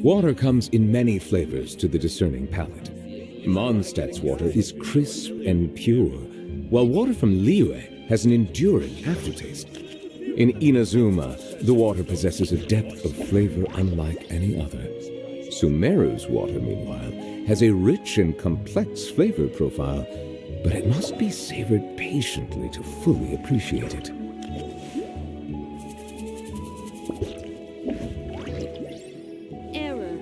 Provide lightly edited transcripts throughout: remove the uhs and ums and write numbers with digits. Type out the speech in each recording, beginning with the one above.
Water comes in many flavors to the discerning palate. Mondstadt's water is crisp and pure, while water from Liyue has an enduring aftertaste. In Inazuma, the water possesses a depth of flavor unlike any other. Sumeru's water, meanwhile, has a rich and complex flavor profile, but it must be savored patiently to fully appreciate it. Error.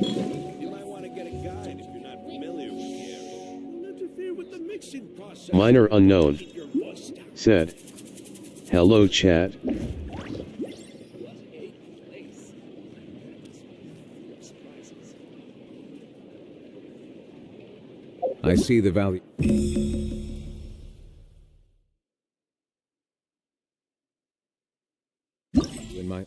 You might want to get a guide if you're not familiar with the area. Don't interfere with the mixing process. Minor unknown Keep your mustache. said, "Hello, chat." I see the value. In my.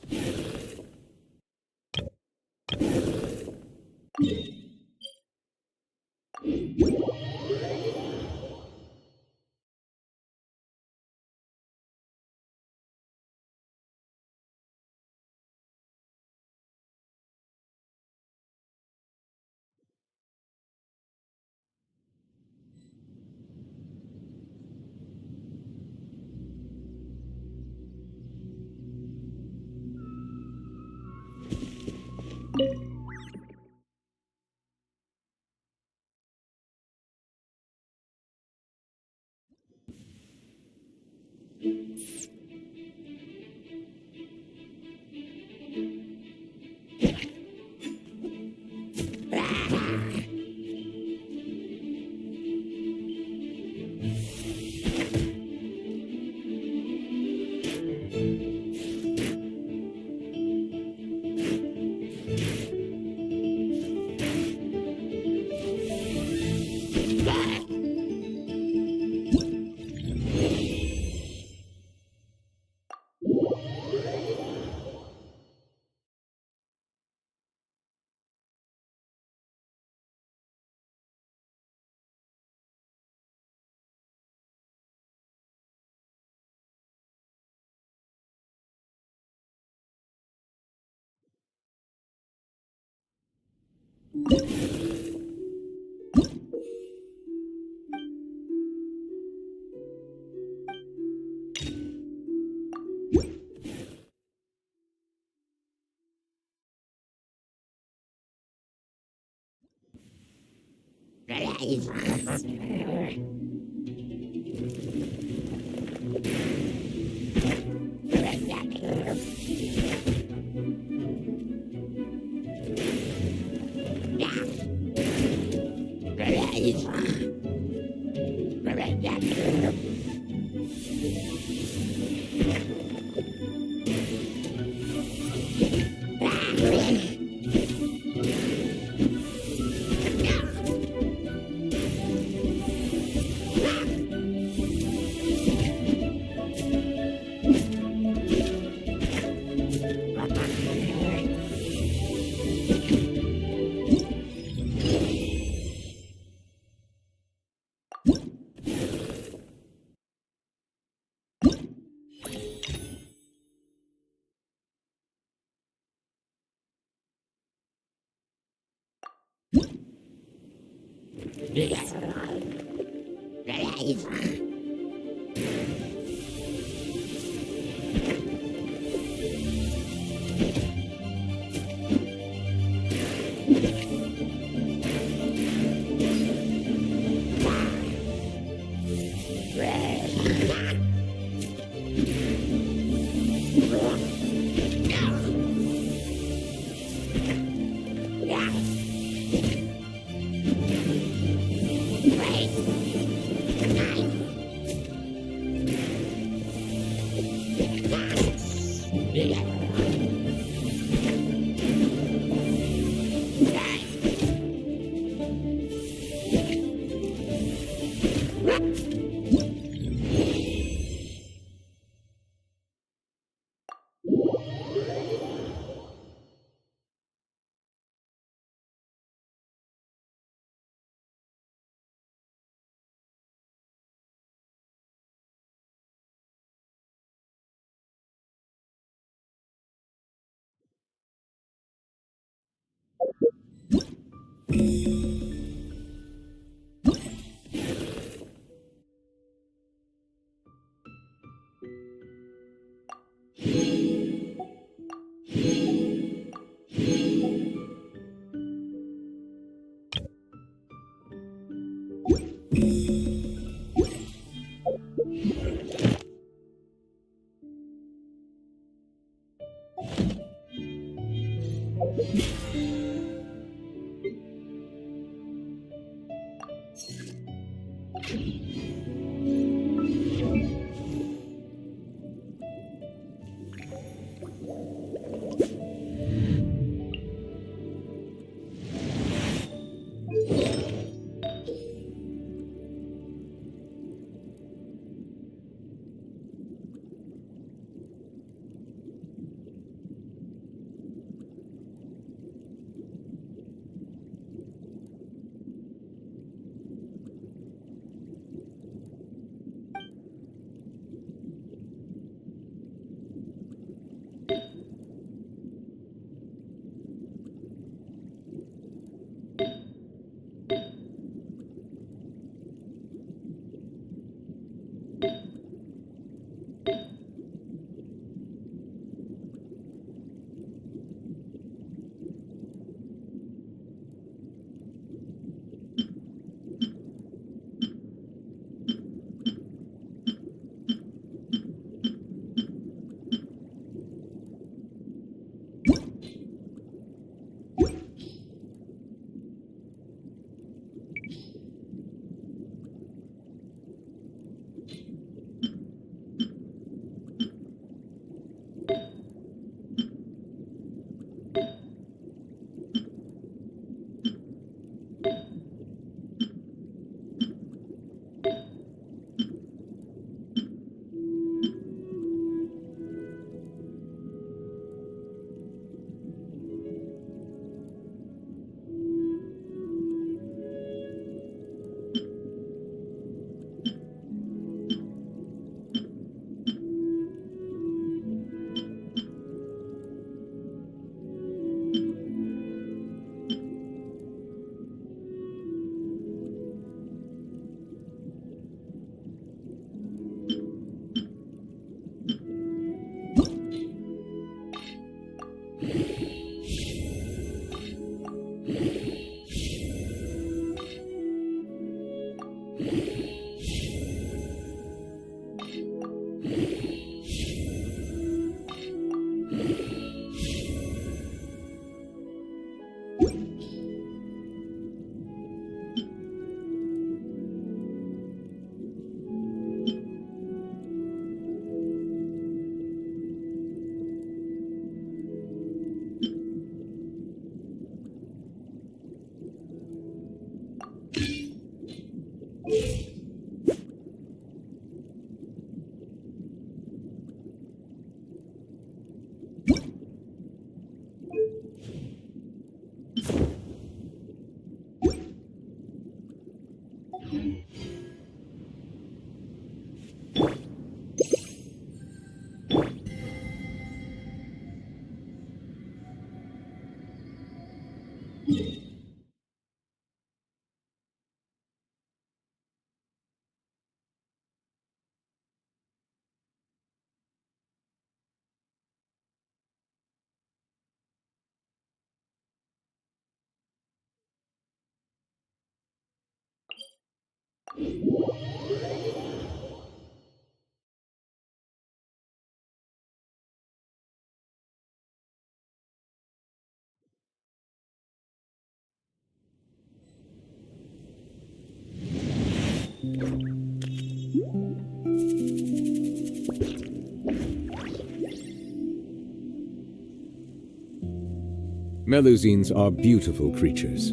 Melusines are beautiful creatures.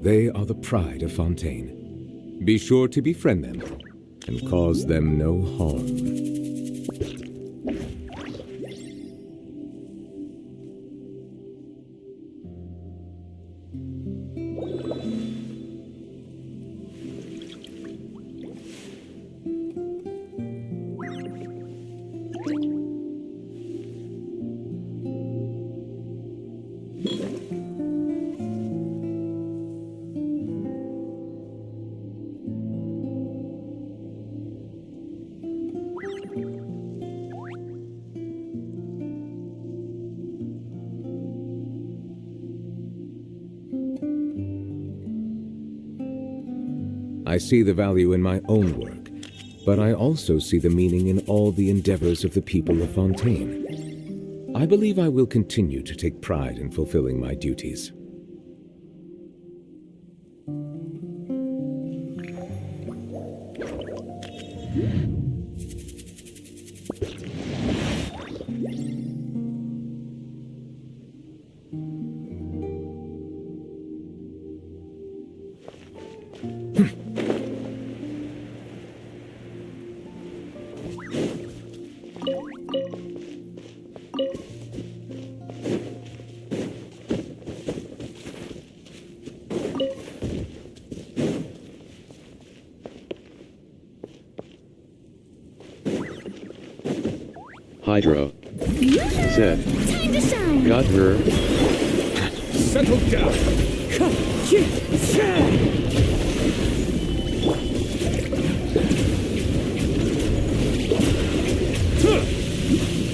They are the pride of Fontaine. Be sure to befriend them and cause them no harm. I see the value in my own work, but I also see the meaning in all the endeavors of the people of Fontaine. I believe I will continue to take pride in fulfilling my duties. Hydro said, Time to shine! got her. Settle down!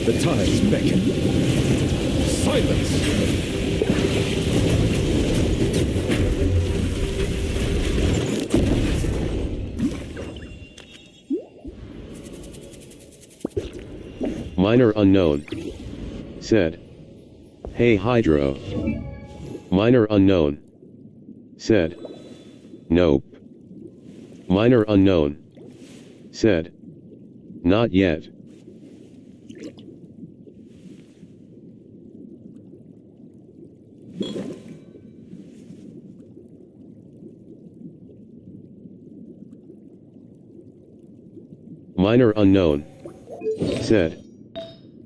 The tides beckon. Silence! Minor unknown said, hey Hydro. Minor unknown said, nope. Minor unknown said, not yet. Minor unknown said,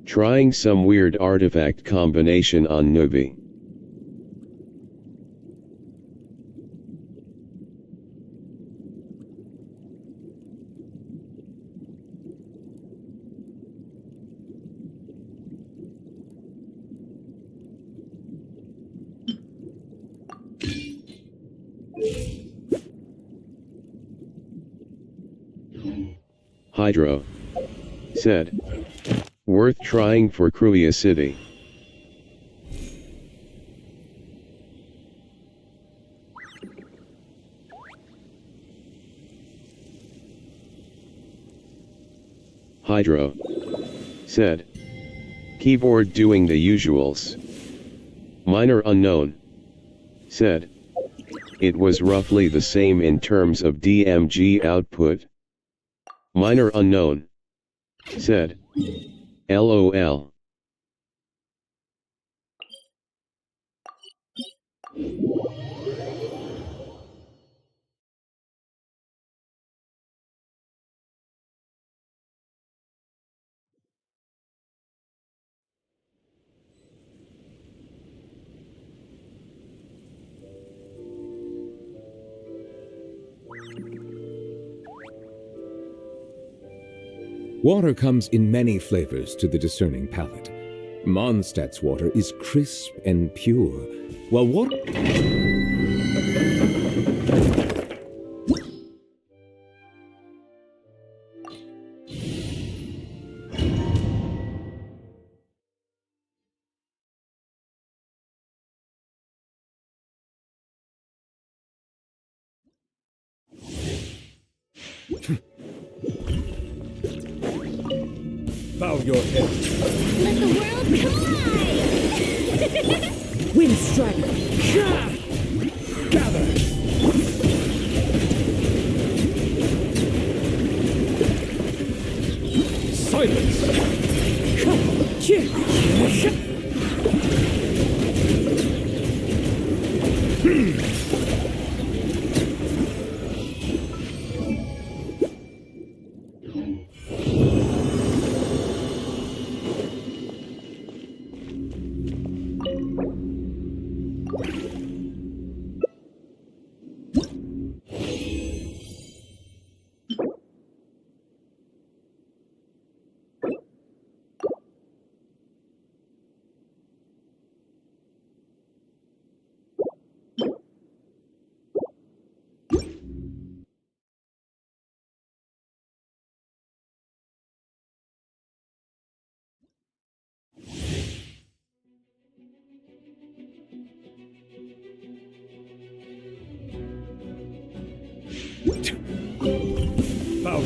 trying some weird artifact combination on Nubi. Hydro said, worth trying for curiosity. Hydro said, keyboard doing the usuals. Minor unknown said, it was roughly the same in terms of DMG output. Minor unknown said, LOL. Water comes in many flavors to the discerning palate. Mondstadt's water is crisp and pure, while water... Bow your head. Let the world collide! Wind Strider! Gather! Silence!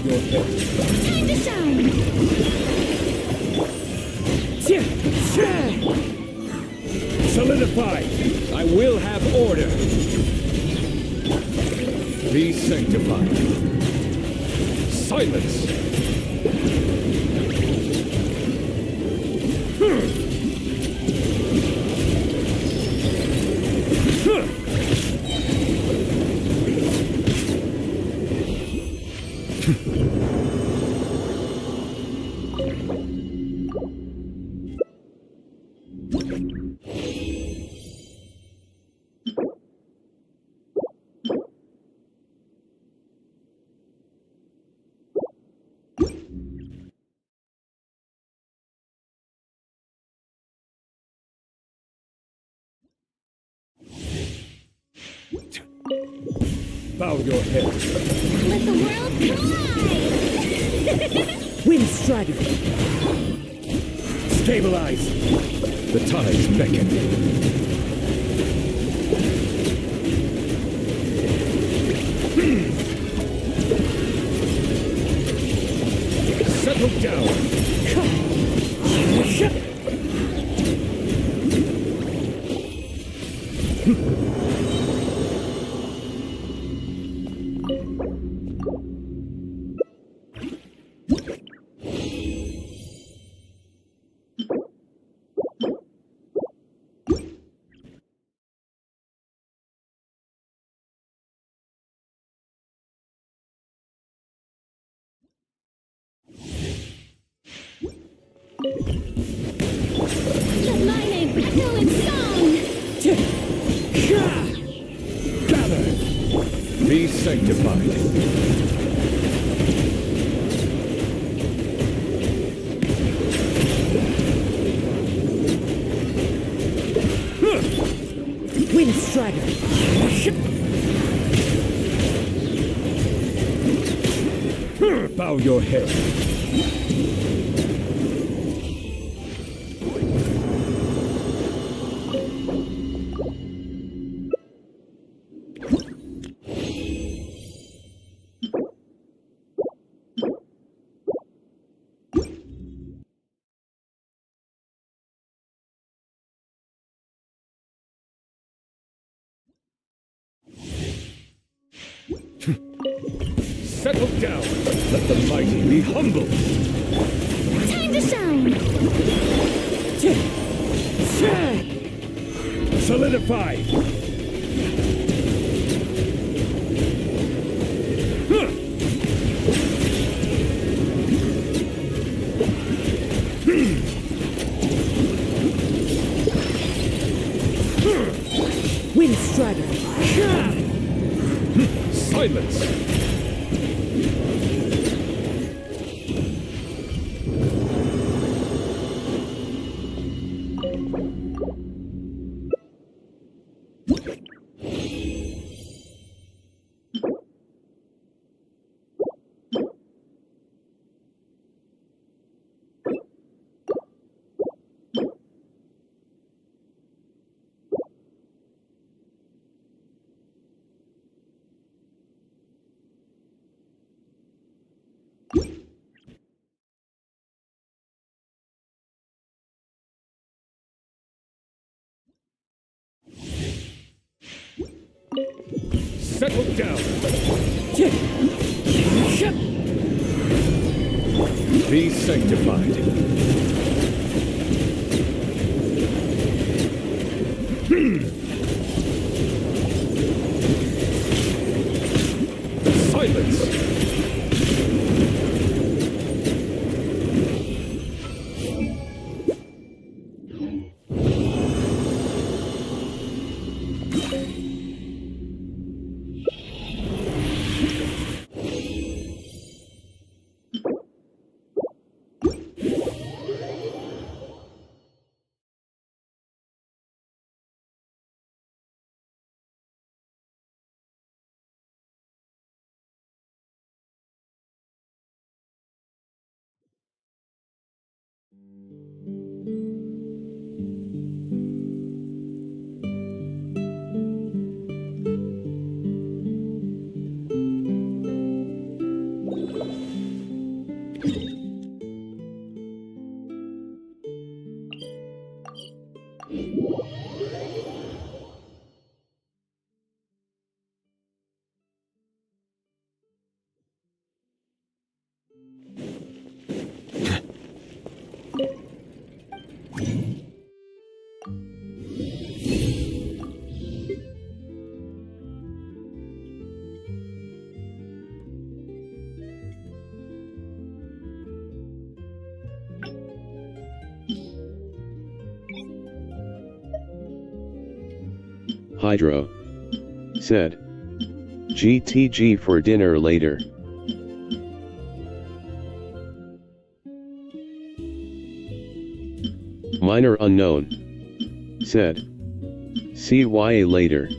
your head. Time to shine! Solidify! I will have order! Be sanctified! Silence! Bow your head. Let the world collide! Wind Strider! Stabilize! The tides beckon. Settle down! Let my name echo in song! Gather! Be sanctified! Wind Strider! Bow your head. Settle down. Let the mighty be humble. Time to shine! Solidify. Wind Strider! Silence. Settle down. Be sanctified. Silence. Hydro said, GTG for dinner later. Minor unknown said, CYA later.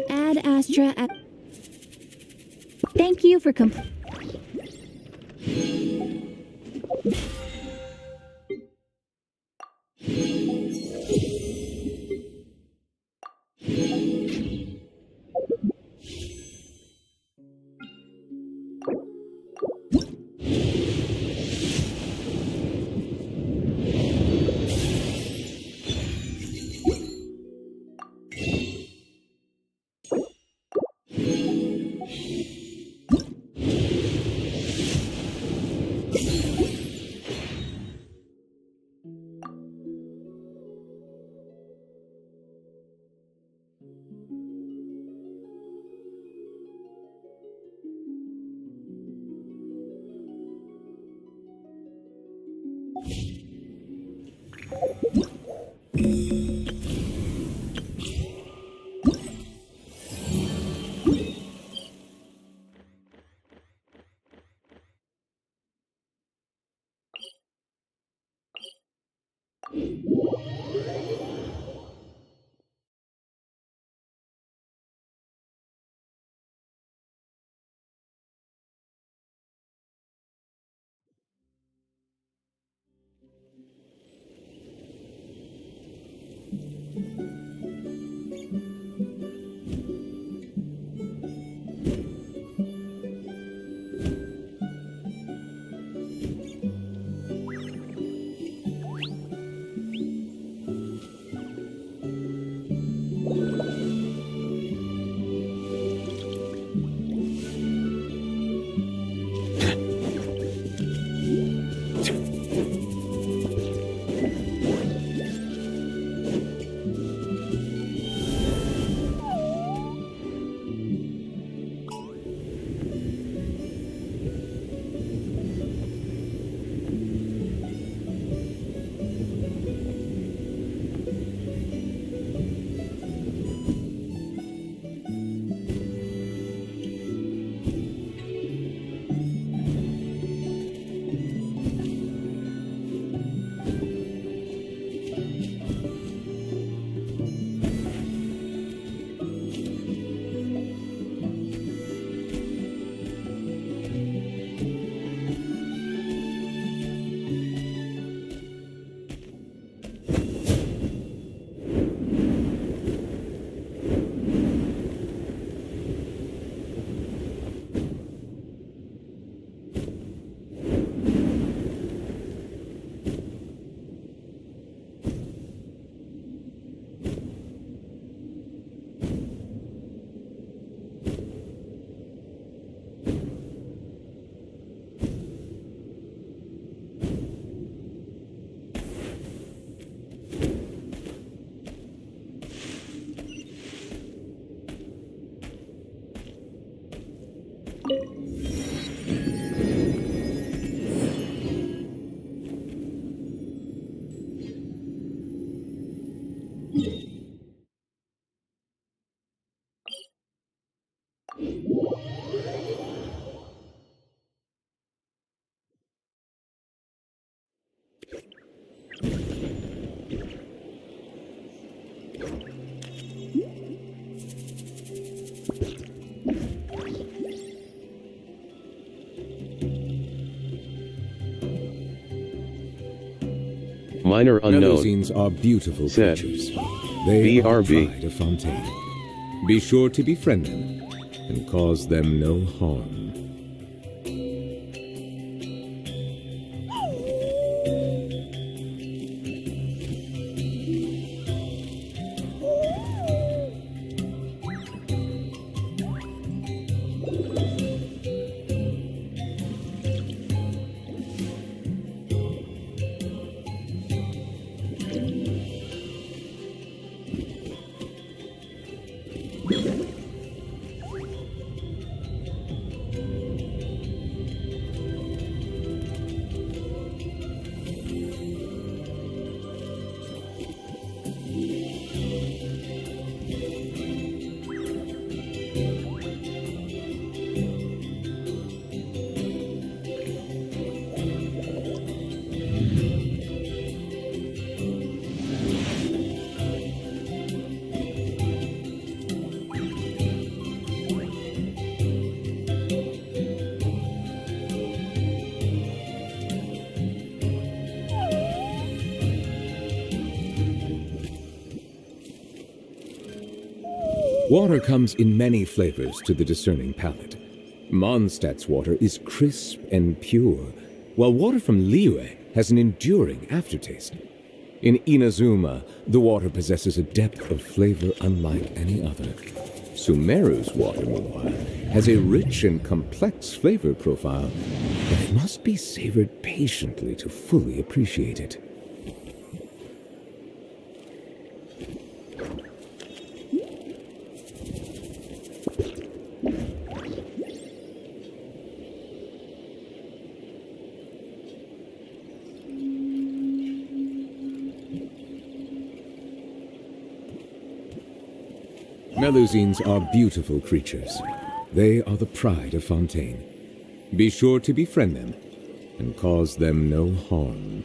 Ad Astra. Thank you for Minor unknown. Melusines are beautiful Said. creatures. They are the BRB. pride of Fontaine. Be sure to befriend them and cause them no harm. Water comes in many flavors to the discerning palate. Mondstadt's water is crisp and pure, while water from Liyue has an enduring aftertaste. In Inazuma, the water possesses a depth of flavor unlike any other. Sumeru's water, meanwhile, has a rich and complex flavor profile, but it must be savored patiently to fully appreciate it. Melusines are beautiful creatures. They are the pride of Fontaine. Be sure to befriend them and cause them no harm.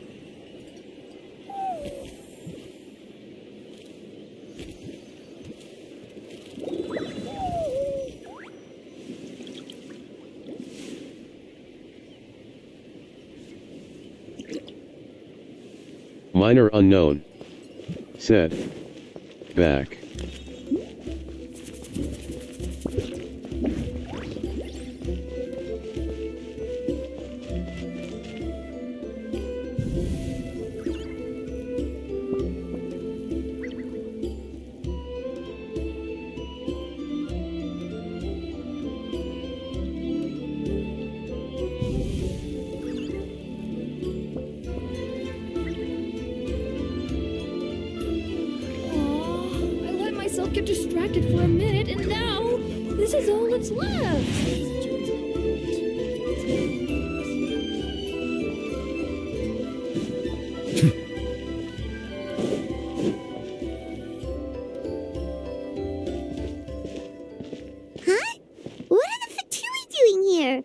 Minor unknown. Said. Back. I let myself get distracted for a minute, and now this is all that's left. Huh? What are the Fatui doing here?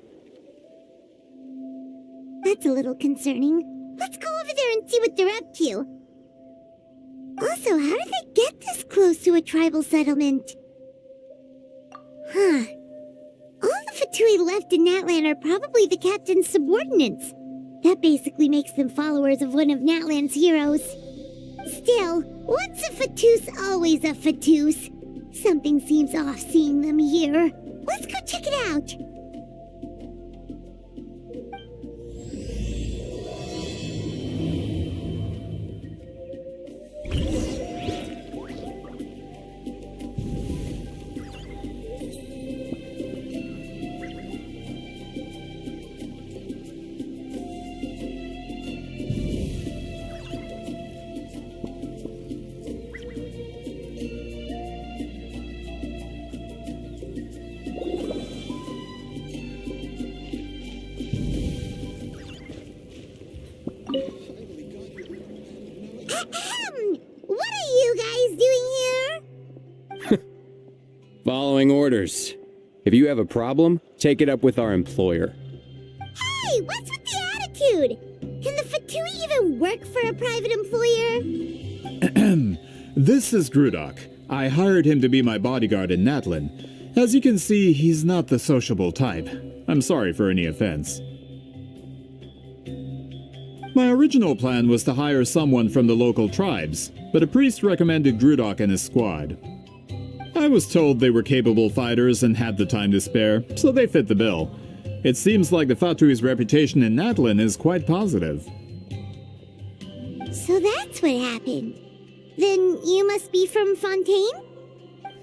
That's a little concerning. Let's go over there and see what they're up to. Also, how did they get this close to a tribal settlement? Huh. All the Fatui left in Natlan are probably the captain's subordinates. That basically makes them followers of one of Natlan's heroes. Still, once a Fatus, always a Fatus. Something seems off seeing them here. Let's go check it out. What are you guys doing here? Following orders. If you have a problem, take it up with our employer. Hey, what's with the attitude? Can the Fatui even work for a private employer? This is Grudok. I hired him to be my bodyguard in Natlan. As you can see, he's not the sociable type. I'm sorry for any offense. My original plan was to hire someone from the local tribes, but a priest recommended Grudok and his squad. I was told they were capable fighters and had the time to spare, so they fit the bill. It seems like the Fatui's reputation in Natlan is quite positive. So that's what happened. Then you must be from Fontaine?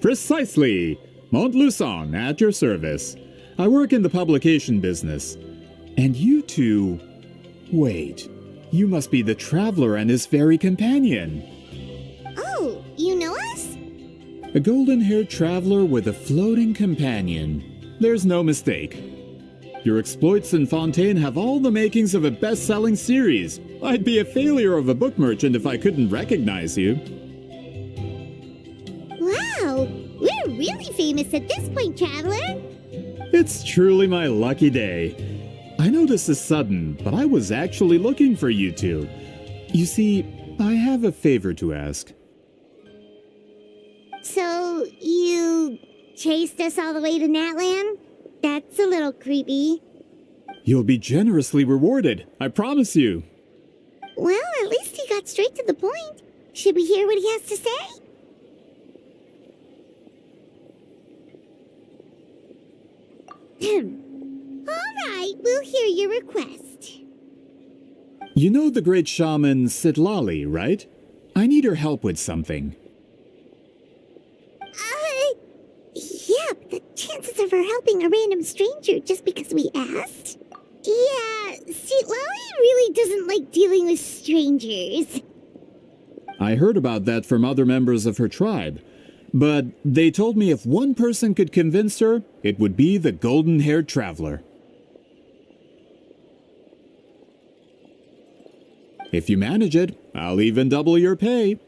Precisely! Montluçon, at your service. I work in the publication business. And you two... Wait, you must be the traveler and his fairy companion. Oh, you know us? A golden-haired traveler with a floating companion. There's no mistake. Your exploits in Fontaine have all the makings of a best-selling series. I'd be a failure of a book merchant if I couldn't recognize you. Wow, we're really famous at this point, Traveler. It's truly my lucky day. I know this is sudden, but I was actually looking for you two. You see, I have a favor to ask. So, you chased us all the way to Natlan? That's a little creepy. You'll be generously rewarded, I promise you. Well, at least he got straight to the point. Should we hear what he has to say? All right, we'll hear your request. You know the great shaman Sitlali, right? I need her help with something. Yeah, but the chances of her helping a random stranger just because we asked? Yeah, see, Lolly really doesn't like dealing with strangers. I heard about that from other members of her tribe. But they told me if one person could convince her, it would be the golden-haired traveler. If you manage it, I'll even double your pay.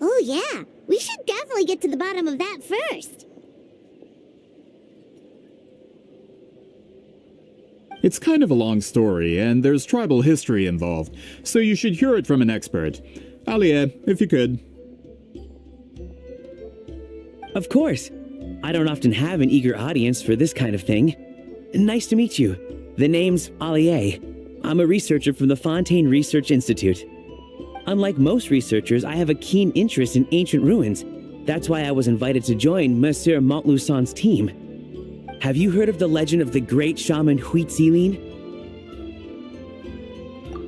Oh yeah, we should definitely get to the bottom of that first. It's kind of a long story, and there's tribal history involved, so you should hear it from an expert. Alie, if you could. Of course. I don't often have an eager audience for this kind of thing. Nice to meet you. The name's Alie. I'm a researcher from the Fontaine Research Institute. Unlike most researchers, I have a keen interest in ancient ruins. That's why I was invited to join Monsieur Montluçon's team. Have you heard of the legend of the great shaman Huitzilin?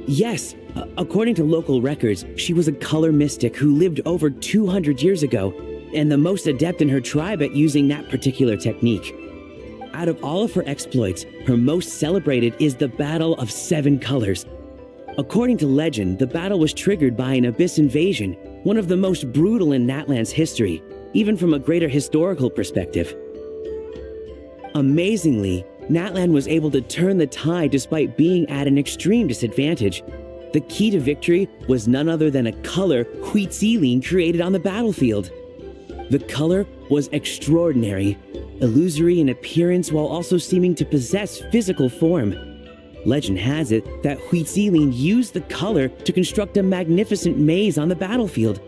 Yes, according to local records, she was a color mystic who lived over 200 years ago, and the most adept in her tribe at using that particular technique. Out of all of her exploits, her most celebrated is the Battle of Seven Colors. According to legend, the battle was triggered by an abyss invasion, one of the most brutal in Natlan's history, even from a greater historical perspective. Amazingly, Natlan was able to turn the tide despite being at an extreme disadvantage. The key to victory was none other than a color Huitzilin created on the battlefield. The color was extraordinary, illusory in appearance while also seeming to possess physical form. Legend has it that Huitzilin used the color to construct a magnificent maze on the battlefield.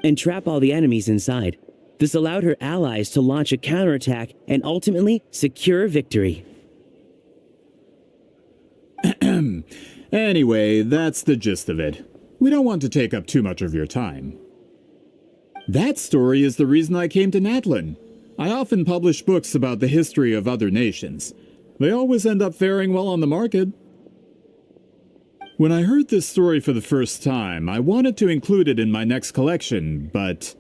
and trap all the enemies inside. This allowed her allies to launch a counterattack and ultimately secure victory. Anyway, that's the gist of it. We don't want to take up too much of your time. That story is the reason I came to Natlin. I often publish books about the history of other nations. They always end up faring well on the market. When I heard this story for the first time, I wanted to include it in my next collection, but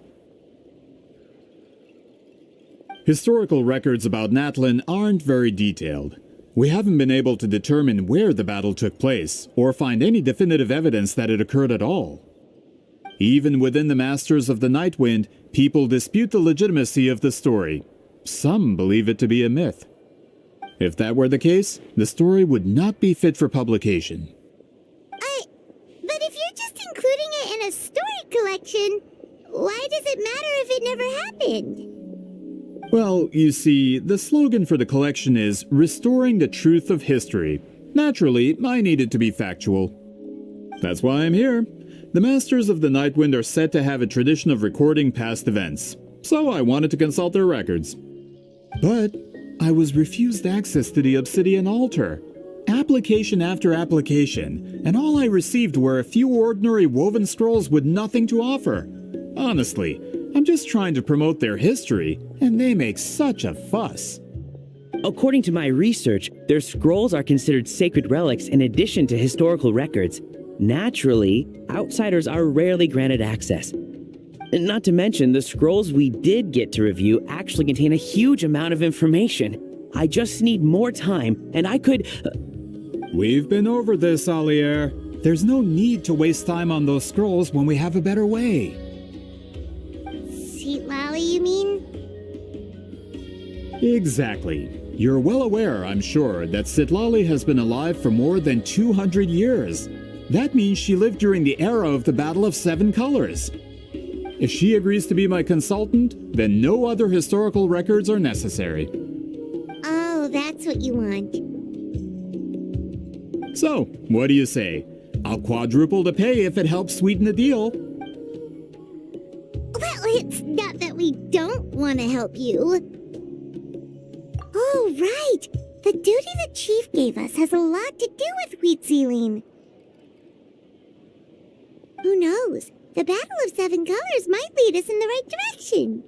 historical records about Natlin aren't very detailed. We haven't been able to determine where the battle took place, or find any definitive evidence that it occurred at all. Even within the Masters of the Nightwind, people dispute the legitimacy of the story. Some believe it to be a myth. If that were the case, the story would not be fit for publication. But if you're just including it in a story collection, why does it matter if it never happened? Well, you see, the slogan for the collection is Restoring the Truth of History. Naturally, I needed to be factual. That's why I'm here. The Masters of the Nightwind are said to have a tradition of recording past events, so I wanted to consult their records. But I was refused access to the Obsidian Altar. Application after application, and all I received were a few ordinary woven scrolls with nothing to offer. Honestly, I'm just trying to promote their history, and they make such a fuss. According to my research, their scrolls are considered sacred relics in addition to historical records. Naturally, outsiders are rarely granted access. Not to mention, the scrolls we did get to review actually contain a huge amount of information. I just need more time, and I could... We've been over this, Alier. There's no need to waste time on those scrolls when we have a better way. Sweet Lolly, you mean? Exactly. You're well aware, I'm sure, that Sitlali has been alive for more than 200 years. That means she lived during the era of the Battle of Seven Colors. If she agrees to be my consultant, then no other historical records are necessary. Oh, that's what you want. So, what do you say? I'll quadruple the pay if it helps sweeten the deal. Well, it's not that we don't want to help you. Oh, right. The duty the chief gave us has a lot to do with wheat sealing. Who knows? The Battle of Seven Colors might lead us in the right direction.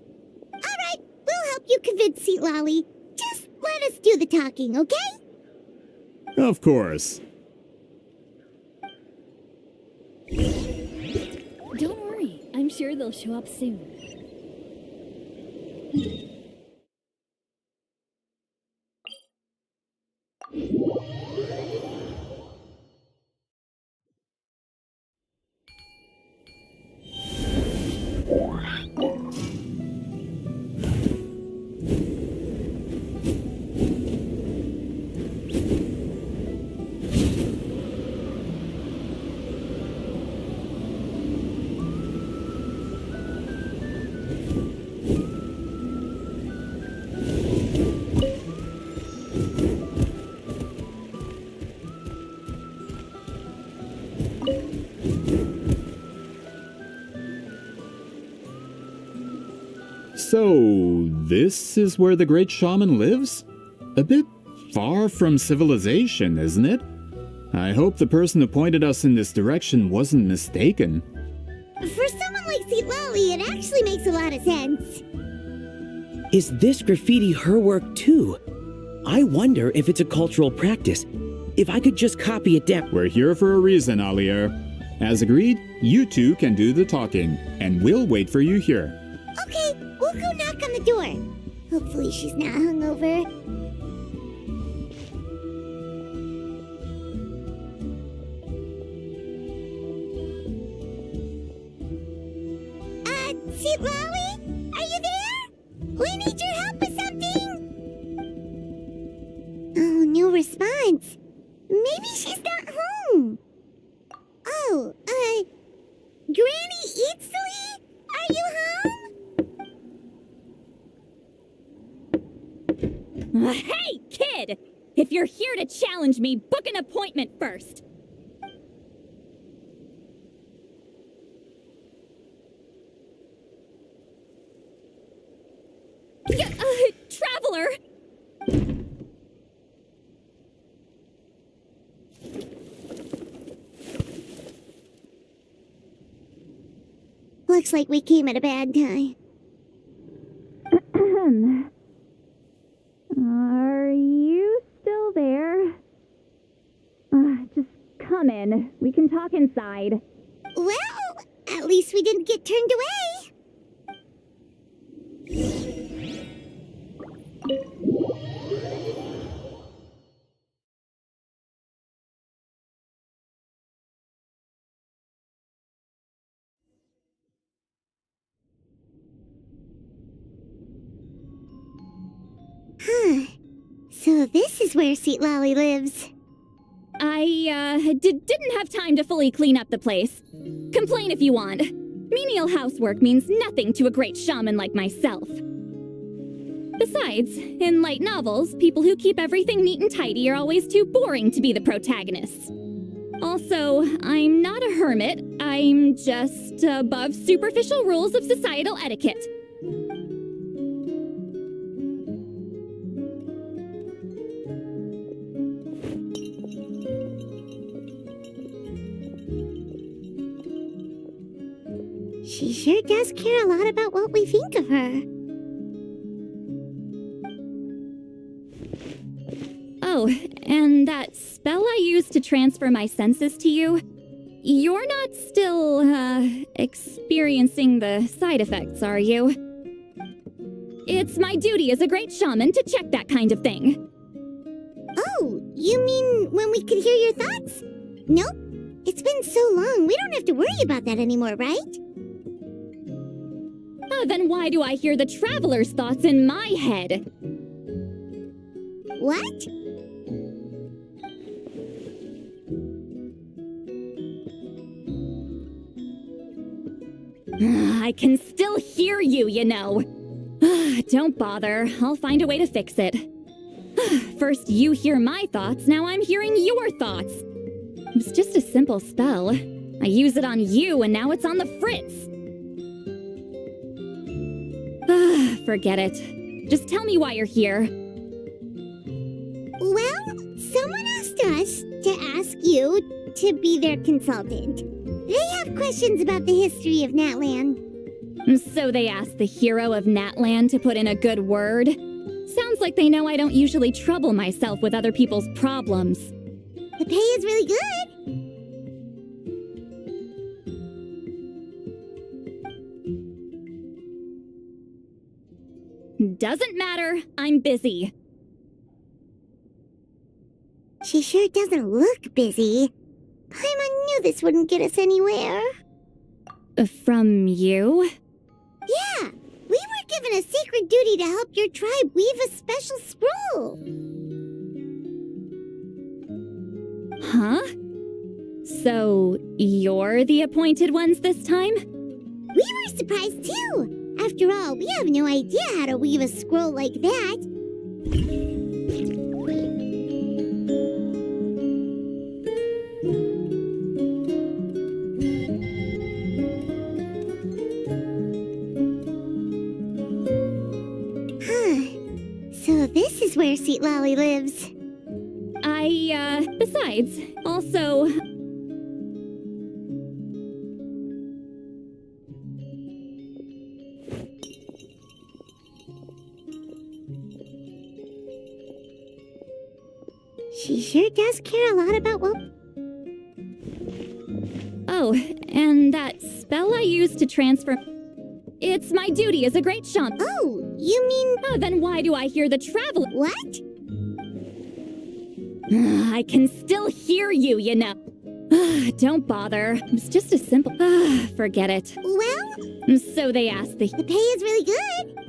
All right, we'll help you convince Seat Lolly. Just let us do the talking, okay? Of course. Don't worry, I'm sure they'll show up soon. So, this is where the great shaman lives? A bit far from civilization, isn't it? I hope the person who pointed us in this direction wasn't mistaken. For someone like Seat Lolly, it actually makes a lot of sense. Is this graffiti her work too? I wonder if it's a cultural practice. If I could just copy it down... We're here for a reason, Alier. As agreed, you two can do the talking, and we'll wait for you here. Okay, we'll go knock on the door. Hopefully she's not hungover. Seat Lolly? Are you there? We need your help with something. Oh, no response. Maybe she's not home. Oh, Granny Eatsley? Are you home? Hey, kid! If you're here to challenge me, book an appointment first. color. Looks like we came at a bad time. Are you still there? Just come in. We can talk inside. Well, at least we didn't get turned away. Huh. So this is where Seat Lolly lives. I, didn't have time to fully clean up the place. Complain if you want. Menial housework means nothing to a great shaman like myself. Besides, in light novels, people who keep everything neat and tidy are always too boring to be the protagonists. Also, I'm not a hermit. I'm just above superficial rules of societal etiquette. She sure does care a lot about what we think of her. Oh, and that spell I used to transfer my senses to you, you're not still, experiencing the side effects, are you? It's my duty as a great shaman to check that kind of thing. Oh, you mean when we could hear your thoughts? Nope. It's been so long, we don't have to worry about that anymore, right? Then why do I hear the traveler's thoughts in my head? What? I can still hear you, you know. Don't bother. I'll find a way to fix it. First you hear my thoughts, now I'm hearing your thoughts. It was just a simple spell. I use it on you, and now it's on the fritz. Forget it. Just tell me why you're here. Well, someone asked us to ask you to be their consultant. They have questions about the history of Natlan. So they asked the hero of Natlan to put in a good word? Sounds like they know I don't usually trouble myself with other people's problems. The pay is really good. Doesn't matter. I'm busy. She sure doesn't look busy. Paimon knew this wouldn't get us anywhere. From you? Yeah, we were given a sacred duty to help your tribe weave a special scroll. Huh? So, you're the appointed ones this time? We were surprised too. After all, we have no idea how to weave a scroll like that. So this is where Seat Lolly lives. Besides, also... She sure does care a lot about what... Oh, and that spell I used to transfer... It's my duty as a great shaman. Oh, you mean... Then why do I hear the traveler... What? I can still hear you, you know. Don't bother. It was just a simple... Forget it. Well... So they asked the... The pay is really good.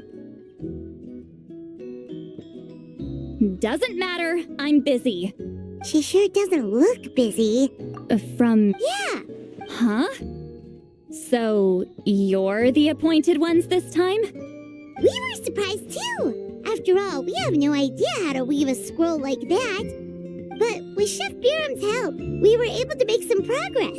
Doesn't matter. I'm busy. She sure doesn't look busy. From... Yeah. Huh? So, you're the appointed ones this time? We were surprised too. After all, we have no idea how to weave a scroll like that. But with Chef Biram's help, we were able to make some progress.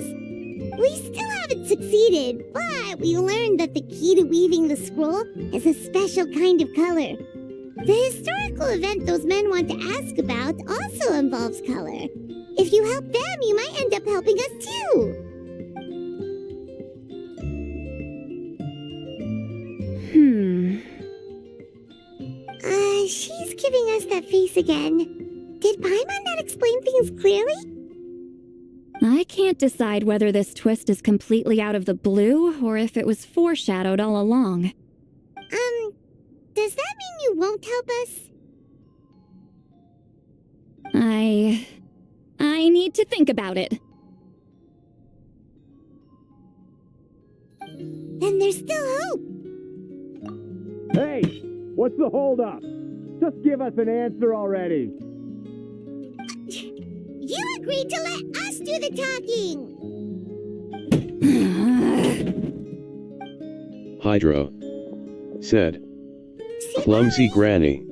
We still haven't succeeded, but we learned that the key to weaving the scroll is a special kind of color. The historical event those men want to ask about also involves color. If you help them, you might end up helping us too. She's giving us that face again. Did Paimon not explain things clearly? I can't decide whether this twist is completely out of the blue or if it was foreshadowed all along. Does that mean you won't help us? I need to think about it. Then there's still hope. Hey, what's the holdup? Just give us an answer already. You agreed to let us do the talking. Hydro said. Clumsy granny.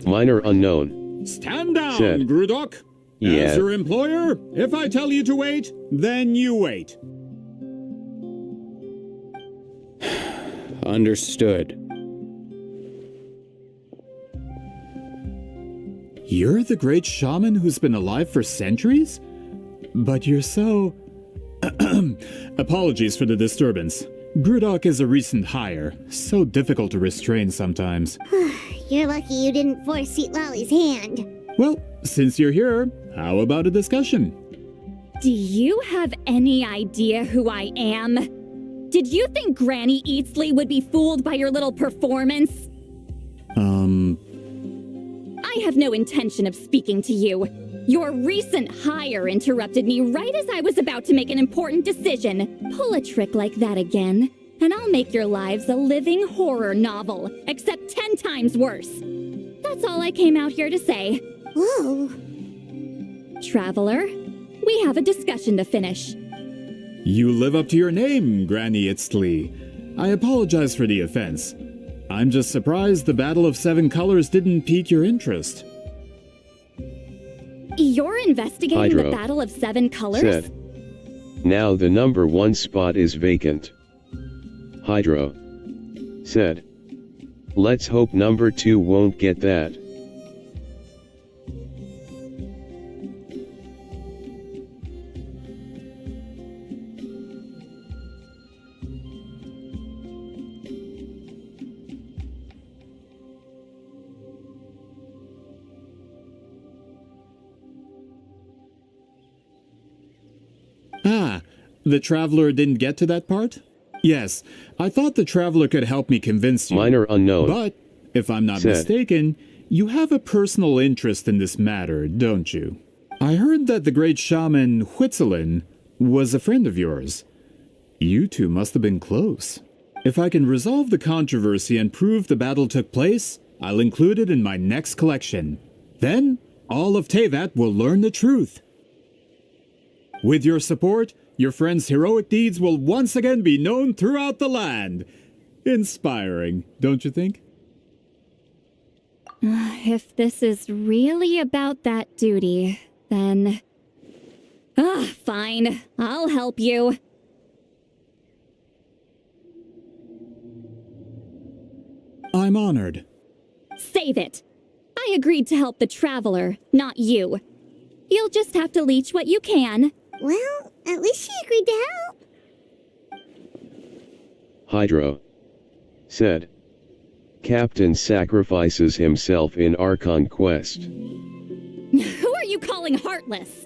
Minor unknown. Stand down, Said. Grudok. Yeah. As your employer, if I tell you to wait, then you wait. Understood. You're the great shaman who's been alive for centuries? But you're so... Apologies for the disturbance. Grudok is a recent hire, so difficult to restrain sometimes. You're lucky you didn't force Sweet Lolly's hand. Well, since you're here, how about a discussion? Do you have any idea who I am? Did you think Granny Eatsley would be fooled by your little performance? I have no intention of speaking to you. Your recent hire interrupted me right as I was about to make an important decision. Pull a trick like that again, and I'll make your lives a living horror novel, except 10 times worse. That's all I came out here to say. Whoa. Traveler, we have a discussion to finish. You live up to your name, Granny Itztli. I apologize for the offense. I'm just surprised the Battle of Seven Colors didn't pique your interest. You're investigating Hydro the Battle of Seven Colors? Said. Now the number 1 spot is vacant. Hydro said. Let's hope number 2 won't get that. Ah, the Traveler didn't get to that part? Yes, I thought the Traveler could help me convince you. Minor unknown. But, if I'm not Said. mistaken, you have a personal interest in this matter, don't you? I heard that the great shaman Huitzilin was a friend of yours. You two must have been close. If I can resolve the controversy and prove the battle took place, I'll include it in my next collection. Then, all of Tevat will learn the truth. With your support, your friend's heroic deeds will once again be known throughout the land. Inspiring, don't you think? If this is really about that duty, then... fine. I'll help you. I'm honored. Save it. I agreed to help the Traveler, not you. You'll just have to leech what you can. Well, at least she agreed to help. Hydro said. Captain sacrifices himself in our conquest. Who are you calling heartless?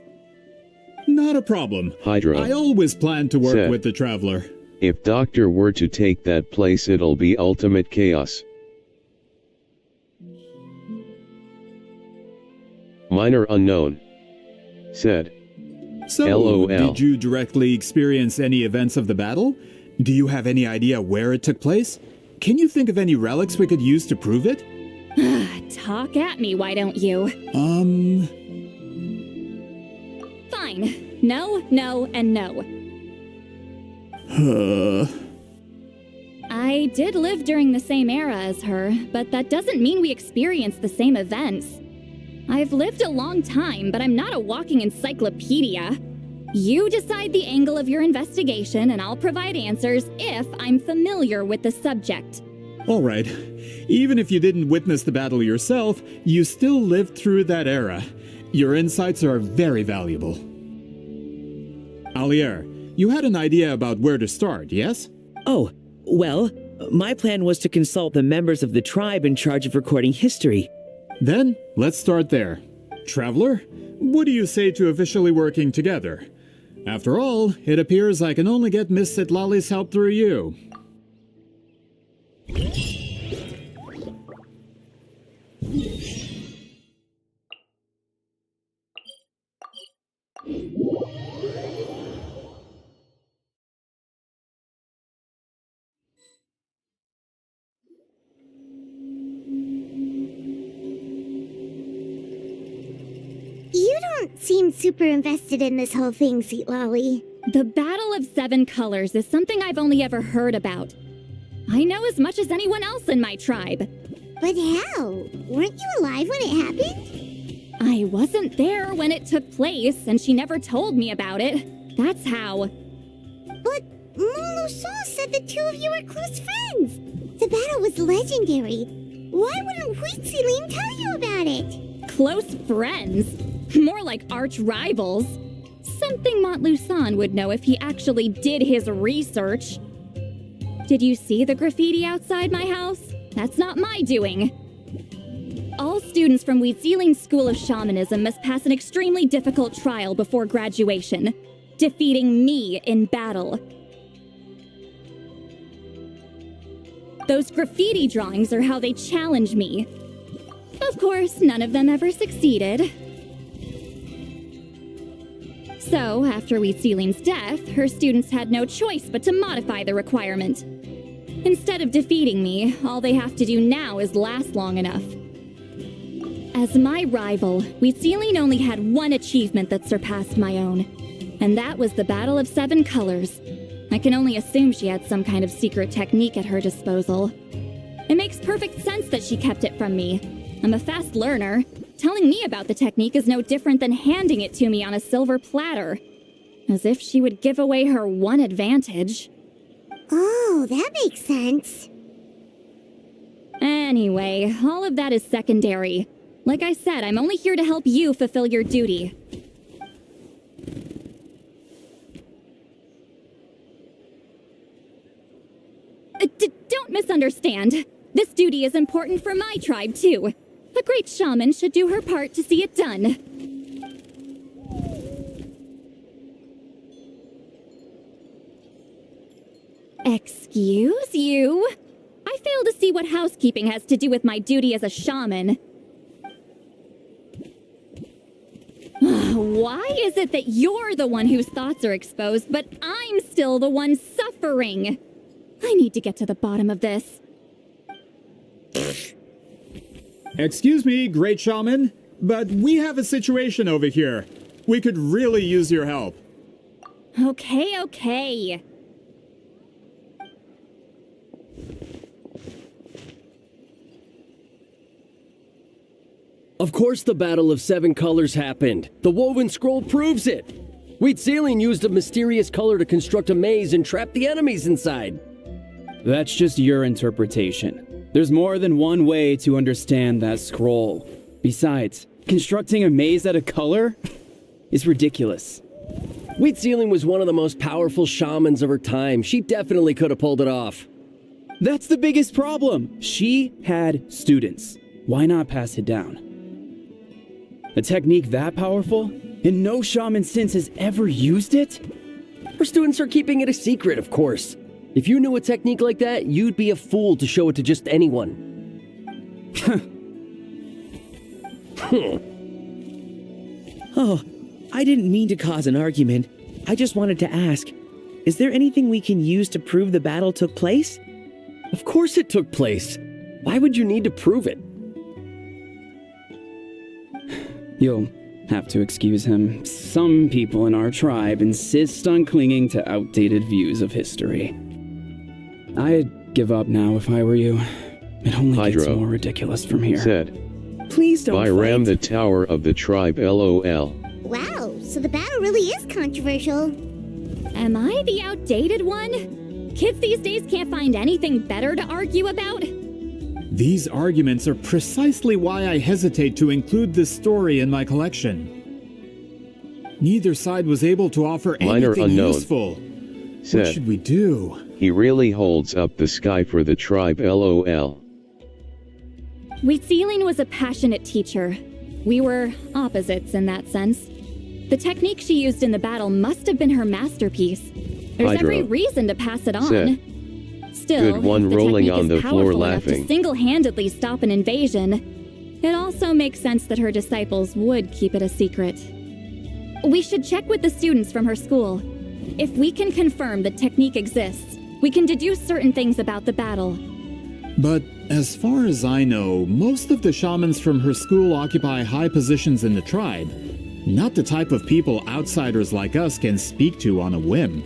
Not a problem. Hydro I always plan to work Said. with the Traveler. If Doctor were to take that place, it'll be ultimate chaos. Minor unknown said. So, LOL. did you directly experience any events of the battle? Do you have any idea where it took place? Can you think of any relics we could use to prove it? Talk at me, why don't you? Fine. No, no, and no. I did live during the same era as her, but that doesn't mean we experienced the same events. I've lived a long time, but I'm not a walking encyclopedia. You decide the angle of your investigation, and I'll provide answers if I'm familiar with the subject. Alright, even if you didn't witness the battle yourself, you still lived through that era. Your insights are very valuable. Alier, you had an idea about where to start, yes? Oh, well, my plan was to consult the members of the tribe in charge of recording history. Then, let's start there. Traveler, what do you say to officially working together? After all, it appears I can only get Miss Sitlali's help through you. You don't seem super invested in this whole thing, Sitlali. The Battle of Seven Colors is something I've only ever heard about. I know as much as anyone else in my tribe. But how? Weren't you alive when it happened? I wasn't there when it took place, and she never told me about it. That's how. But Molusa said the two of you were close friends. The battle was legendary. Why wouldn't Huitziling tell you about it? Close friends? More like arch rivals. Something Montluçon would know if he actually did his research. Did you see the graffiti outside my house? That's not my doing. All students from Huitziling's School of Shamanism must pass an extremely difficult trial before graduation, defeating me in battle. Those graffiti drawings are how they challenge me. Of course, none of them ever succeeded. So, after Huitziling's death, her students had no choice but to modify the requirement. Instead of defeating me, all they have to do now is last long enough. As my rival, Huitziling only had one achievement that surpassed my own, and that was the Battle of Seven Colors. I can only assume she had some kind of secret technique at her disposal. It makes perfect sense that she kept it from me. I'm a fast learner. Telling me about the technique is no different than handing it to me on a silver platter. As if she would give away her one advantage. Oh, that makes sense. Anyway, all of that is secondary. Like I said, I'm only here to help you fulfill your duty. Don't misunderstand. This duty is important for my tribe, too. A great shaman should do her part to see it done. Excuse you? I fail to see what housekeeping has to do with my duty as a shaman. Why is it that you're the one whose thoughts are exposed, but I'm still the one suffering? I need to get to the bottom of this. Excuse me, Great Shaman, but we have a situation over here. We could really use your help. Okay. Of course the Battle of Seven Colors happened. The woven scroll proves it. Huitziling used a mysterious color to construct a maze and trap the enemies inside. That's just your interpretation. There's more than one way to understand that scroll. Besides, constructing a maze out of color is ridiculous. Huitziling was one of the most powerful shamans of her time. She definitely could have pulled it off. That's the biggest problem. She had students. Why not pass it down? A technique that powerful, and no shaman since has ever used it? Her students are keeping it a secret, of course. If you knew a technique like that, you'd be a fool to show it to just anyone. Oh, I didn't mean to cause an argument. I just wanted to ask, is there anything we can use to prove the battle took place? Of course it took place. Why would you need to prove it? You'll have to excuse him. Some people in our tribe insist on clinging to outdated views of history. I'd give up now if I were you. It only gets Hydro more ridiculous from here. said, Please don't Byram fight. the tower of the tribe LOL. Wow, so the battle really is controversial. Am I the outdated one? Kids these days can't find anything better to argue about? These arguments are precisely why I hesitate to include this story in my collection. Neither side was able to offer Minor anything unknown useful. said, What should we do? He really holds up the sky for the tribe LOL. Wheatsealing was a passionate teacher. We were opposites in that sense. The technique she used in the battle must have been her masterpiece. There's Hydro every reason to pass it on. said, Still, Good one if the rolling technique on is the floor powerful enough laughing. to single-handedly stop an invasion, it also makes sense that her disciples would keep it a secret. We should check with the students from her school. If we can confirm the technique exists, we can deduce certain things about the battle. But as far as I know, most of the shamans from her school occupy high positions in the tribe. Not the type of people outsiders like us can speak to on a whim.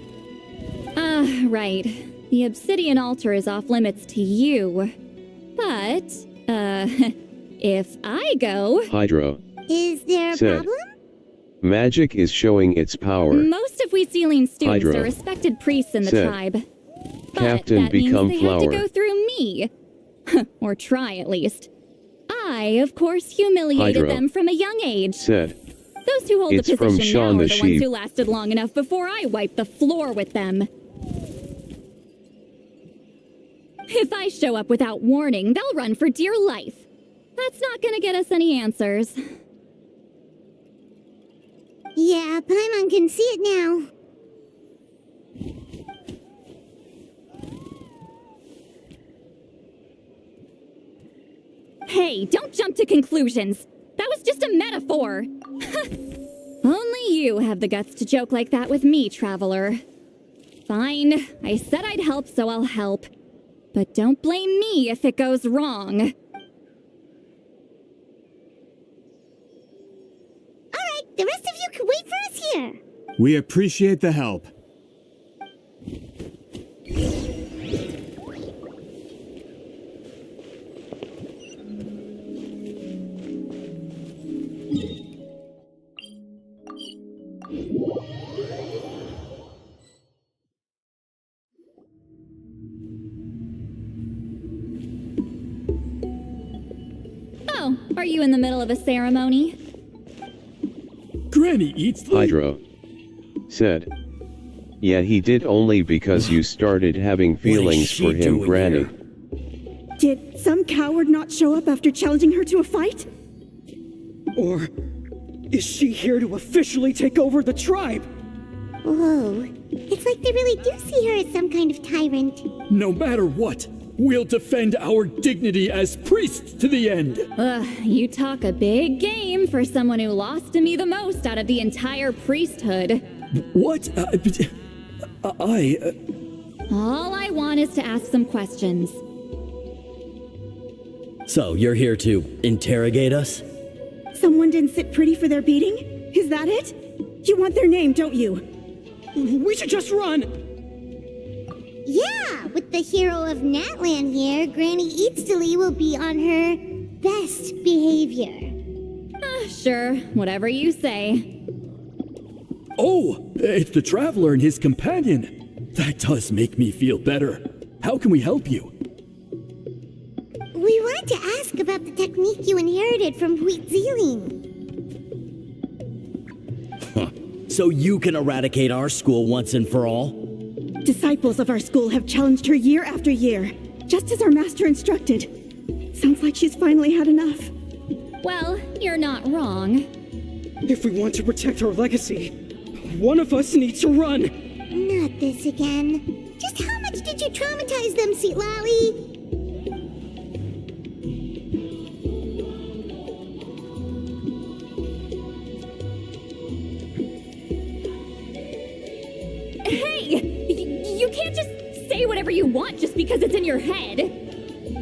Right. The obsidian altar is off limits to you. But, if I go... Hydro Is there a said, problem? Magic is showing its power. Most of Wheatsealing students Hydro are respected priests in the said, tribe. But Captain that means become they flower. have to go through me. Or try, at least. I, of course, humiliated Hydro them from a young age. said, Those who hold It's the from position Shaun now the are the ones sheep. who lasted long enough before I wiped the floor with them. If I show up without warning, they'll run for dear life. That's not gonna get us any answers. Yeah, Paimon can see it now. Hey, don't jump to conclusions. That was just a metaphor. Only you have the guts to joke like that with me, traveler. Fine, I said I'd help, so I'll help. But don't blame me if it goes wrong. Alright, the rest of you can wait for us here. We appreciate the help. Oh, are you in the middle of a ceremony? Granny eats the... Hydro said, Yeah, he did only because you started having feelings for him, Granny. Did some coward not show up after challenging her to a fight? Or is she here to officially take over the tribe? Whoa, it's like they really do see her as some kind of tyrant. No matter what, we'll defend our dignity as priests to the end. Ugh, you talk a big game for someone who lost to me the most out of the entire priesthood. What? All I want is to ask some questions. So, you're here to interrogate us? Someone didn't sit pretty for their beating? Is that it? You want their name, don't you? We should just run! Yeah, with the hero of Natlan here, Granny Eatstily will be on her best behavior. Sure, whatever you say. Oh, it's the Traveler and his companion. That does make me feel better. How can we help you? We wanted to ask about the technique you inherited from Wheatsealing. So you can eradicate our school once and for all? Disciples of our school have challenged her year after year, just as our master instructed. Sounds like she's finally had enough. Well, you're not wrong. If we want to protect our legacy, one of us needs to run! Not this again. Just how much did you traumatize them, Seatlally? Hey! You can't just say whatever you want just because it's in your head.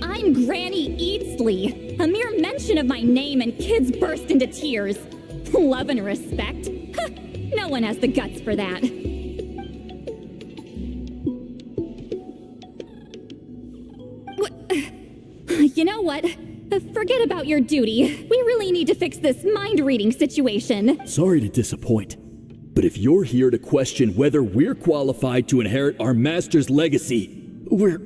I'm Granny Eatsley. A mere mention of my name and kids burst into tears. Love and respect? No one has the guts for that. You know what? Forget about your duty. We really need to fix this mind-reading situation. Sorry to disappoint, but if you're here to question whether we're qualified to inherit our master's legacy, we're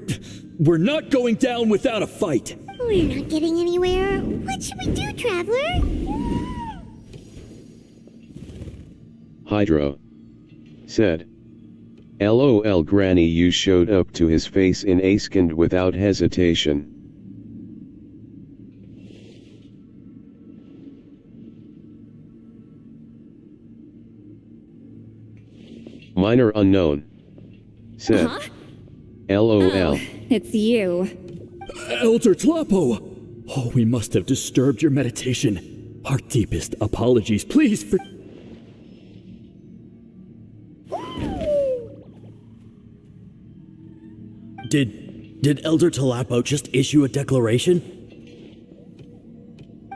not going down without a fight. We're not getting anywhere. What should we do, Traveler? Hydra said. LOL, Granny, you showed up to his face in a second without hesitation. Minor unknown said. LOL. Oh, it's you. Elder Tlapo! Oh, we must have disturbed your meditation. Our deepest apologies. Please for... Did Elder Tlapo just issue a declaration?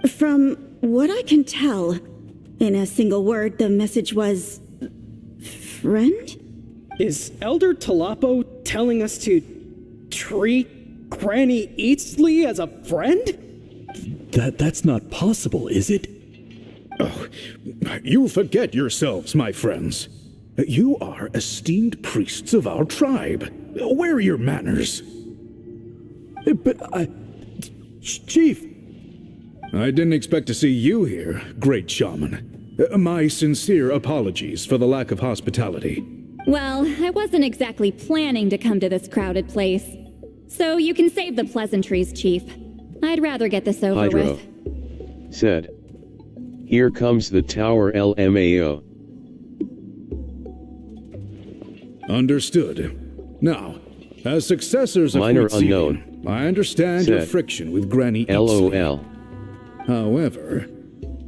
From what I can tell, in a single word, the message was... friend? Is Elder Tlapo telling us to treat Granny Eatsley as a friend? That's not possible, is it? Oh, you forget yourselves, my friends. You are esteemed priests of our tribe. Where are your manners? But Chief! I didn't expect to see you here, great shaman. My sincere apologies for the lack of hospitality. Well, I wasn't exactly planning to come to this crowded place. So you can save the pleasantries, Chief. I'd rather get this over Hydro with. said. Here comes the tower LMAO. Understood. Now, as successors of Minor Huitzilian, unknown I understand your said. friction with Granny LOL. However,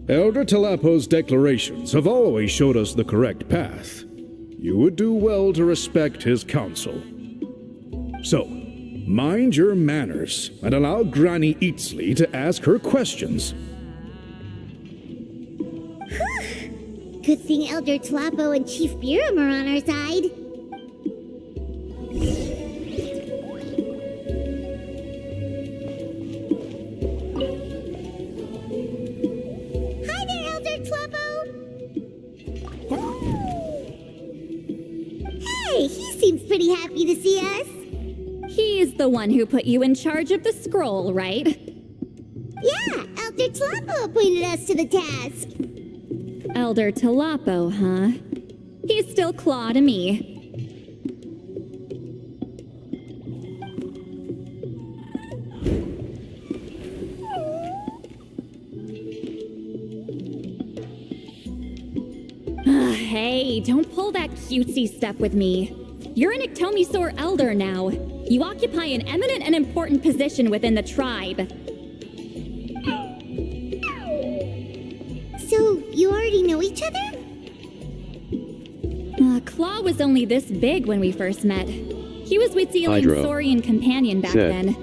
Elder Tlapo's declarations have always showed us the correct path. You would do well to respect his counsel. So, mind your manners and allow Granny Eatsley to ask her questions. Good thing Elder Tlapo and Chief Biram are on our side. Hi there, Elder Tlapo! Hey, he seems pretty happy to see us. He's the one who put you in charge of the scroll, right? Yeah, Elder Tlapo appointed us to the task. Elder Tlapo, huh? He's still Claw to me. Hey, don't pull that cutesy stuff with me. You're an Iktomisaur Elder now. You occupy an eminent and important position within the tribe. So, you already know each other? Claw was only this big when we first met. He was with Zelian's Hydro Saurian companion back said. then.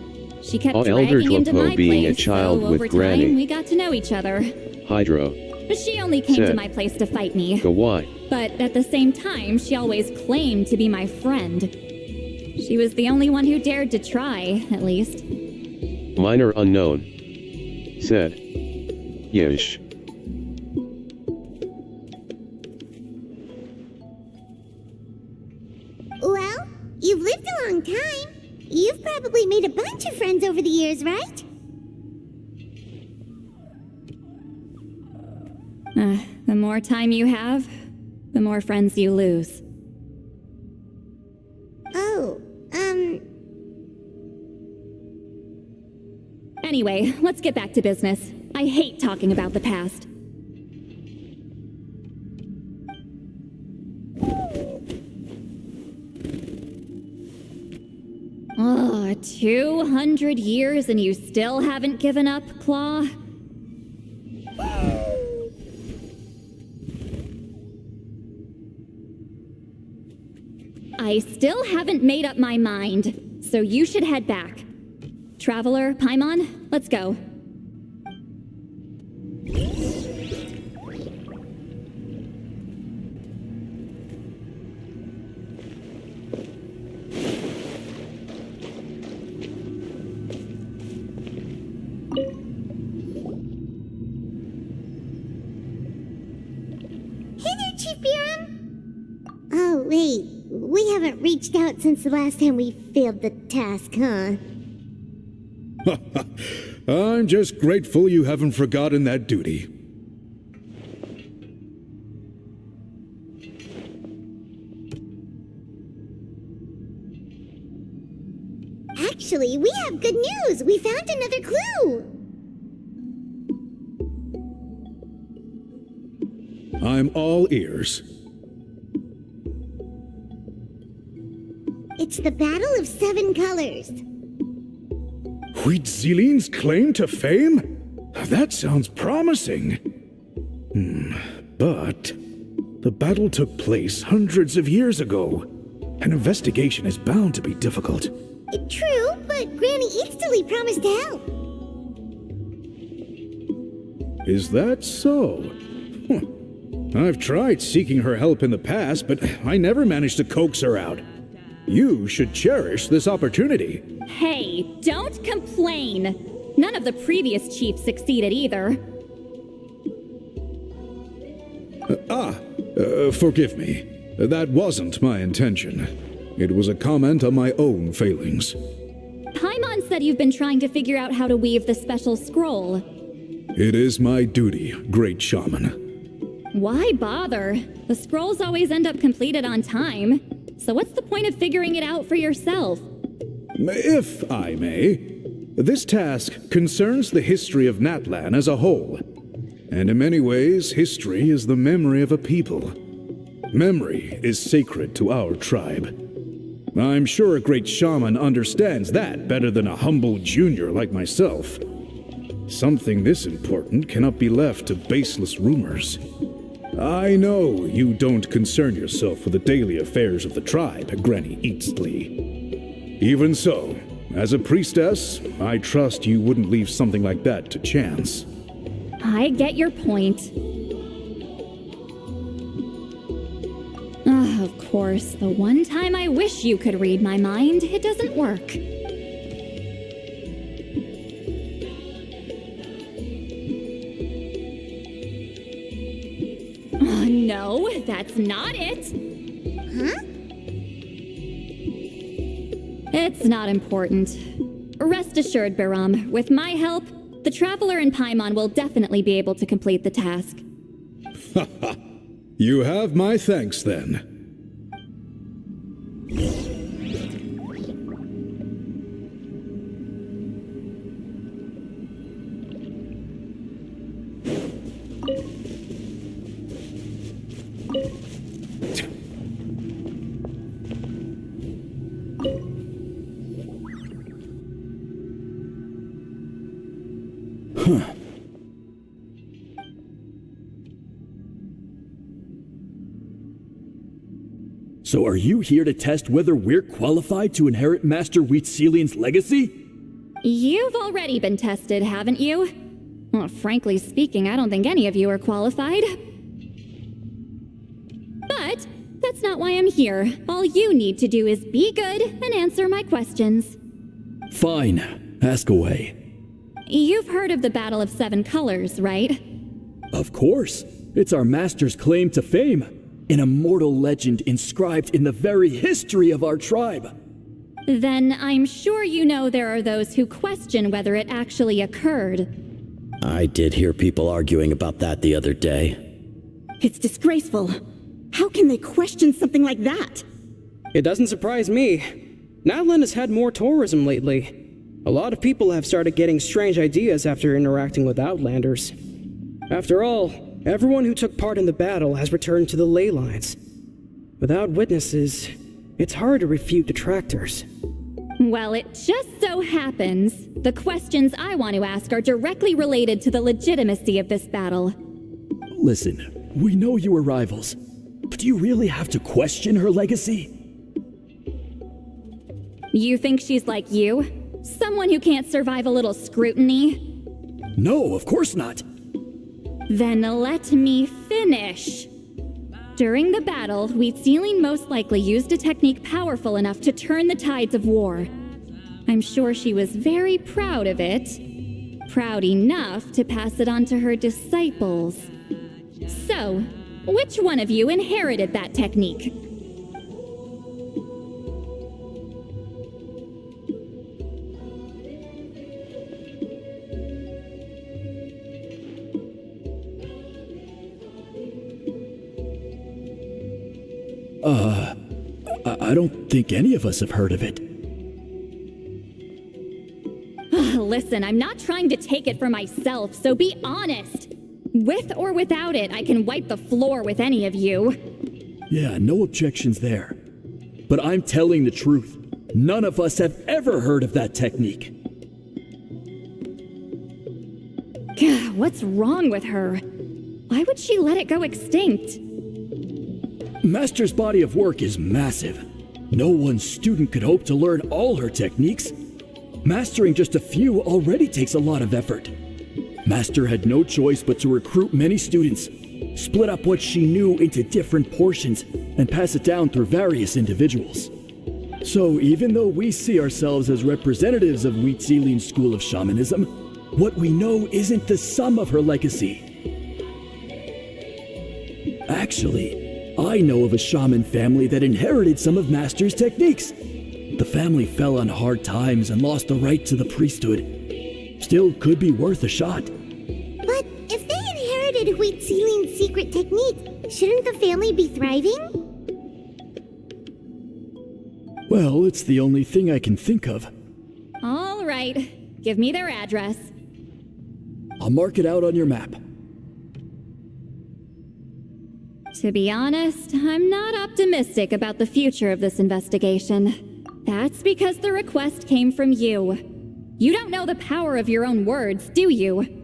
She kept All Elder dragging him to Tlapo my being place, a child so with over Granny. time we got to know each other. Hydro But she only came to said. my place to fight me. Go why? But at the same time, she always claimed to be my friend. She was the only one who dared to try, at least. Minor unknown said. Yesh. Well, you've lived a long time. You've probably made a bunch of friends over the years, right? The more time you have, the more friends you lose. Oh, Anyway, let's get back to business. I hate talking about the past. Oh, 200 years and you still haven't given up, Claw? I still haven't made up my mind, so you should head back. Traveler, Paimon, let's go. reached out since the last time we failed the task, huh? I'm just grateful you haven't forgotten that duty. Actually, we have good news! We found another clue! I'm all ears. It's the Battle of Seven Colors. Huitzilin's claim to fame? That sounds promising. But the battle took place hundreds of years ago. An investigation is bound to be difficult. True, but Granny Easterly promised to help. Is that so? I've tried seeking her help in the past, but I never managed to coax her out. You should cherish this opportunity. Hey, don't complain. None of the previous chiefs succeeded either. Forgive me. That wasn't my intention. It was a comment on my own failings. Paimon said you've been trying to figure out how to weave the special scroll. It is my duty, great shaman. Why bother? The scrolls always end up completed on time. So what's the point of figuring it out for yourself? If I may, this task concerns the history of Natlan as a whole. And in many ways, history is the memory of a people. Memory is sacred to our tribe. I'm sure a great shaman understands that better than a humble junior like myself. Something this important cannot be left to baseless rumors. I know you don't concern yourself with the daily affairs of the tribe, Granny Easterly. Even so, as a priestess, I trust you wouldn't leave something like that to chance. I get your point. Of course, the one time I wish you could read my mind, it doesn't work. Oh, no, that's not it. Huh? It's not important. Rest assured, Biram, with my help, the Traveler and Paimon will definitely be able to complete the task. You have my thanks, then. So are you here to test whether we're qualified to inherit Master Huitzilin's legacy? You've already been tested, haven't you? Well, frankly speaking, I don't think any of you are qualified. But that's not why I'm here. All you need to do is be good and answer my questions. Fine. Ask away. You've heard of the Battle of Seven Colors, right? Of course. It's our master's claim to fame. An immortal legend inscribed in the very history of our tribe. Then I'm sure you know there are those who question whether it actually occurred. I did hear people arguing about that the other day. It's disgraceful. How can they question something like that? It doesn't surprise me. Natlan has had more tourism lately. A lot of people have started getting strange ideas after interacting with Outlanders. After all, everyone who took part in the battle has returned to the ley lines. Without witnesses, it's hard to refute detractors. Well, it just so happens the questions I want to ask are directly related to the legitimacy of this battle. Listen, we know you are rivals, but do you really have to question her legacy? You think she's like you? Someone who can't survive a little scrutiny? No, of course not. Then let me finish. During the battle, Huitzilin most likely used a technique powerful enough to turn the tides of war. I'm sure she was very proud of it. Proud enough to pass it on to her disciples. So, which one of you inherited that technique? I don't think any of us have heard of it. Listen, I'm not trying to take it for myself, so be honest. With or without it, I can wipe the floor with any of you. Yeah, no objections there. But I'm telling the truth. None of us have ever heard of that technique. What's wrong with her? Why would she let it go extinct? Master's body of work is massive. No one student could hope to learn all her techniques. Mastering just a few already takes a lot of effort. Master had no choice but to recruit many students, split up what she knew into different portions, and pass it down through various individuals. So even though we see ourselves as representatives of Wheat Zealin's school of shamanism, what we know isn't the sum of her legacy. Actually, I know of a shaman family that inherited some of Master's techniques. The family fell on hard times and lost the right to the priesthood. Still could be worth a shot. But if they inherited Wheat Zealin's secret technique, shouldn't the family be thriving? Well, it's the only thing I can think of. All right, give me their address. I'll mark it out on your map. To be honest, I'm not optimistic about the future of this investigation. That's because the request came from you. You don't know the power of your own words, do you?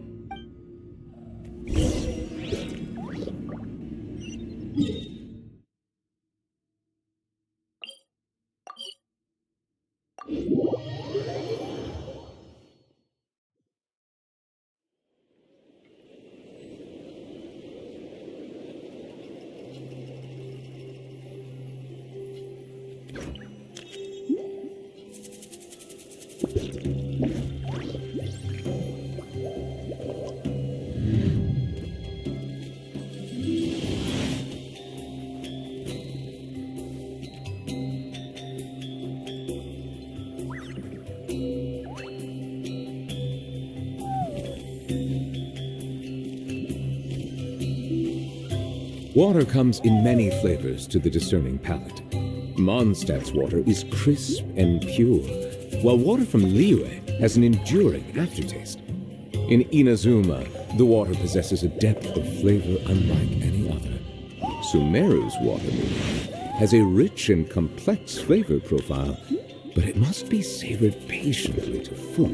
Water comes in many flavors to the discerning palate. Mondstadt's water is crisp and pure, while water from Liyue has an enduring aftertaste. In Inazuma, the water possesses a depth of flavor unlike any other. Sumeru's water, meanwhile, has a rich and complex flavor profile, but it must be savored patiently to full.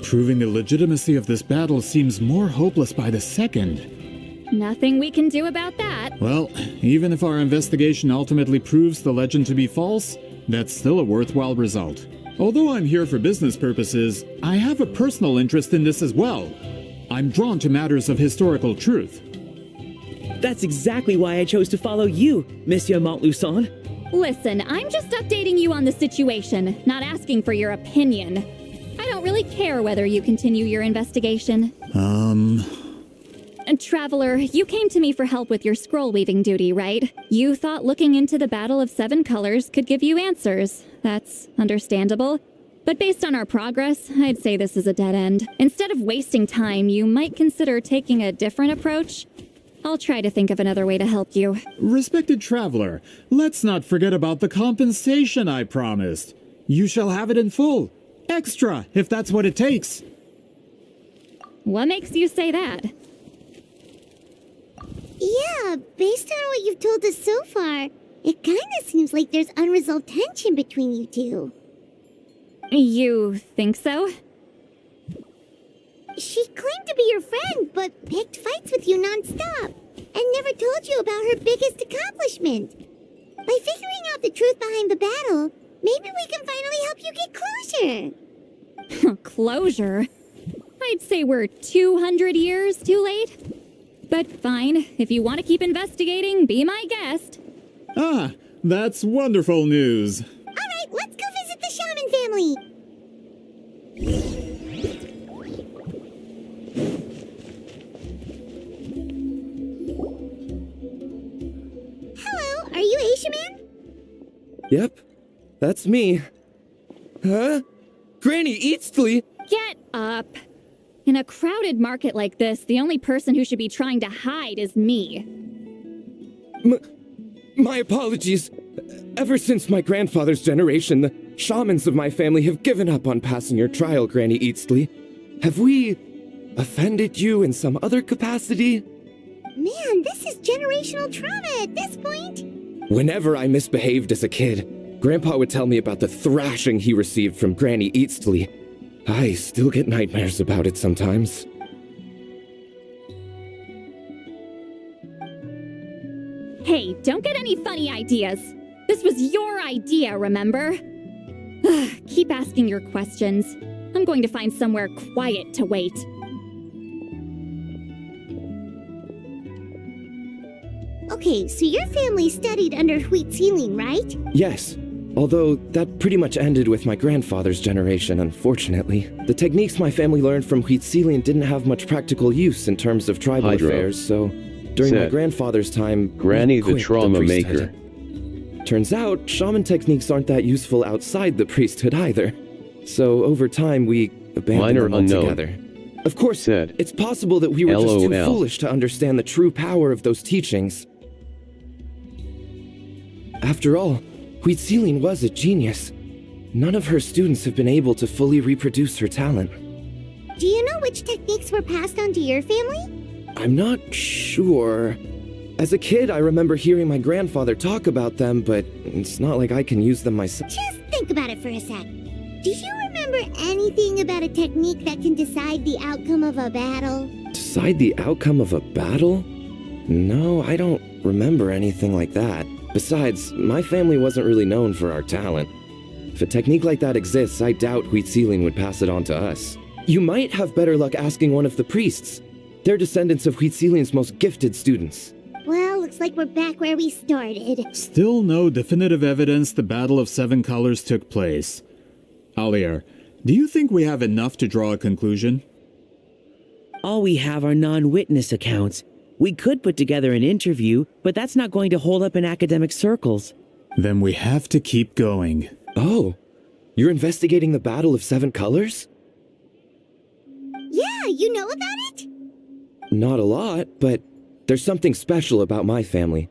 Proving the legitimacy of this battle seems more hopeless by the second. Nothing we can do about that. Well, even if our investigation ultimately proves the legend to be false, that's still a worthwhile result. Although I'm here for business purposes, I have a personal interest in this as well. I'm drawn to matters of historical truth. That's exactly why I chose to follow you, Monsieur Montluçon. Listen, I'm just updating you on the situation, not asking for your opinion. I don't really care whether you continue your investigation. Traveler, you came to me for help with your scroll weaving duty, right? You thought looking into the Battle of Seven Colors could give you answers. That's understandable. But based on our progress, I'd say this is a dead end. Instead of wasting time, you might consider taking a different approach. I'll try to think of another way to help you. Respected traveler, let's not forget about the compensation I promised. You shall have it in full. Extra, if that's what it takes. What makes you say that? Yeah, based on what you've told us so far, it kinda seems like there's unresolved tension between you two. You think so? She claimed to be your friend, but picked fights with you non-stop, and never told you about her biggest accomplishment. By figuring out the truth behind the battle, maybe we can finally help you get closure. Closure? I'd say we're 200 years too late. But fine, if you want to keep investigating, be my guest. Ah, that's wonderful news. Alright, let's go visit the shaman family. Hello, are you Aishaman? Yep, that's me. Huh? Granny Eatsley! Get up. In a crowded market like this, the only person who should be trying to hide is me. My apologies. Ever since my grandfather's generation, the shamans of my family have given up on passing your trial, Granny Eastley. Have we offended you in some other capacity? Man, this is generational trauma at this point. Whenever I misbehaved as a kid, Grandpa would tell me about the thrashing he received from Granny Eastley. I still get nightmares about it sometimes. Hey, don't get any funny ideas. This was your idea, remember? Keep asking your questions. I'm going to find somewhere quiet to wait. Okay, so your family studied under Huitzilin, right? Yes, although that pretty much ended with my grandfather's generation, unfortunately. The techniques my family learned from Huitzilin didn't have much practical use in terms of tribal affairs, so during my grandfather's time, Granny we quit the trauma priesthood. Turns out, shaman techniques aren't that useful outside the priesthood either. So over time, we abandoned them altogether. Of course, it's possible that we were just too foolish to understand the true power of those teachings. After all, Huitzilin was a genius. None of her students have been able to fully reproduce her talent. Do you know which techniques were passed on to your family? I'm not sure. As a kid, I remember hearing my grandfather talk about them, but it's not like I can use them myself. Just think about it for a sec. Do you remember anything about a technique that can decide the outcome of a battle? Decide the outcome of a battle? No, I don't remember anything like that. Besides, my family wasn't really known for our talent. If a technique like that exists, I doubt Huitzilin would pass it on to us. You might have better luck asking one of the priests. They're descendants of Huitzilin's most gifted students. Well, looks like we're back where we started. Still no definitive evidence the Battle of Seven Colors took place. Alier, do you think we have enough to draw a conclusion? All we have are non-witness accounts. We could put together an interview, but that's not going to hold up in academic circles. Then we have to keep going. Oh, you're investigating the Battle of Seven Colors? Yeah, you know about it? Not a lot, but there's something special about my family.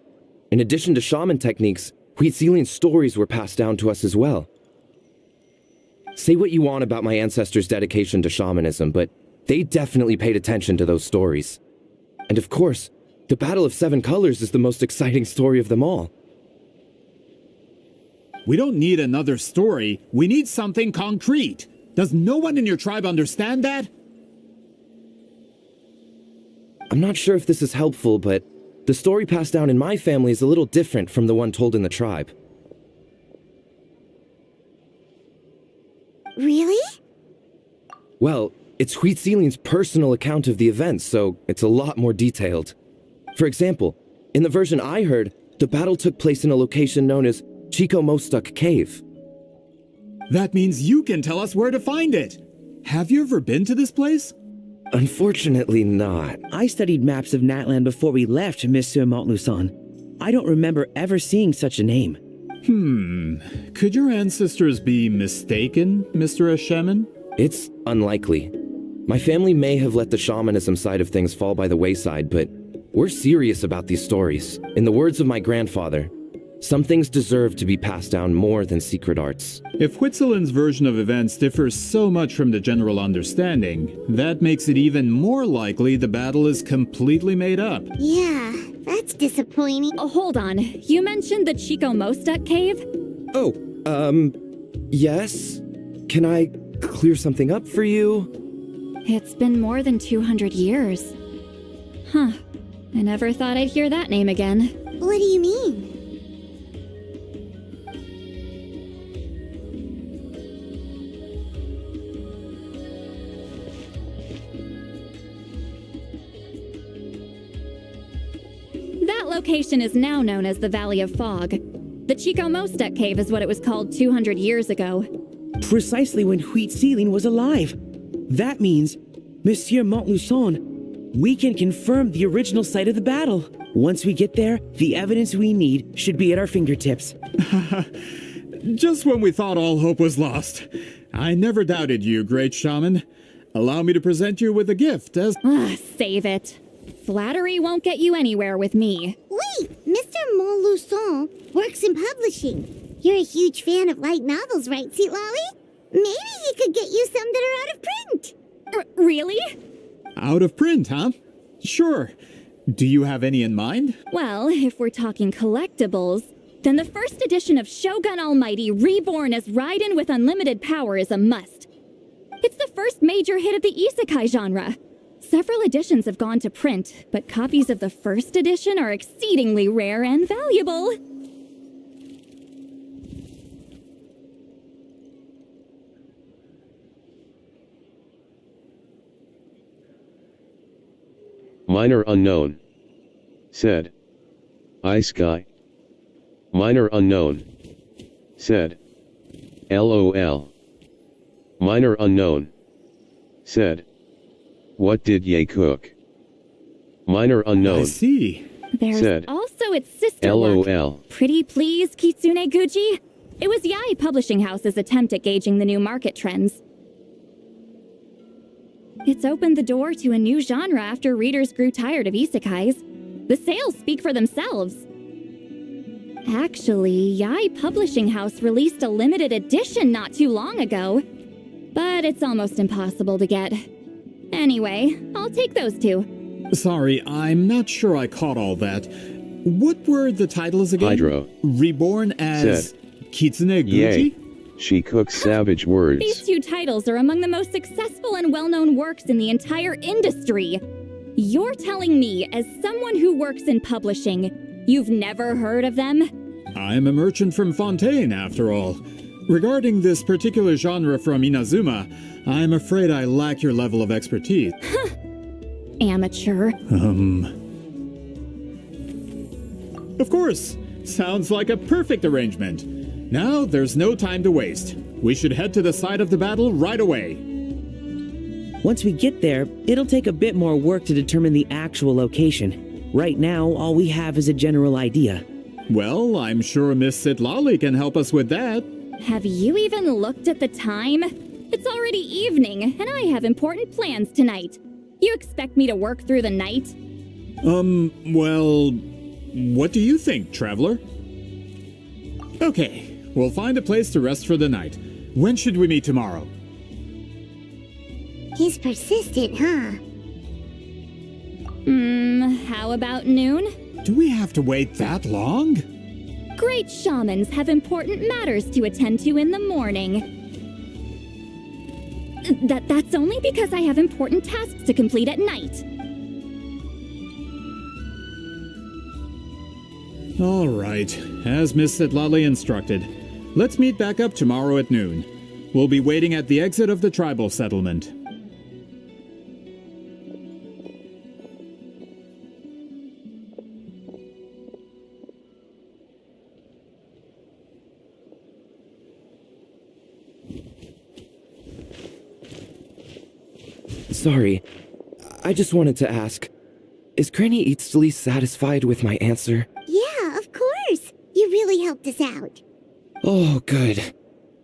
In addition to shaman techniques, Huitzilin's stories were passed down to us as well. Say what you want about my ancestors' dedication to shamanism, but they definitely paid attention to those stories. And of course, the Battle of Seven Colors is the most exciting story of them all. We don't need another story. We need something concrete. Does no one in your tribe understand that? I'm not sure if this is helpful, but the story passed down in my family is a little different from the one told in the tribe. Really? Well, it's Huitzilin's personal account of the events, so it's a lot more detailed. For example, in the version I heard, the battle took place in a location known as Chico Mostuk Cave. That means you can tell us where to find it. Have you ever been to this place? Unfortunately not. I studied maps of Natlan before we left, Monsieur Montluçon. I don't remember ever seeing such a name. Could your ancestors be mistaken, Mr. Shaman? It's unlikely. My family may have let the shamanism side of things fall by the wayside, but we're serious about these stories. In the words of my grandfather, some things deserve to be passed down more than secret arts. If Huitzilin's version of events differs so much from the general understanding, that makes it even more likely the battle is completely made up. Yeah, that's disappointing. Oh, hold on. You mentioned the Chico Mostuk cave? Oh, yes? Can I clear something up for you? It's been more than 200 years. Huh. I never thought I'd hear that name again. What do you mean? That location is now known as the Valley of Fog. The Chico Mostuk cave is what it was called 200 years ago. Precisely when Huitzilin was alive. That means, Monsieur Montluçon, we can confirm the original site of the battle. Once we get there, the evidence we need should be at our fingertips. Just when we thought all hope was lost. I never doubted you, great shaman. Allow me to present you with a gift as... Save it. Flattery won't get you anywhere with me. Wait, Mr. Montluçon works in publishing. You're a huge fan of light novels, right, Lolly? Maybe he could get you some that are out of print. Really? Out of print, huh? Sure. Do you have any in mind? Well, if we're talking collectibles, then the first edition of Shogun Almighty reborn as Raiden with unlimited power is a must. It's the first major hit of the isekai genre. Several editions have gone to print, but copies of the first edition are exceedingly rare and valuable. Minor unknown. Said. Sky. Minor unknown. Said. LOL. Minor unknown. Said. What did ye cook? Minor unknown. I see. There's said. Also its sister LOL. work. Pretty please, Kitsune Gucci? It was Yai Publishing House's attempt at gauging the new market trends. It's opened the door to a new genre after readers grew tired of isekais. The sales speak for themselves. Actually, Yai Publishing House released a limited edition not too long ago. But it's almost impossible to get. Anyway, I'll take those two. Sorry, I'm not sure I caught all that. What were the titles again? Hydro. Reborn as Said. Kitsune Gucci? Yay. She cooks savage words. These two titles are among the most successful and well-known works in the entire industry. You're telling me, as someone who works in publishing, you've never heard of them? I'm a merchant from Fontaine, after all. Regarding this particular genre from Inazuma, I'm afraid I lack your level of expertise. Amateur. Of course! Sounds like a perfect arrangement. Now, there's no time to waste. We should head to the site of the battle right away. Once we get there, it'll take a bit more work to determine the actual location. Right now, all we have is a general idea. Well, I'm sure Miss Sitlali can help us with that. Have you even looked at the time? It's already evening, and I have important plans tonight. You expect me to work through the night? Well, what do you think, traveler? Okay, we'll find a place to rest for the night. When should we meet tomorrow? He's persistent, huh? How about noon? Do we have to wait that long? Great shamans have important matters to attend to in the morning. That's only because I have important tasks to complete at night. All right, as Miss Sitlali instructed. Let's meet back up tomorrow at noon. We'll be waiting at the exit of the tribal settlement. Sorry, I just wanted to ask, is Granny Eatsley satisfied with my answer? Yeah, of course. You really helped us out. Oh, good.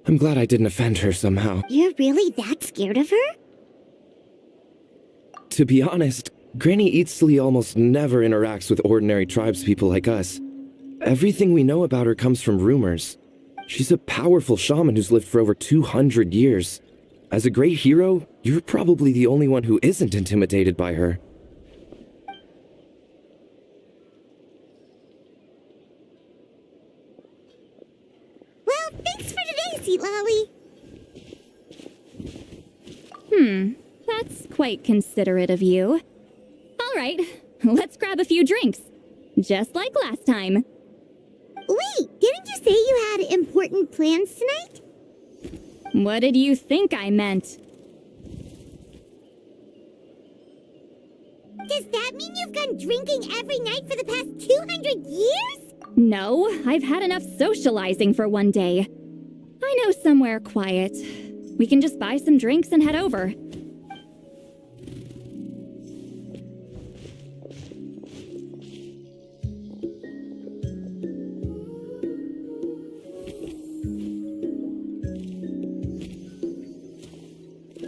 I'm glad I didn't offend her somehow. You're really that scared of her? To be honest, Granny Eatsley almost never interacts with ordinary tribespeople like us. Everything we know about her comes from rumors. She's a powerful shaman who's lived for over 200 years. As a great hero, you're probably the only one who isn't intimidated by her. Well, thanks for today, Sweet Lolly. That's quite considerate of you. All right, let's grab a few drinks. Just like last time. Wait, didn't you say you had important plans tonight? What did you think I meant? Does that mean you've gone drinking every night for the past 200 years? No, I've had enough socializing for one day. I know somewhere quiet. We can just buy some drinks and head over.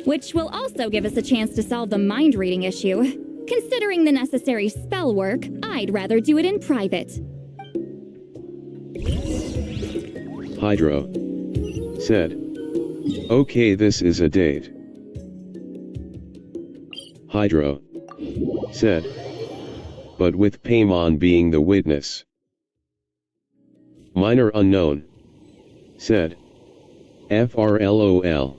which will also give us a chance to solve the mind reading issue. Considering the necessary spell work, I'd rather do it in private. Hydro said, "Okay, this is a date." Hydro said, "But with Paimon being the witness." Minor Unknown said, "FRLOL."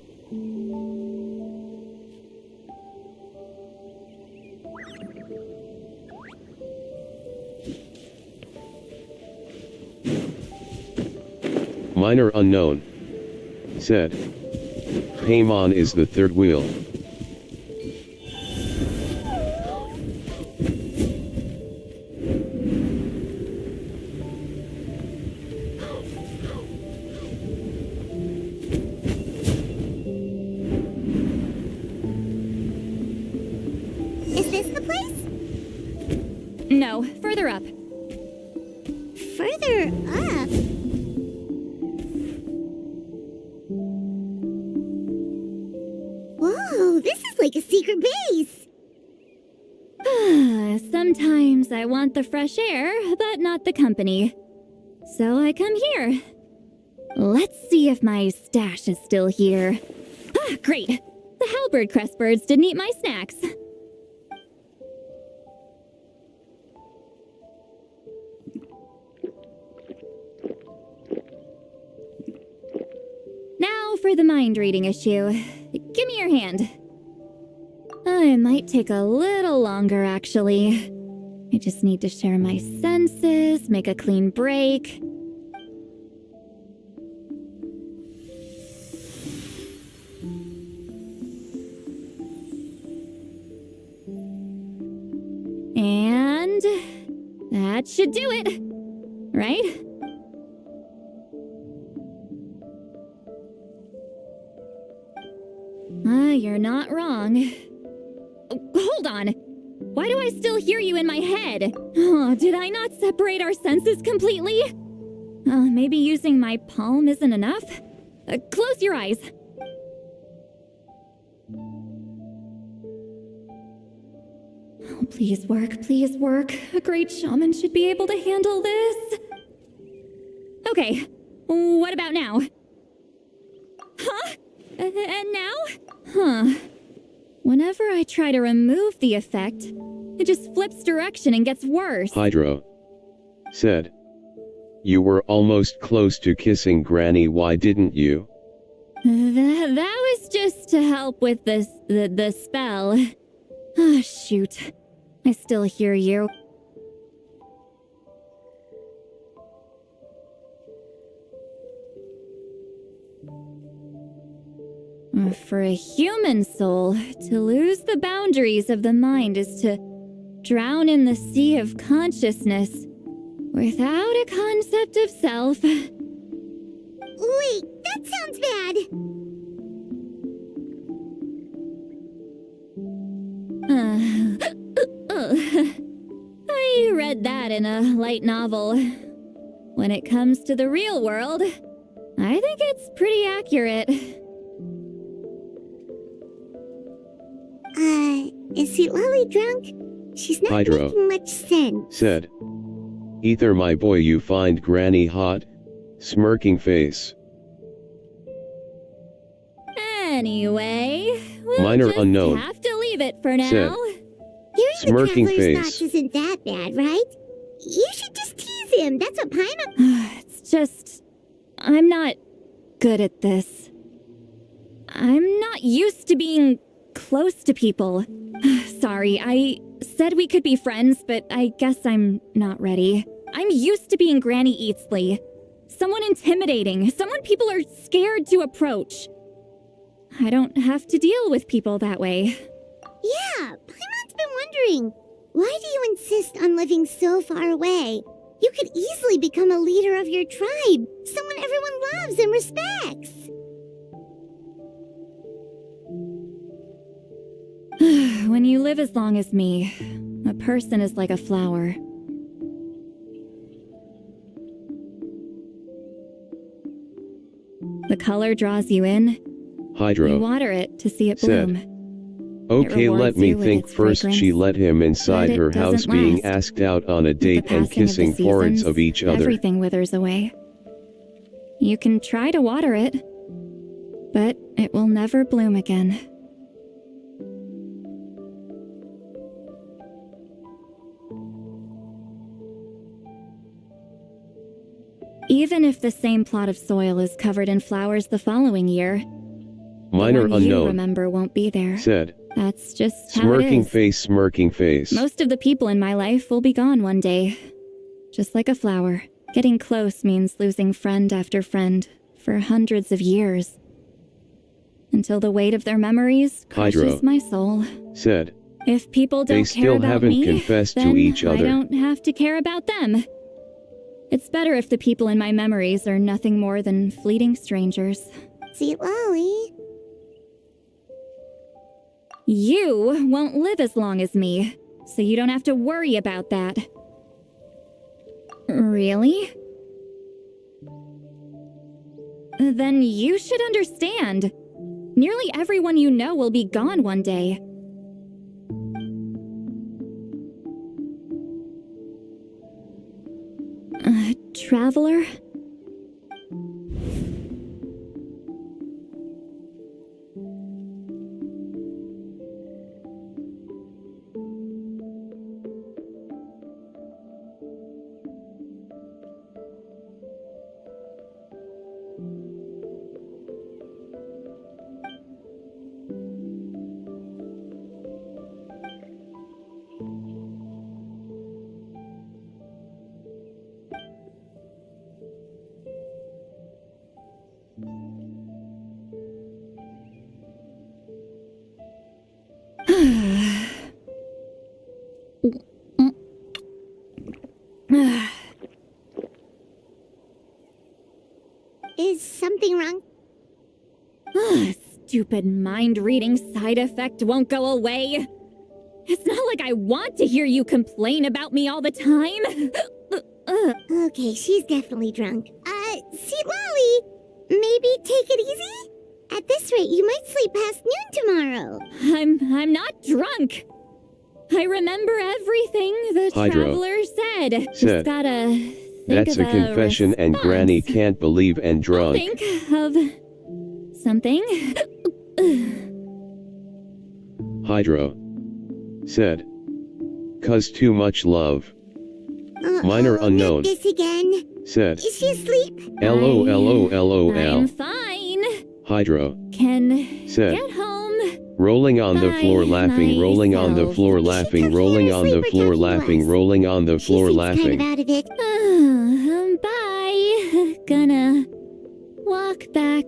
Minor Unknown said, "Paimon is the third wheel." Is this the place? No, further up. Further up? Whoa, this is like a secret base! Sometimes I want the fresh air, but not the company. So I come here. Let's see if my stash is still here. Ah, great! The halberd crest birds didn't eat my snacks. Now for the mind reading issue. Give me your hand. It might take a little longer, actually. I just need to share my senses, make a clean break. And that should do it, right? You're not wrong. Hold on! Why do I still hear you in my head? Oh, did I not separate our senses completely? Maybe using my palm isn't enough? Close your eyes. Oh, please work, please work. A great shaman should be able to handle this. Okay, what about now? Huh? And now? Huh. Whenever I try to remove the effect, it just flips direction and gets worse. Hydro said, "You were almost close to kissing Granny, why didn't you?" That was just to help with the spell. Ah, shoot. I still hear you. For a human soul, to lose the boundaries of the mind is to drown in the sea of consciousness without a concept of self. Wait, that sounds bad! I read that in a light novel. When it comes to the real world, I think it's pretty accurate. Is Lily drunk? She's not Hydro making much sense. said, "Ether, my boy, you find Granny hot?" Smirking face. Anyway, we'll Minor just Unknown have to leave it for now. said, Hearing Smirking the traveler's face. thoughts isn't that bad, right? You should just tease him. That's what Paimon... It's just... I'm not good at this. I'm not used to being close to people. Sorry, I said we could be friends, but I guess I'm not ready. I'm used to being Granny Eatsley. Someone intimidating, someone people are scared to approach. I don't have to deal with people that way. Yeah, Paimon's been wondering. Why do you insist on living so far away? You could easily become a leader of your tribe, someone everyone loves and respects. When you live as long as me, a person is like a flower. The color draws you in, Hydra You water it to see it said, bloom. Okay, rewards let me you with think its first. She fragrance, let him inside but it her house, doesn't being last. asked out on a With the date and passing of the kissing foreheads seasons, of each other. Everything withers away. You can try to water it, but it will never bloom again. Even if the same plot of soil is covered in flowers the following year, Minor the one you unknown remember won't be there. said, That's just how it smirking is. face, smirking face. Most of the people in my life will be gone one day. Just like a flower. Getting close means losing friend after friend for hundreds of years. Until the weight of their memories crushes Hydra my soul. said, If people don't they care still about haven't me, confessed to then each other. I don't have to care about them. It's better if the people in my memories are nothing more than fleeting strangers. See, Lolly. You won't live as long as me, so you don't have to worry about that. Really? Then you should understand. Nearly everyone you know will be gone one day. Traveler? Is something wrong? Stupid mind-reading side effect won't go away. It's not like I want to hear you complain about me all the time. Okay, she's definitely drunk. See, Lolly, maybe take it easy? At this rate, you might sleep past noon tomorrow. I'm not drunk. I remember everything the Hydra traveler said. Just said, gotta think that's of a confession and Granny can't believe and drunk. Think of something. Hydra said, 'cause too much love. Minor unknown This again. said, Is she asleep? LOLOLOL. I'm fine. Hydra Can said, get home. rolling on the floor laughing, rolling on the floor laughing, rolling on the floor laughing, rolling on the floor laughing. Kind of out of it. Bye. Gonna walk back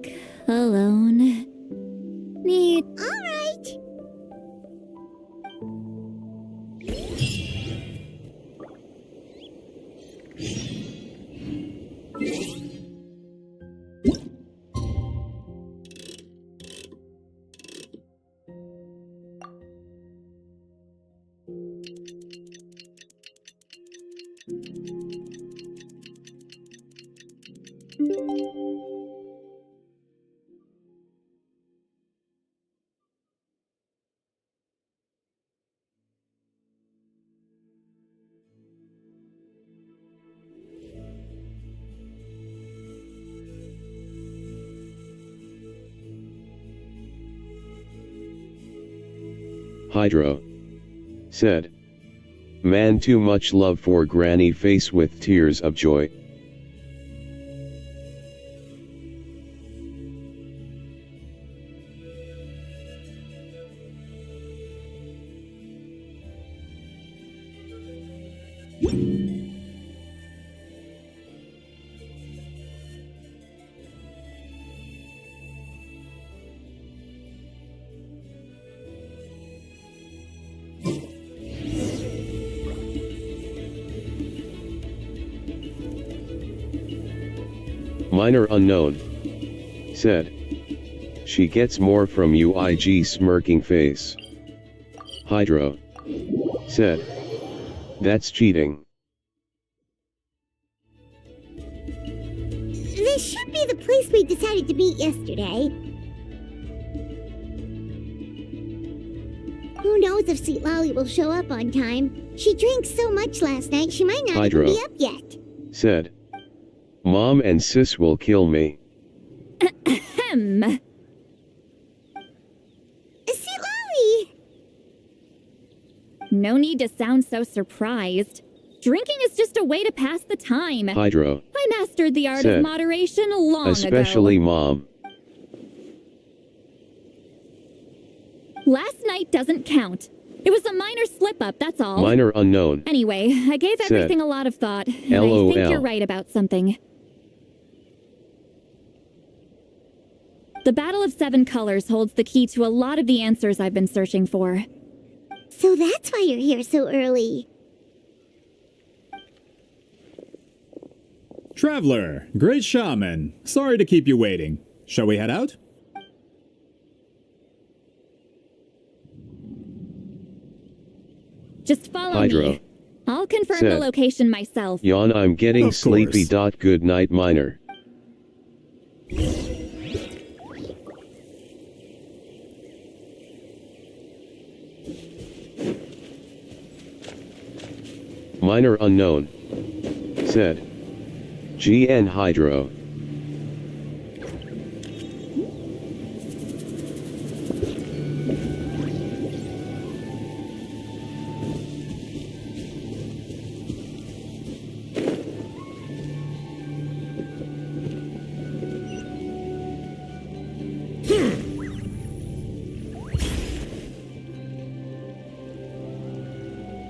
alone. Need. All right. Hydra said, man, too much love for Granny face with tears of joy. Minor unknown said, she gets more from you, IG smirking face. Hydra said, that's cheating. This should be the place we decided to meet yesterday. Who knows if Sweet Lolly will show up on time? She drank so much last night, she might not Hydra even be up yet. said, Mom and Sis will kill me. Ahem. Sweet Lolly! No need to sound so surprised. Drinking is just a way to pass the time. Hydra I mastered the art of said, moderation long especially ago. Mom. Last night doesn't count. It was a minor slip-up, that's all. Minor unknown. Anyway, I gave Said, everything a lot of thought, and I LOL. think you're right about something. The Battle of Seven Colors holds the key to a lot of the answers I've been searching for. So that's why you're here so early. Traveler, great shaman. Sorry to keep you waiting. Shall we head out? Just follow Hydra me. I'll confirm said, the location myself. Yawn, I'm getting Of sleepy. course. Good night, Minor. Minor unknown said, GN Hydro.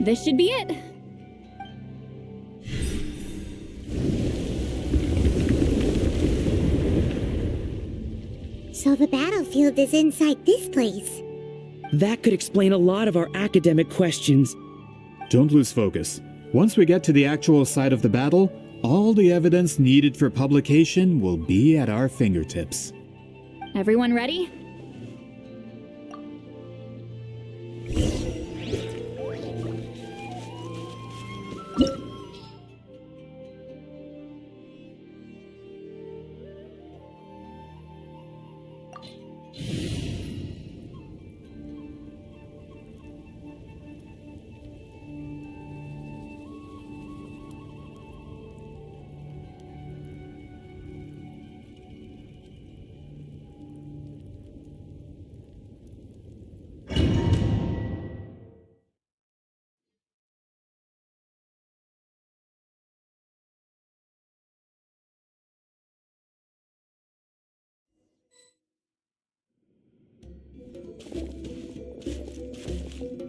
This should be it. So the battlefield is inside this place. That could explain a lot of our academic questions. Don't lose focus. Once we get to the actual site of the battle, all the evidence needed for publication will be at our fingertips. Everyone ready?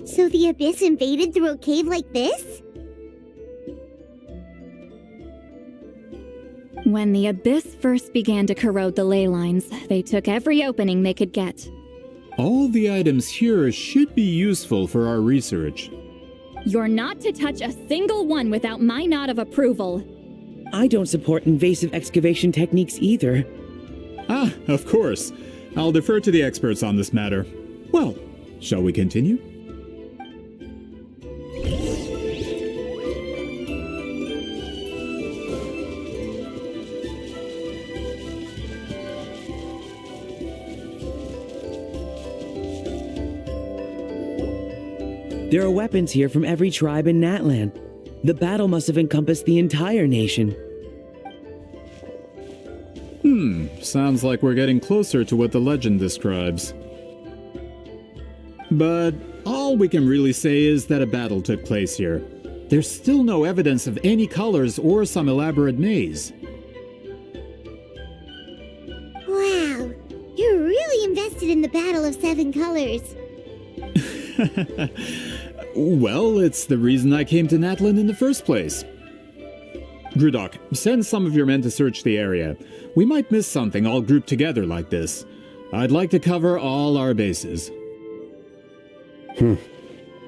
So the Abyss invaded through a cave like this? When the Abyss first began to corrode the ley lines, they took every opening they could get. All the items here should be useful for our research. You're not to touch a single one without my nod of approval. I don't support invasive excavation techniques either. Ah, of course. I'll defer to the experts on this matter. Well, shall we continue? There are weapons here from every tribe in Natlan. The battle must have encompassed the entire nation. Sounds like we're getting closer to what the legend describes. But all we can really say is that a battle took place here. There's still no evidence of any colors or some elaborate maze. Wow, you're really invested in the Battle of Seven Colors. Well, it's the reason I came to Natlan in the first place. Grudok, send some of your men to search the area. We might miss something all grouped together like this. I'd like to cover all our bases.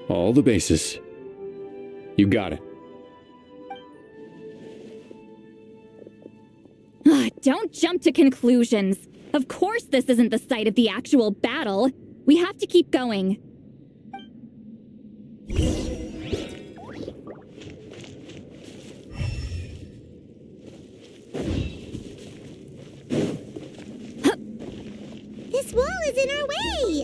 All the bases. You got it. Don't jump to conclusions. Of course this isn't the site of the actual battle. We have to keep going. This wall is in our way!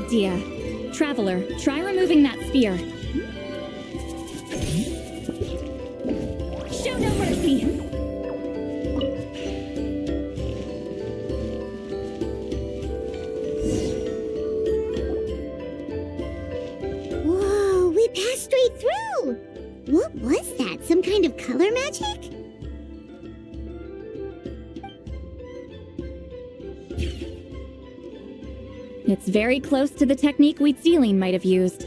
idea. Traveler, try removing that sphere. Show no mercy! Whoa, we passed straight through! What was that? Some kind of color magic? It's very close to the technique Wheatsealing might have used.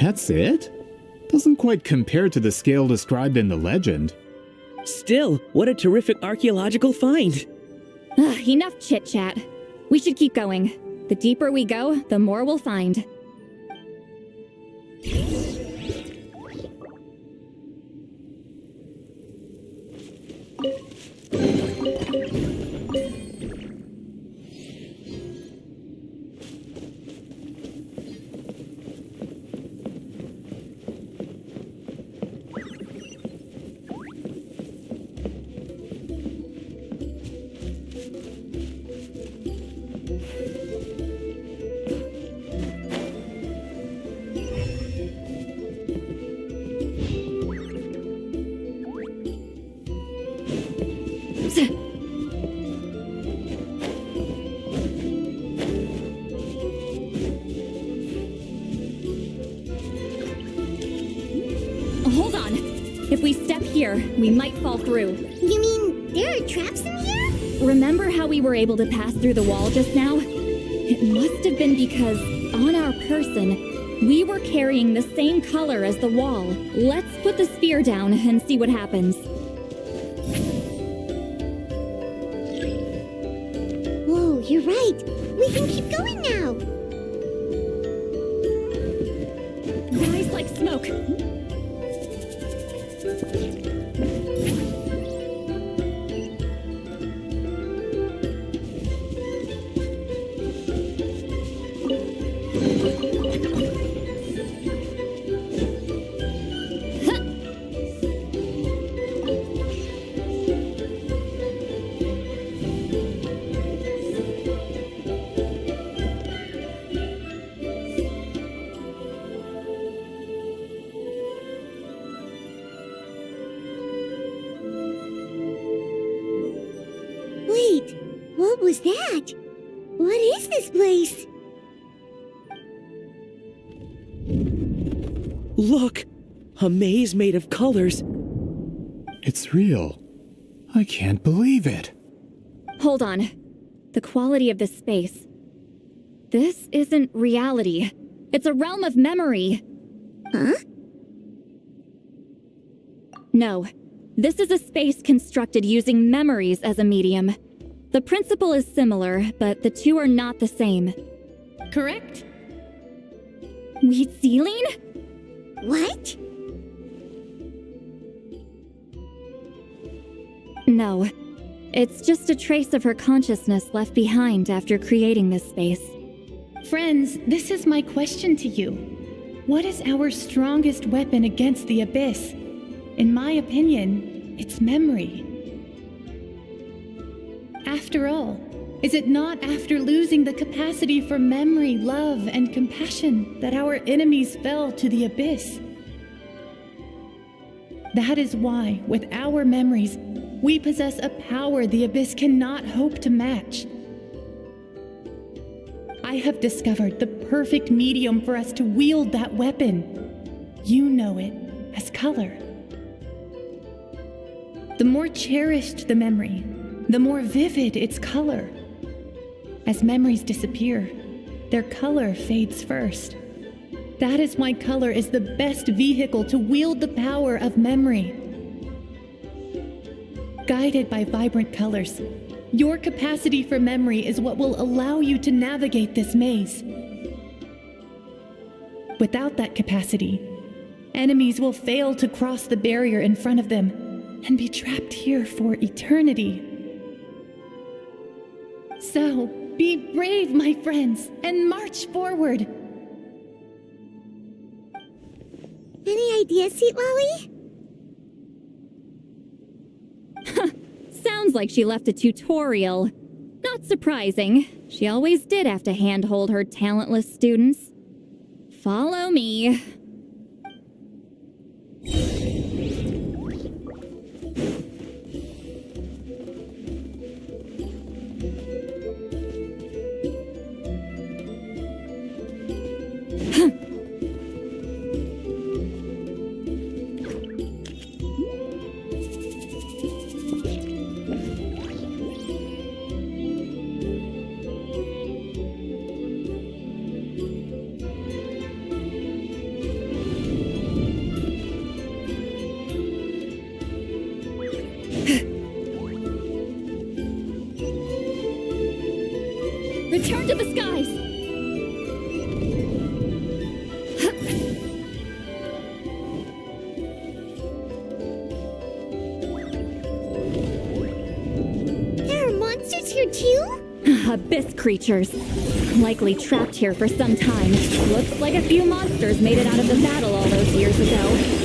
That's it? Doesn't quite compare to the scale described in the legend. Still, what a terrific archaeological find! Enough chit-chat. We should keep going. The deeper we go, the more we'll find. Hold on. If we step here, we might fall through. You mean there are traps in here? Remember how we were able to pass through the wall just now? It must have been because, on our person, we were carrying the same color as the wall. Let's put the sphere down and see what happens. Whoa, you're right. We can keep going now. Rise like smoke. Wait, what was that? What is this place? Look! A maze made of colors. It's real. I can't believe it. Hold on. The quality of this space. This isn't reality. It's a realm of memory. Huh? No. This is a space constructed using memories as a medium. The principle is similar, but the two are not the same. Correct? Wheatsealing? What? No. It's just a trace of her consciousness left behind after creating this space. Friends, this is my question to you. What is our strongest weapon against the Abyss? In my opinion, it's memory. After all, is it not after losing the capacity for memory, love, and compassion that our enemies fell to the Abyss? That is why, with our memories, we possess a power the Abyss cannot hope to match. I have discovered the perfect medium for us to wield that weapon. You know it as color. The more cherished the memory, the more vivid its color. As memories disappear, their color fades first. That is why color is the best vehicle to wield the power of memory. Guided by vibrant colors, your capacity for memory is what will allow you to navigate this maze. Without that capacity, enemies will fail to cross the barrier in front of them and be trapped here for eternity. So, be brave, my friends, and march forward. Any ideas, Sweet Lolly? Sounds like she left a tutorial. Not surprising. She always did have to handhold her talentless students. Follow me. Return to the skies! There are monsters here too? Abyss creatures. Likely trapped here for some time. Looks like a few monsters made it out of the battle all those years ago.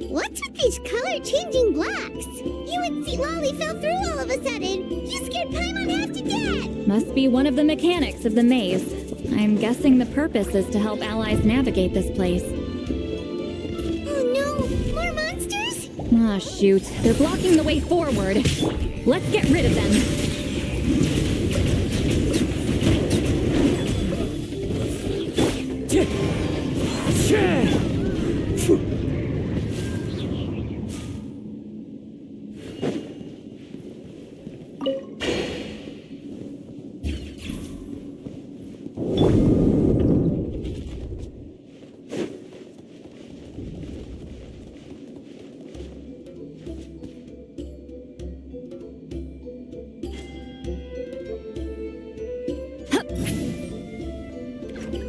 What's with these color-changing blocks? You and Sweet Lolly fell through all of a sudden. You scared Paimon half to death. Must be one of the mechanics of the maze. I'm guessing the purpose is to help allies navigate this place. Oh no, more monsters? Ah, shoot. They're blocking the way forward. Let's get rid of them.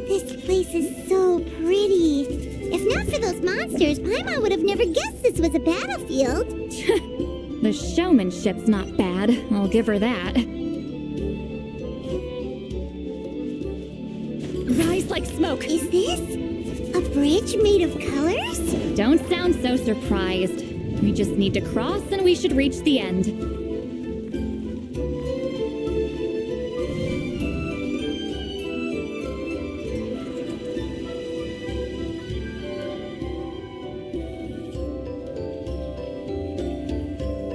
This place is so pretty. If not for those monsters, Paimon would have never guessed this was a battlefield. The showmanship's not bad, I'll give her that. Rise like smoke. Is this a bridge made of colors? Don't sound so surprised. We just need to cross and we should reach the end.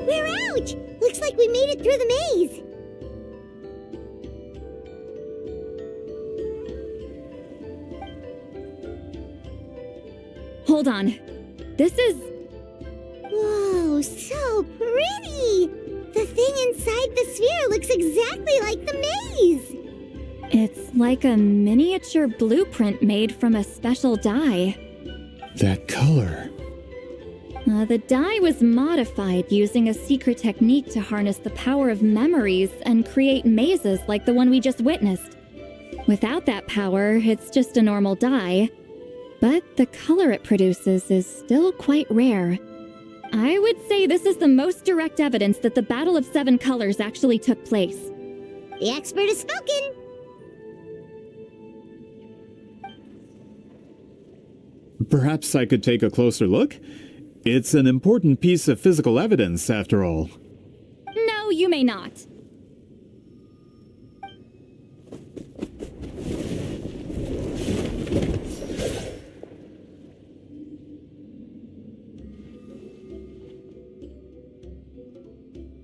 We're out! Looks like we made it through the maze. Hold on. This is... Whoa, so pretty! The thing inside the sphere looks exactly like the maze! It's like a miniature blueprint made from a special dye. That color. The dye was modified using a secret technique to harness the power of memories and create mazes like the one we just witnessed. Without that power, it's just a normal dye. But the color it produces is still quite rare. I would say this is the most direct evidence that the Battle of Seven Colors actually took place. The expert has spoken! Perhaps I could take a closer look? It's an important piece of physical evidence, after all. No, you may not.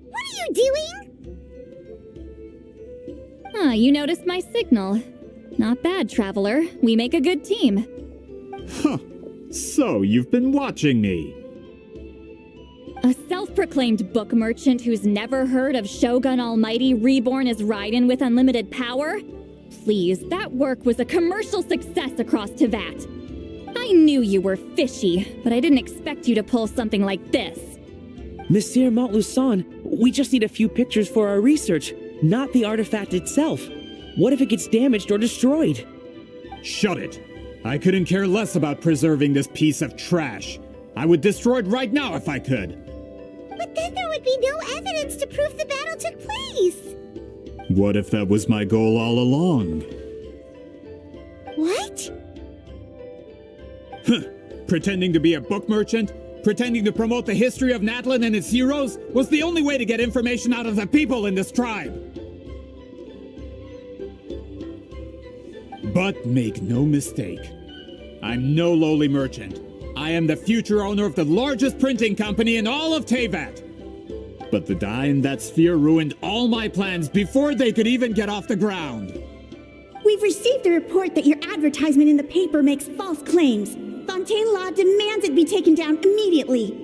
What are you doing? You noticed my signal. Not bad, Traveler. We make a good team. Huh. So, you've been watching me. A self-proclaimed book merchant who's never heard of Shogun Almighty reborn as Raiden with unlimited power? please. That work was a commercial success across Tevat. I knew you were fishy, but I didn't expect you to pull something like this. Monsieur Montluçon, we just need a few pictures for our research, not the artifact itself. What if it gets damaged or destroyed? Shut it! I couldn't care less about preserving this piece of trash. I would destroy it right now if I could. But then there would be no evidence to prove the battle took place. What if that was my goal all along? What? Pretending to be a book merchant? Pretending to promote the history of Natlan and its heroes was the only way to get information out of the people in this tribe. But make no mistake, I'm no lowly merchant. I am the future owner of the largest printing company in all of Tevat. But the dye in that sphere ruined all my plans before they could even get off the ground. We've received a report that your advertisement in the paper makes false claims. Fontaine Law demands it be taken down immediately.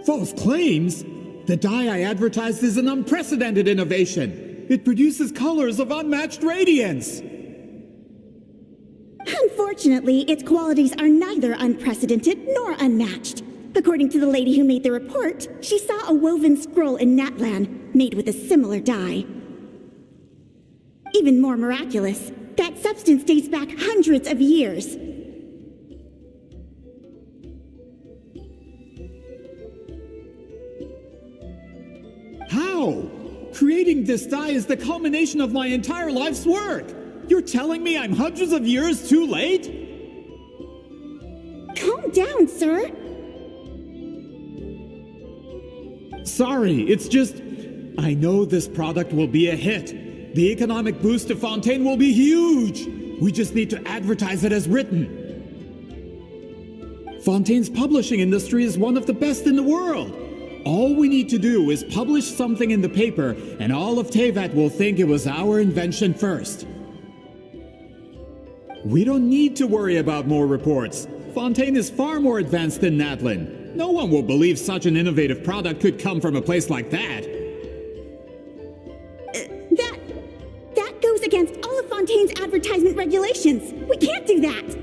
False claims? The dye I advertised is an unprecedented innovation. It produces colors of unmatched radiance. Unfortunately, its qualities are neither unprecedented nor unmatched. According to the lady who made the report, she saw a woven scroll in Natlan made with a similar dye. Even more miraculous, that substance dates back hundreds of years. How? Creating this dye is the culmination of my entire life's work. You're telling me I'm hundreds of years too late? Calm down, sir. Sorry, it's just... I know this product will be a hit. The economic boost to Fontaine will be huge. We just need to advertise it as written. Fontaine's publishing industry is one of the best in the world. All we need to do is publish something in the paper, and all of Tevat will think it was our invention first. We don't need to worry about more reports. Fontaine is far more advanced than Natlan. No one will believe such an innovative product could come from a place like that. That goes against all of Fontaine's advertisement regulations. We can't do that.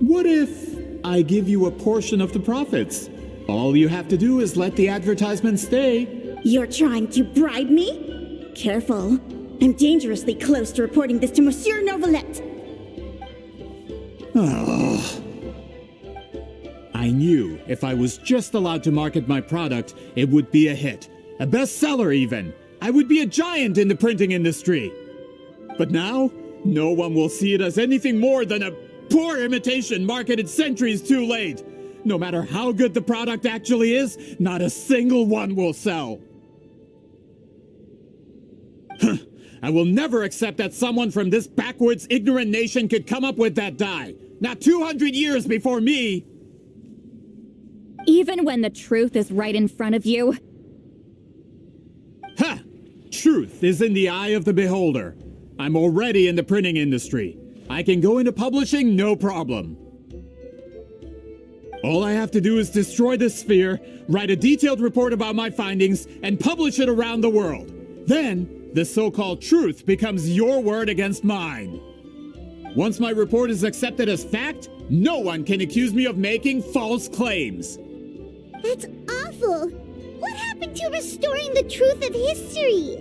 What if I give you a portion of the profits? All you have to do is let the advertisement stay. You're trying to bribe me? Careful. I'm dangerously close to reporting this to Monsieur Novelette. Oh. I knew if I was just allowed to market my product, it would be a hit. A bestseller even. I would be a giant in the printing industry. But now, no one will see it as anything more than a poor imitation marketed centuries too late. No matter how good the product actually is, not a single one will sell. I will never accept that someone from this backwards, ignorant nation could come up with that dye. Not 200 years before me! Even when the truth is right in front of you? Ha! Truth is in the eye of the beholder. I'm already in the printing industry. I can go into publishing, no problem. All I have to do is destroy this sphere, write a detailed report about my findings, and publish it around the world. Then, the so-called truth becomes your word against mine. Once my report is accepted as fact, no one can accuse me of making false claims. That's awful. What happened to restoring the truth of history?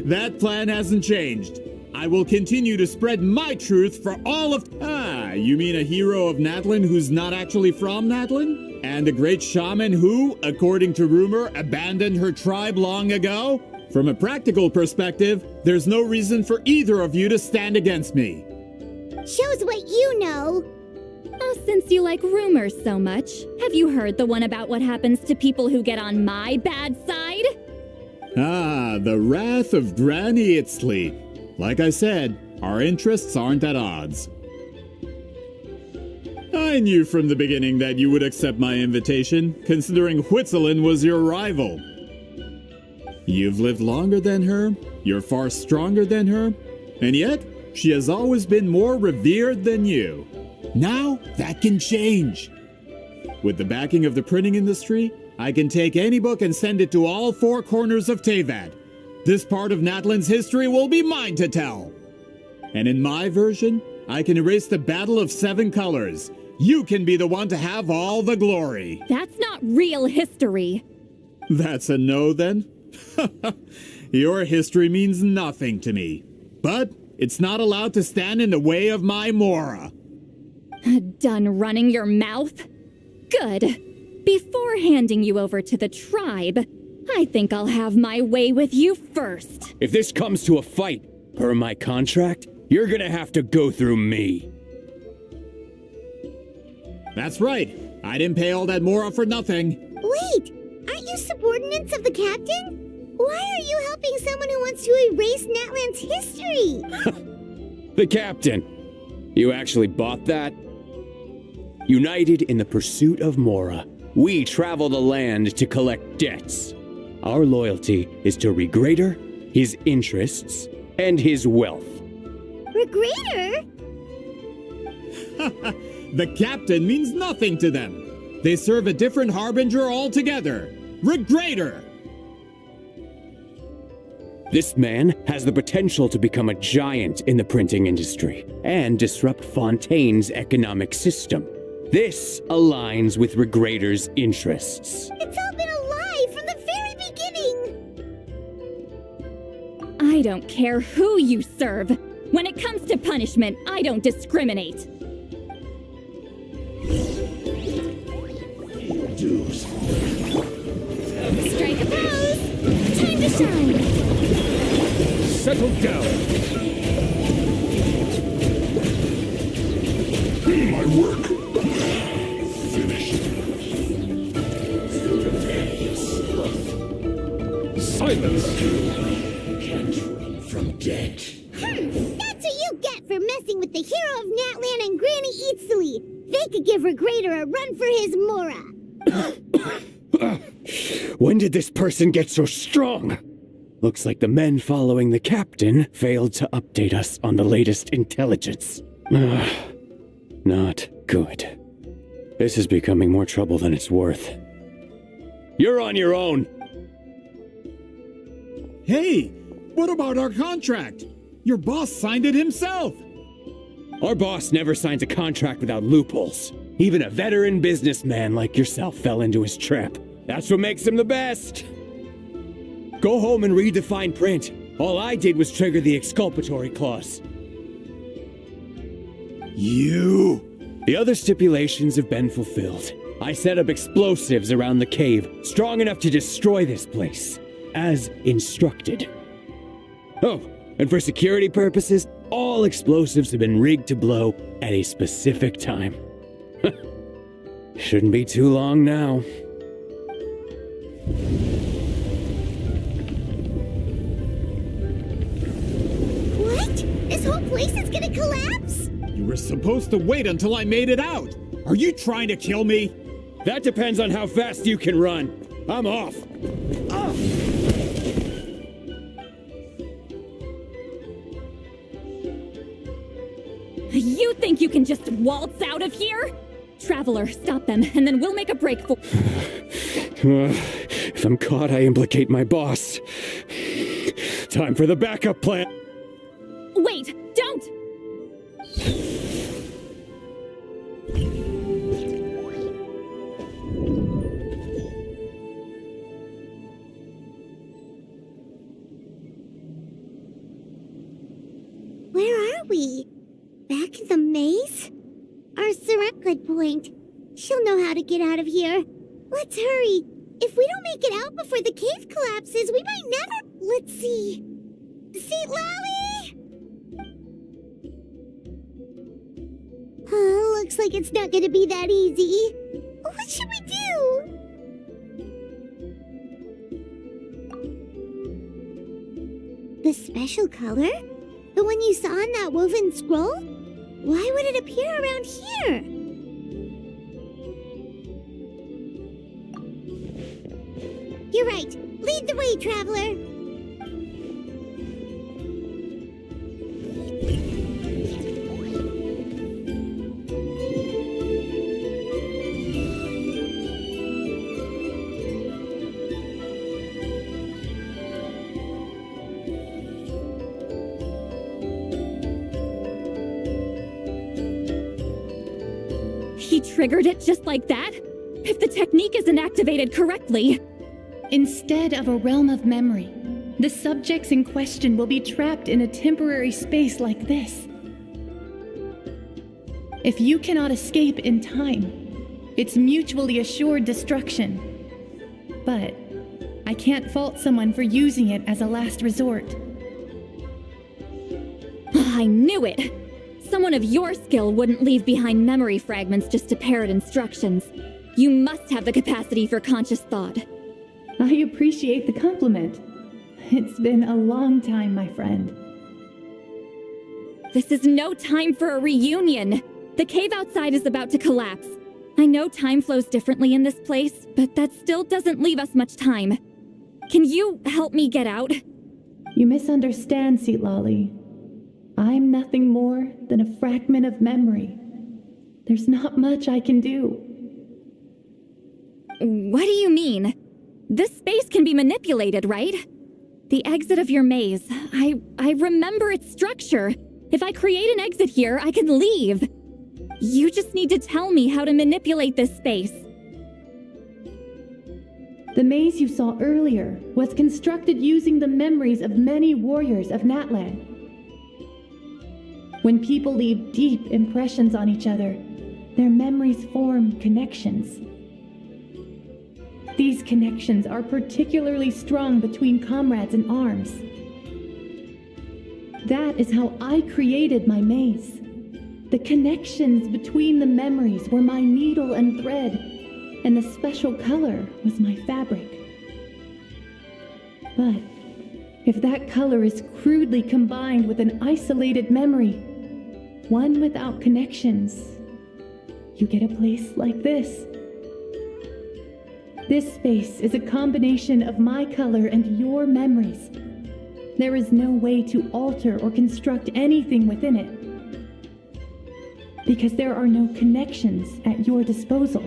That plan hasn't changed. I will continue to spread my truth for all of... Ah, you mean a hero of Natlan who's not actually from Natlan? And a great shaman who, according to rumor, abandoned her tribe long ago? From a practical perspective, there's no reason for either of you to stand against me. Shows what you know. Oh, since you like rumors so much, have you heard the one about what happens to people who get on my bad side? Ah, the wrath of Granny Itzli. Like I said, our interests aren't at odds. I knew from the beginning that you would accept my invitation, considering Huitzilin was your rival. You've lived longer than her, you're far stronger than her, and yet she has always been more revered than you. Now that can change. With the backing of the printing industry, I can take any book and send it to all four corners of Teyvat. This part of Natlan's history will be mine to tell. And in my version, I can erase the Battle of Seven Colors. You can be the one to have all the glory. That's not real history. That's a no, then? Your history means nothing to me. But it's not allowed to stand in the way of my Mora. Done running your mouth? Good. Before handing you over to the tribe, I think I'll have my way with you first. If this comes to a fight, per my contract, you're gonna have to go through me. That's right. I didn't pay all that Mora for nothing. Wait, aren't you subordinates of the captain? Why are you helping someone who wants to erase Natlan's history? The captain. You actually bought that? United in the pursuit of Mora, we travel the land to collect debts. Our loyalty is to Regrader, his interests, and his wealth. Regrader? The captain means nothing to them. They serve a different harbinger altogether. Regrader! This man has the potential to become a giant in the printing industry and disrupt Fontaine's economic system. This aligns with Regrader's interests. It's all been a lie from the very beginning! I don't care who you serve. When it comes to punishment, I don't discriminate. Strike a pose! Time to shine! Settle down. My work. Finished. Silence. Can't run from death. That's what you get for messing with the hero of Natlan and Granny Eatsley. They could give Regrader a run for his Mora. When did this person get so strong? Looks like the men following the captain failed to update us on the latest intelligence. Not good. This is becoming more trouble than it's worth. You're on your own! Hey, what about our contract? Your boss signed it himself! Our boss never signs a contract without loopholes. Even a veteran businessman like yourself fell into his trap. That's what makes him the best! Go home and read the fine print. All I did was trigger the exculpatory clause. You! The other stipulations have been fulfilled. I set up explosives around the cave, strong enough to destroy this place, as instructed. Oh, and for security purposes, all explosives have been rigged to blow at a specific time. Shouldn't be too long now. What? This whole place is gonna collapse? You were supposed to wait until I made it out. Are you trying to kill me? That depends on how fast you can run. I'm off. You think you can just waltz out of here? Traveler, stop them, and then we'll make a break for— If I'm caught, I implicate my boss. Time for the backup plan. Wait, don't! Where are we? Back in the maze? Our Sarah, good point. She'll know how to get out of here. Let's hurry. If we don't make it out before the cave collapses, we might never— Let's see. See, Lolly? Looks like it's not gonna be that easy. What should we do? The special color? The one you saw in that woven scroll? Why would it appear around here? You're right. Lead the way, traveler. triggered it just like that? If the technique isn't activated correctly... Instead of a realm of memory, the subjects in question will be trapped in a temporary space like this. If you cannot escape in time, it's mutually assured destruction. But I can't fault someone for using it as a last resort. I knew it! Someone of your skill wouldn't leave behind memory fragments just to parrot instructions. You must have the capacity for conscious thought. I appreciate the compliment. It's been a long time, my friend. This is no time for a reunion! The cave outside is about to collapse. I know time flows differently in this place, but that still doesn't leave us much time. Can you help me get out? You misunderstand, Seatlali. I'm nothing more than a fragment of memory. There's not much I can do. What do you mean? This space can be manipulated, right? The exit of your maze. I remember its structure. If I create an exit here, I can leave. You just need to tell me how to manipulate this space. The maze you saw earlier was constructed using the memories of many warriors of Natlan. When people leave deep impressions on each other, their memories form connections. These connections are particularly strong between comrades in arms. That is how I created my maze. The connections between the memories were my needle and thread, and the special color was my fabric. But if that color is crudely combined with an isolated memory, one without connections, you get a place like this. This space is a combination of my color and your memories. There is no way to alter or construct anything within it, because there are no connections at your disposal.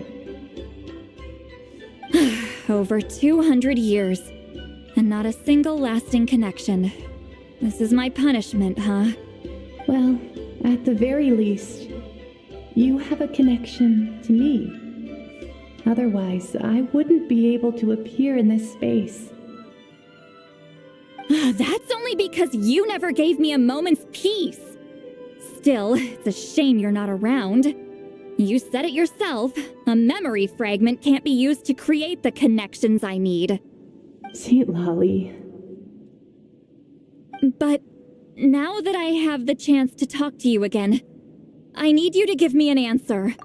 Over 200 years, and not a single lasting connection. This is my punishment, huh? Well, at the very least, you have a connection to me. Otherwise, I wouldn't be able to appear in this space. That's only because you never gave me a moment's peace. Still, it's a shame you're not around. You said it yourself. A memory fragment can't be used to create the connections I need. Seatlali. But now that I have the chance to talk to you again, I need you to give me an answer.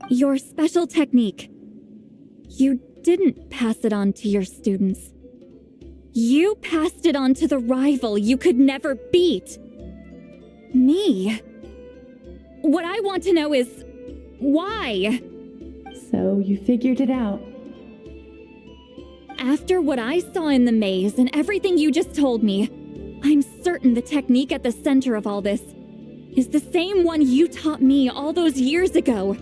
Your special technique. You didn't pass it on to your students. You passed it on to the rival you could never beat. Me. What I want to know is, why? So you figured it out. After what I saw in the maze and everything you just told me, I'm certain the technique at the center of all this is the same one you taught me all those years ago.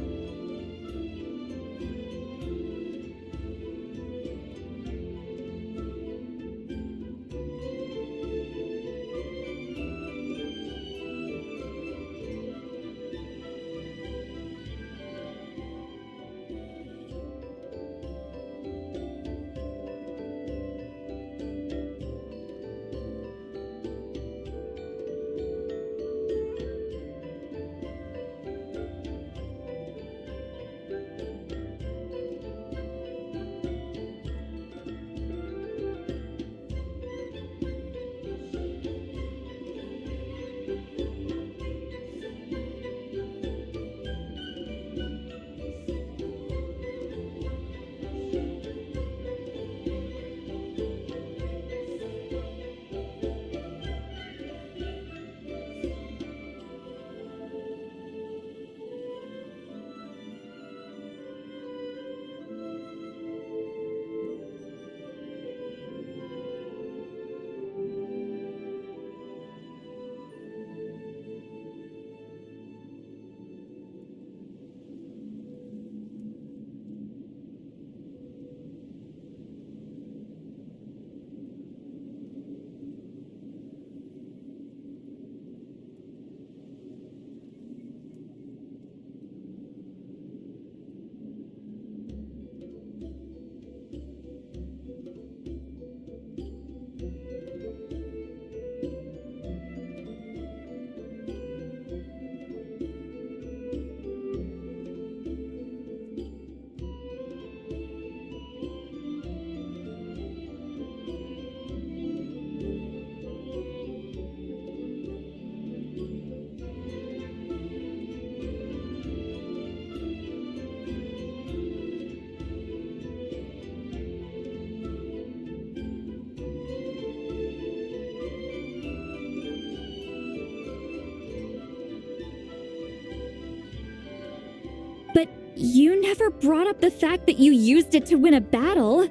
You never brought up the fact that you used it to win a battle.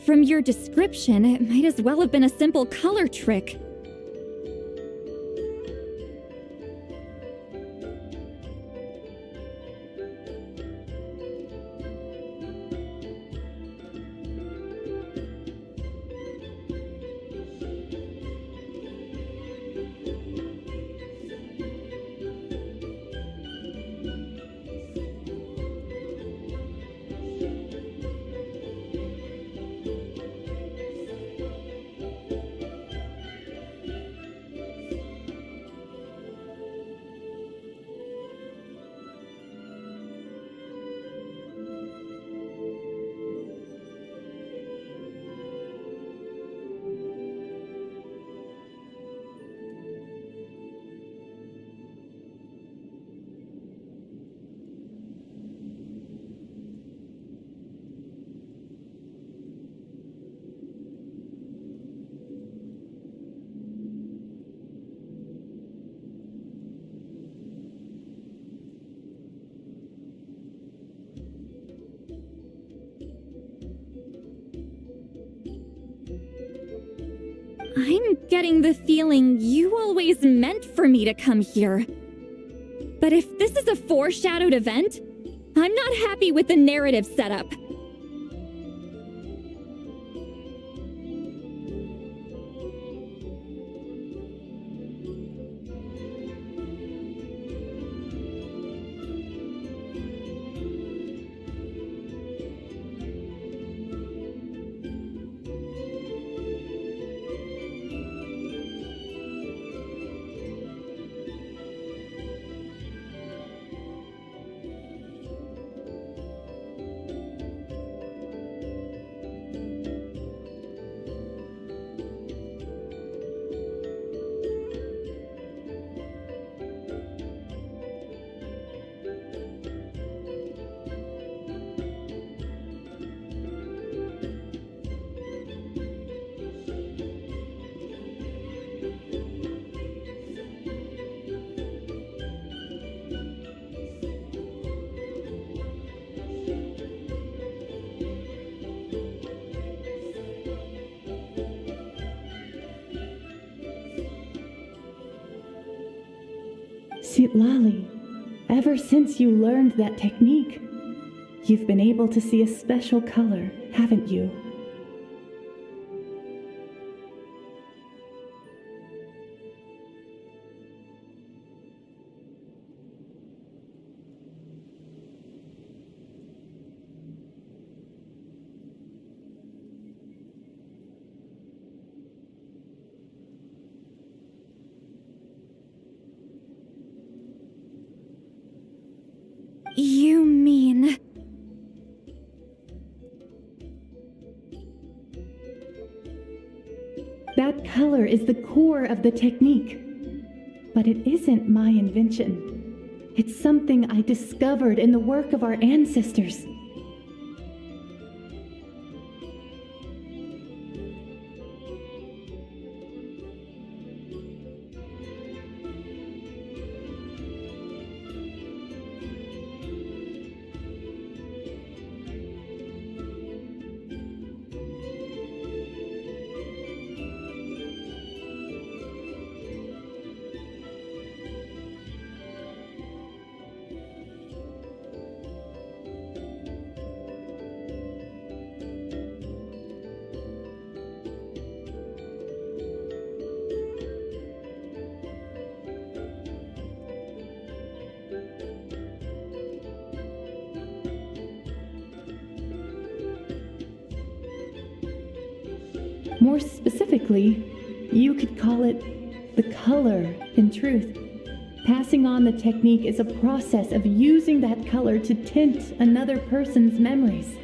From your description, it might as well have been a simple color trick. I'm getting the feeling you always meant for me to come here. But if this is a foreshadowed event, I'm not happy with the narrative setup. Citlali, ever since you learned that technique, you've been able to see a special color, haven't you? You mean... That color is the core of the technique. But it isn't my invention. It's something I discovered in the work of our ancestors. More specifically, you could call it the color in truth. Passing on the technique is a process of using that color to tint another person's memories.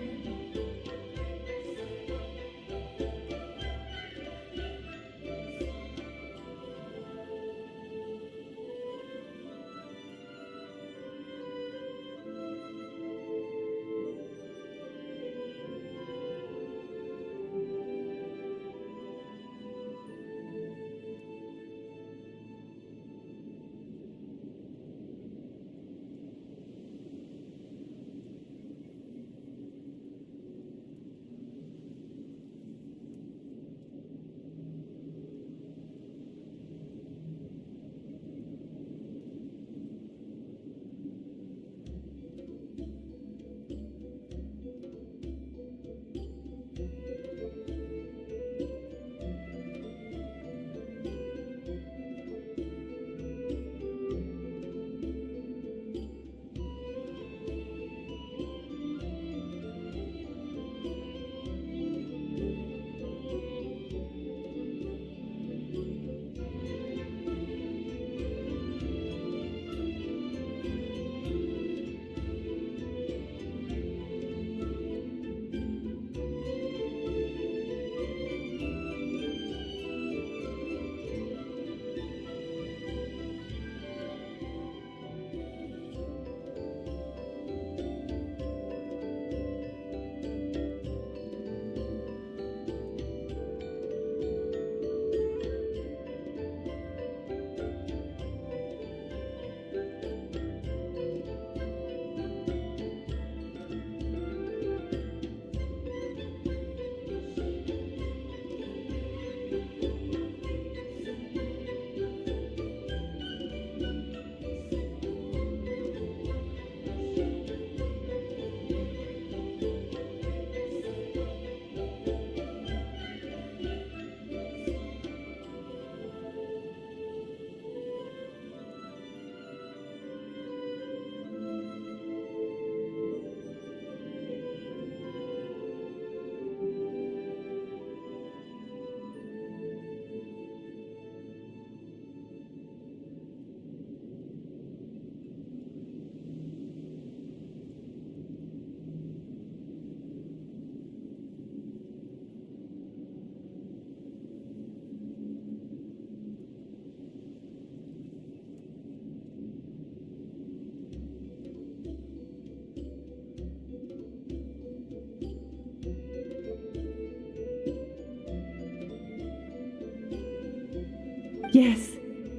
Yes,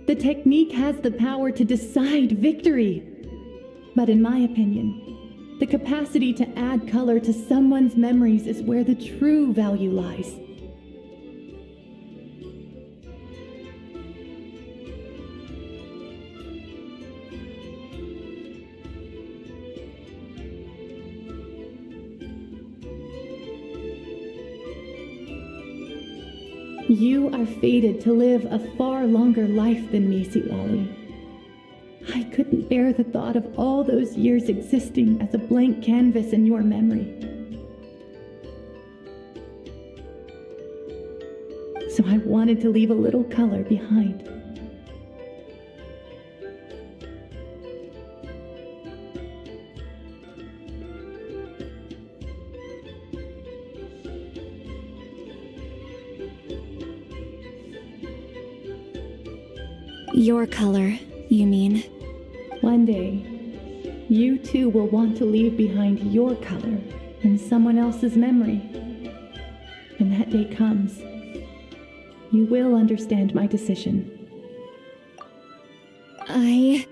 the technique has the power to decide victory. But in my opinion, the capacity to add color to someone's memories is where the true value lies. You are fated to live a far longer life than me, Sitlali. I couldn't bear the thought of all those years existing as a blank canvas in your memory. So I wanted to leave a little color behind. Your color, you mean? One day, you too will want to leave behind your color in someone else's memory. When that day comes, you will understand my decision. I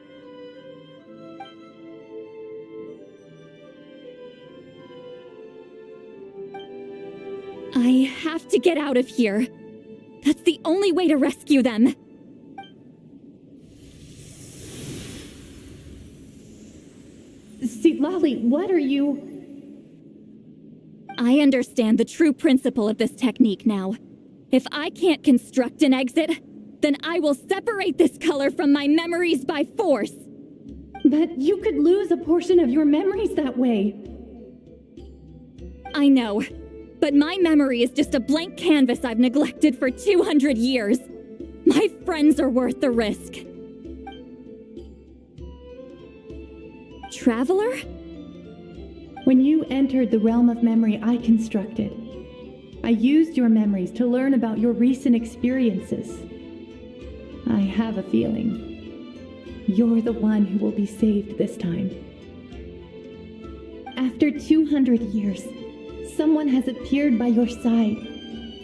have to get out of here. That's the only way to rescue them. Sitlali, what are you... I understand the true principle of this technique now. If I can't construct an exit, then I will separate this color from my memories by force. But you could lose a portion of your memories that way. I know, but my memory is just a blank canvas I've neglected for 200 years. My friends are worth the risk. Traveler? When you entered the realm of memory I constructed, I used your memories to learn about your recent experiences. I have a feeling you're the one who will be saved this time. After 200 years, someone has appeared by your side,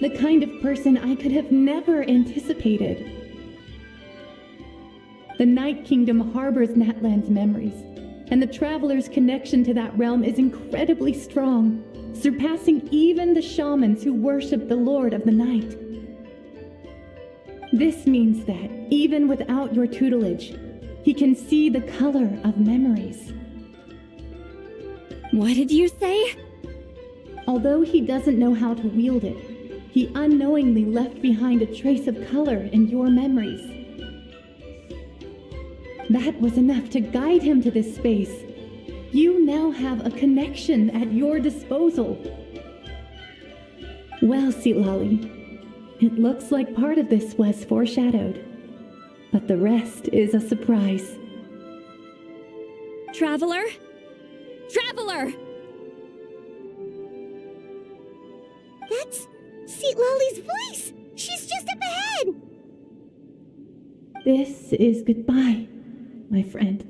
the kind of person I could have never anticipated. The Night Kingdom harbors Natlan's memories, and the Traveler's connection to that realm is incredibly strong, surpassing even the shamans who worship the Lord of the Night. This means that, even without your tutelage, he can see the color of memories. What did you say? Although he doesn't know how to wield it, he unknowingly left behind a trace of color in your memories. That was enough to guide him to this space. You now have a connection at your disposal. Well, Sitlali, it looks like part of this was foreshadowed, but the rest is a surprise. Traveler? Traveler! That's Sitlali's voice! She's just up ahead! This is goodbye, my friend.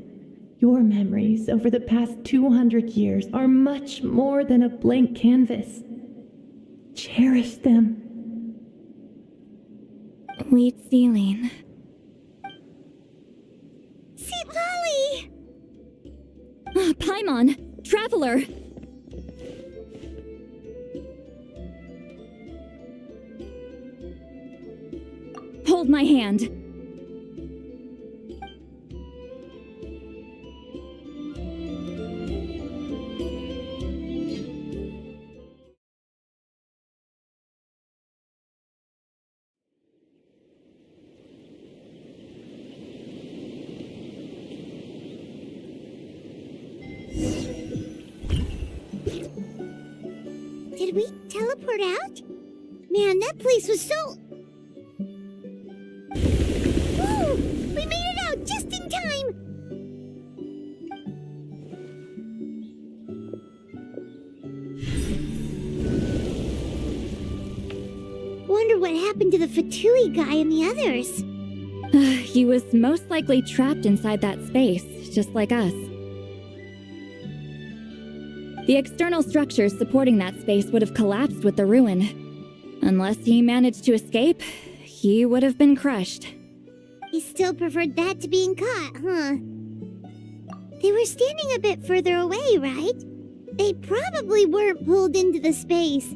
Your memories over the past 200 years are much more than a blank canvas. Cherish them. Wheat ceiling. Sitlali! Paimon! Traveler! Hold my hand. Did we teleport out? Man, that place was so... Woo! We made it out just in time! Wonder what happened to the Fatui guy and the others. He was most likely trapped inside that space, just like us. The external structures supporting that space would have collapsed with the ruin. Unless he managed to escape, he would have been crushed. He still preferred that to being caught, huh? They were standing a bit further away, right? They probably weren't pulled into the space.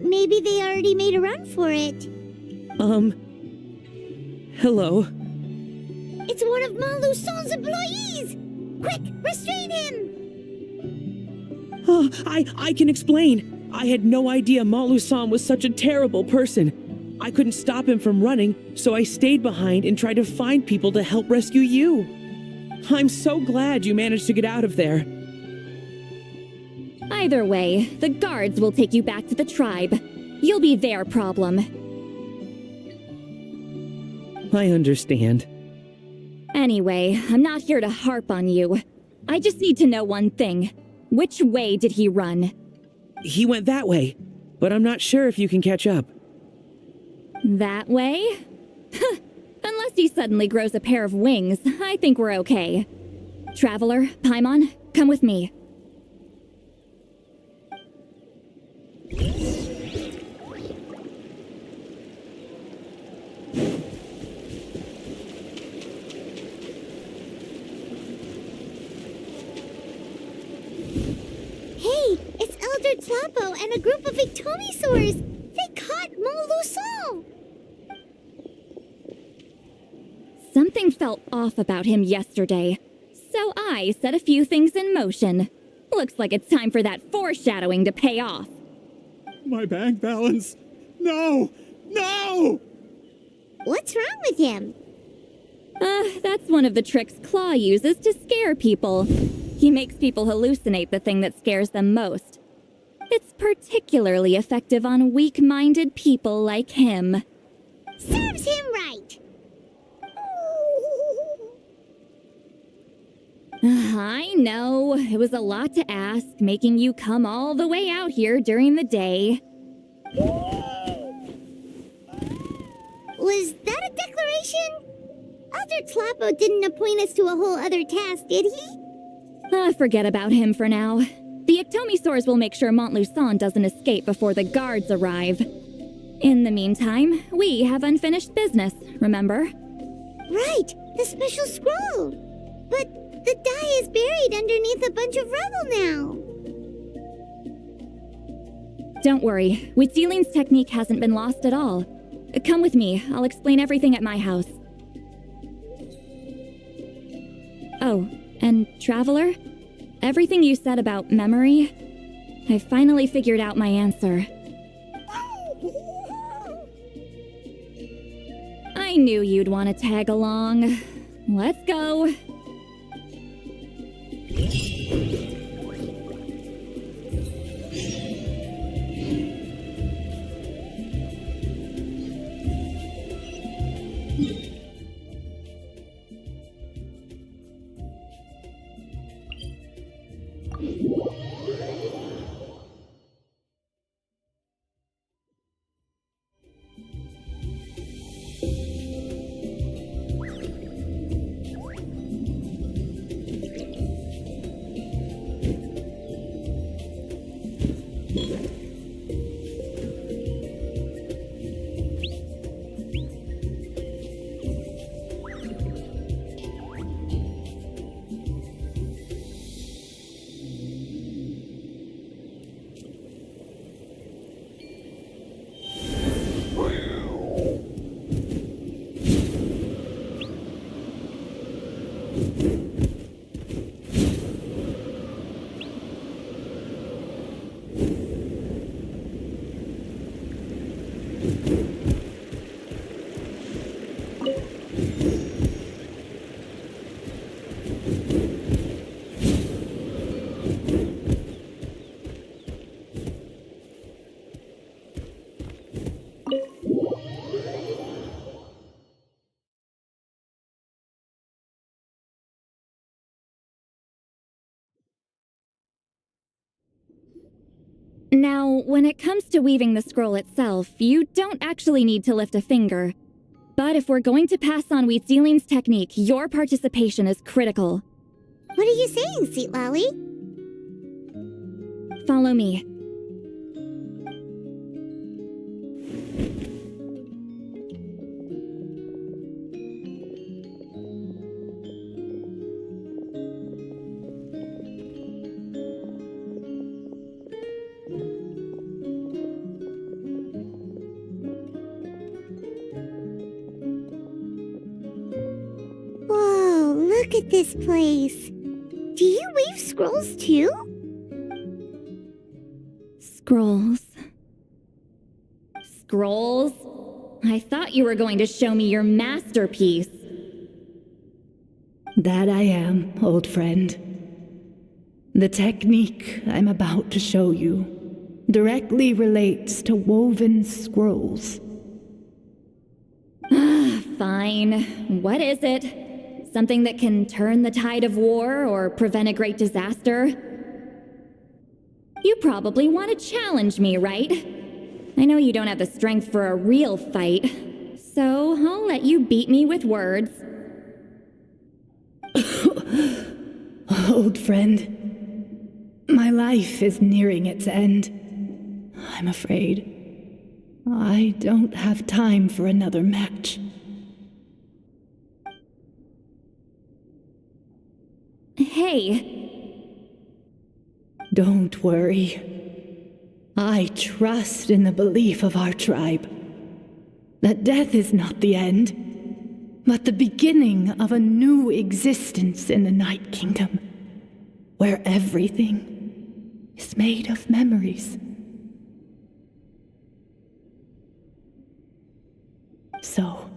Maybe they already made a run for it. Hello? It's one of Montluçon's employees! Quick, restrain him! Oh, I can explain. I had no idea Montluçon was such a terrible person. I couldn't stop him from running, so I stayed behind and tried to find people to help rescue you. I'm so glad you managed to get out of there. Either way, the guards will take you back to the tribe. You'll be their problem. I understand. Anyway, I'm not here to harp on you. I just need to know one thing. Which way did he run? He went that way, but I'm not sure if you can catch up. That way? Unless he suddenly grows a pair of wings, I think we're okay. Traveler, Paimon, come with me. Hey, it's Elder Tlapo and a group of Ictomisaurs! They caught Montluçon! Something felt off about him yesterday, so I set a few things in motion. Looks like it's time for that foreshadowing to pay off. My bank balance! No! No! What's wrong with him? That's one of the tricks Claw uses to scare people. He makes people hallucinate the thing that scares them most. It's particularly effective on weak-minded people like him. Serves him right! I know, it was a lot to ask, making you come all the way out here during the day. Was that a declaration? Elder Tlapo didn't appoint us to a whole other task, did he? Forget about him for now. The Ictomisaurs will make sure Montluçon doesn't escape before the guards arrive. In the meantime, we have unfinished business, remember? Right, the special scroll. But the die is buried underneath a bunch of rubble now. Don't worry, Huitzilin's technique hasn't been lost at all. Come with me, I'll explain everything at my house. Oh, and Traveler? Everything you said about memory, I finally figured out my answer. I knew you'd want to tag along. Let's go. Now, when it comes to weaving the scroll itself, you don't actually need to lift a finger. But if we're going to pass on Huitzilin's technique, your participation is critical. What are you saying, Sweet Lolly? Follow me. at this place. Do you weave scrolls too? Scrolls. Scrolls? I thought you were going to show me your masterpiece. That I am, old friend. The technique I'm about to show you directly relates to woven scrolls. Fine. What is it? Something that can turn the tide of war or prevent a great disaster? You probably want to challenge me, right? I know you don't have the strength for a real fight, so I'll let you beat me with words. Old friend, my life is nearing its end. I'm afraid I don't have time for another match. Hey. Don't worry. I trust in the belief of our tribe that death is not the end, but the beginning of a new existence in the Night Kingdom, where everything is made of memories. So,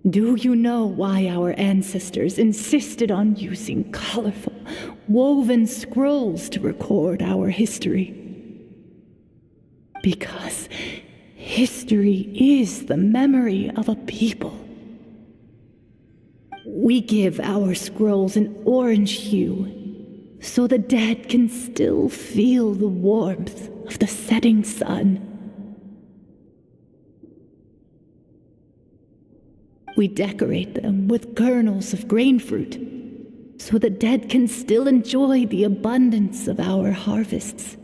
do you know why our ancestors insisted on using colorful, woven scrolls to record our history? Because history is the memory of a people. We give our scrolls an orange hue, so the dead can still feel the warmth of the setting sun. We decorate them with kernels of grain fruit, so the dead can still enjoy the abundance of our harvests.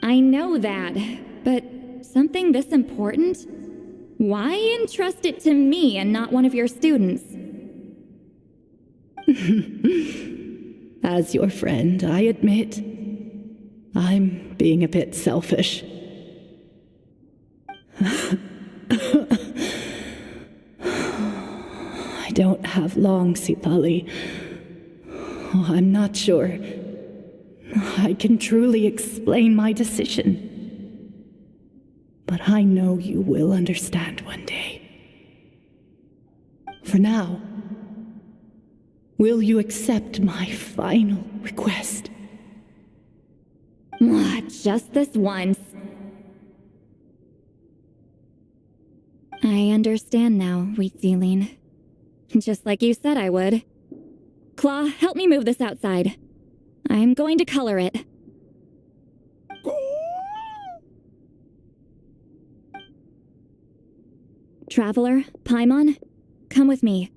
I know that, but something this important? Why entrust it to me and not one of your students? As your friend, I admit, I'm being a bit selfish. I don't have long, Sipali. I'm not sure I can truly explain my decision. But I know you will understand one day. For now, will you accept my final request? Just this once. I understand now, Wheat Ceiling. Just like you said I would. Claw, help me move this outside. I'm going to color it. Traveler, Paimon, come with me.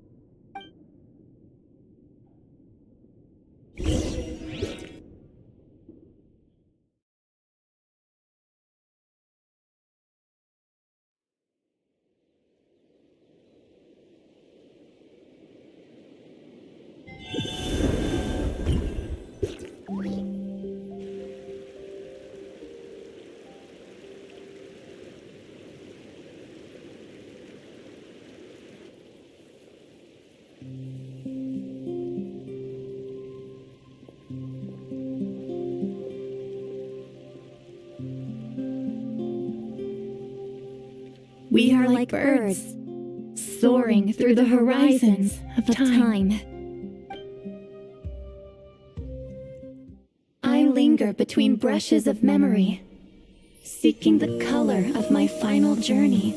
We are like birds, soaring through the horizons of time. I linger between brushes of memory, seeking the color of my final journey.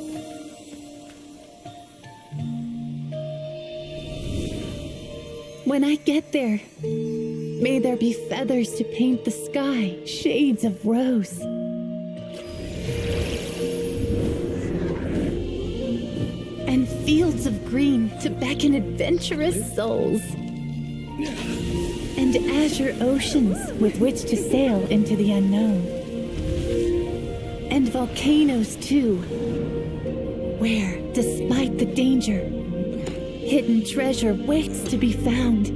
When I get there, may there be feathers to paint the sky, shades of rose. And fields of green to beckon adventurous souls. And azure oceans with which to sail into the unknown. And volcanoes too, where, despite the danger, hidden treasure waits to be found.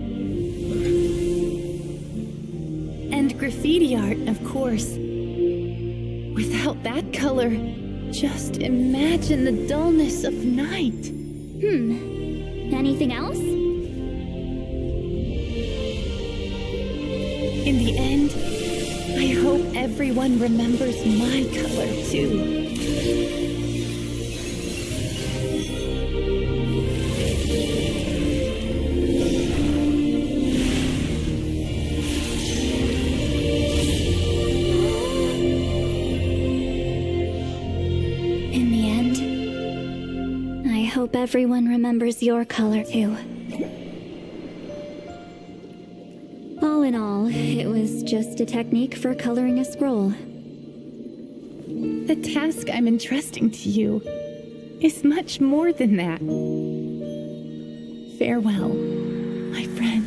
And graffiti art, of course. Without that color, Just imagine the dullness of night. Anything else? In the end, I hope everyone remembers my color too. In the end, I hope everyone remembers your color too. All in all, it was just a technique for coloring a scroll. The task I'm entrusting to you is much more than that. Farewell, my friend.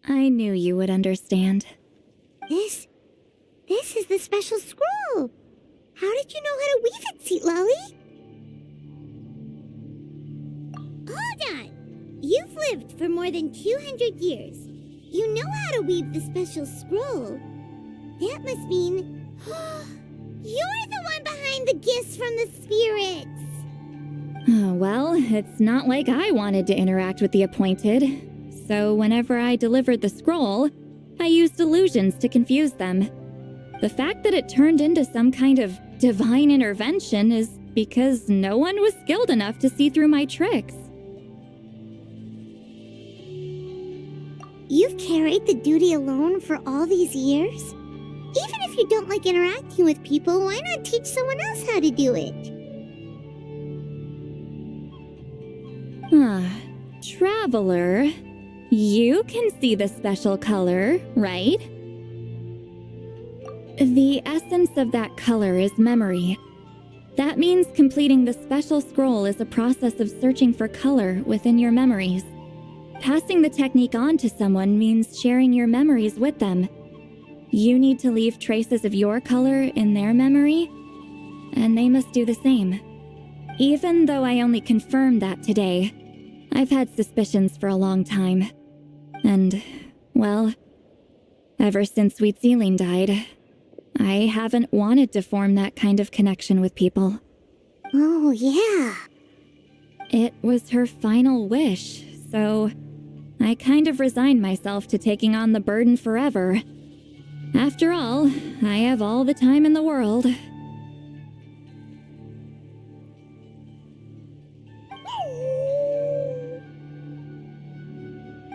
I knew you would understand. This is the special scroll. How did you know how to weave it, Seat Lolly? Hold on. You've lived for more than 200 years. You know how to weave the special scroll. That must mean you're the one behind the gifts from the spirits. Well, it's not like I wanted to interact with the appointed. So whenever I delivered the scroll, I used illusions to confuse them. The fact that it turned into some kind of divine intervention is because no one was skilled enough to see through my tricks. You've carried the duty alone for all these years? Even if you don't like interacting with people, why not teach someone else how to do it? Traveler, you can see the special color, right? The essence of that color is memory. That means completing the special scroll is a process of searching for color within your memories. Passing the technique on to someone means sharing your memories with them. You need to leave traces of your color in their memory, and they must do the same. Even though I only confirmed that today, I've had suspicions for a long time. And, well, ever since Sweet Celine died, I haven't wanted to form that kind of connection with people. Oh, yeah. It was her final wish, so I kind of resigned myself to taking on the burden forever. After all, I have all the time in the world.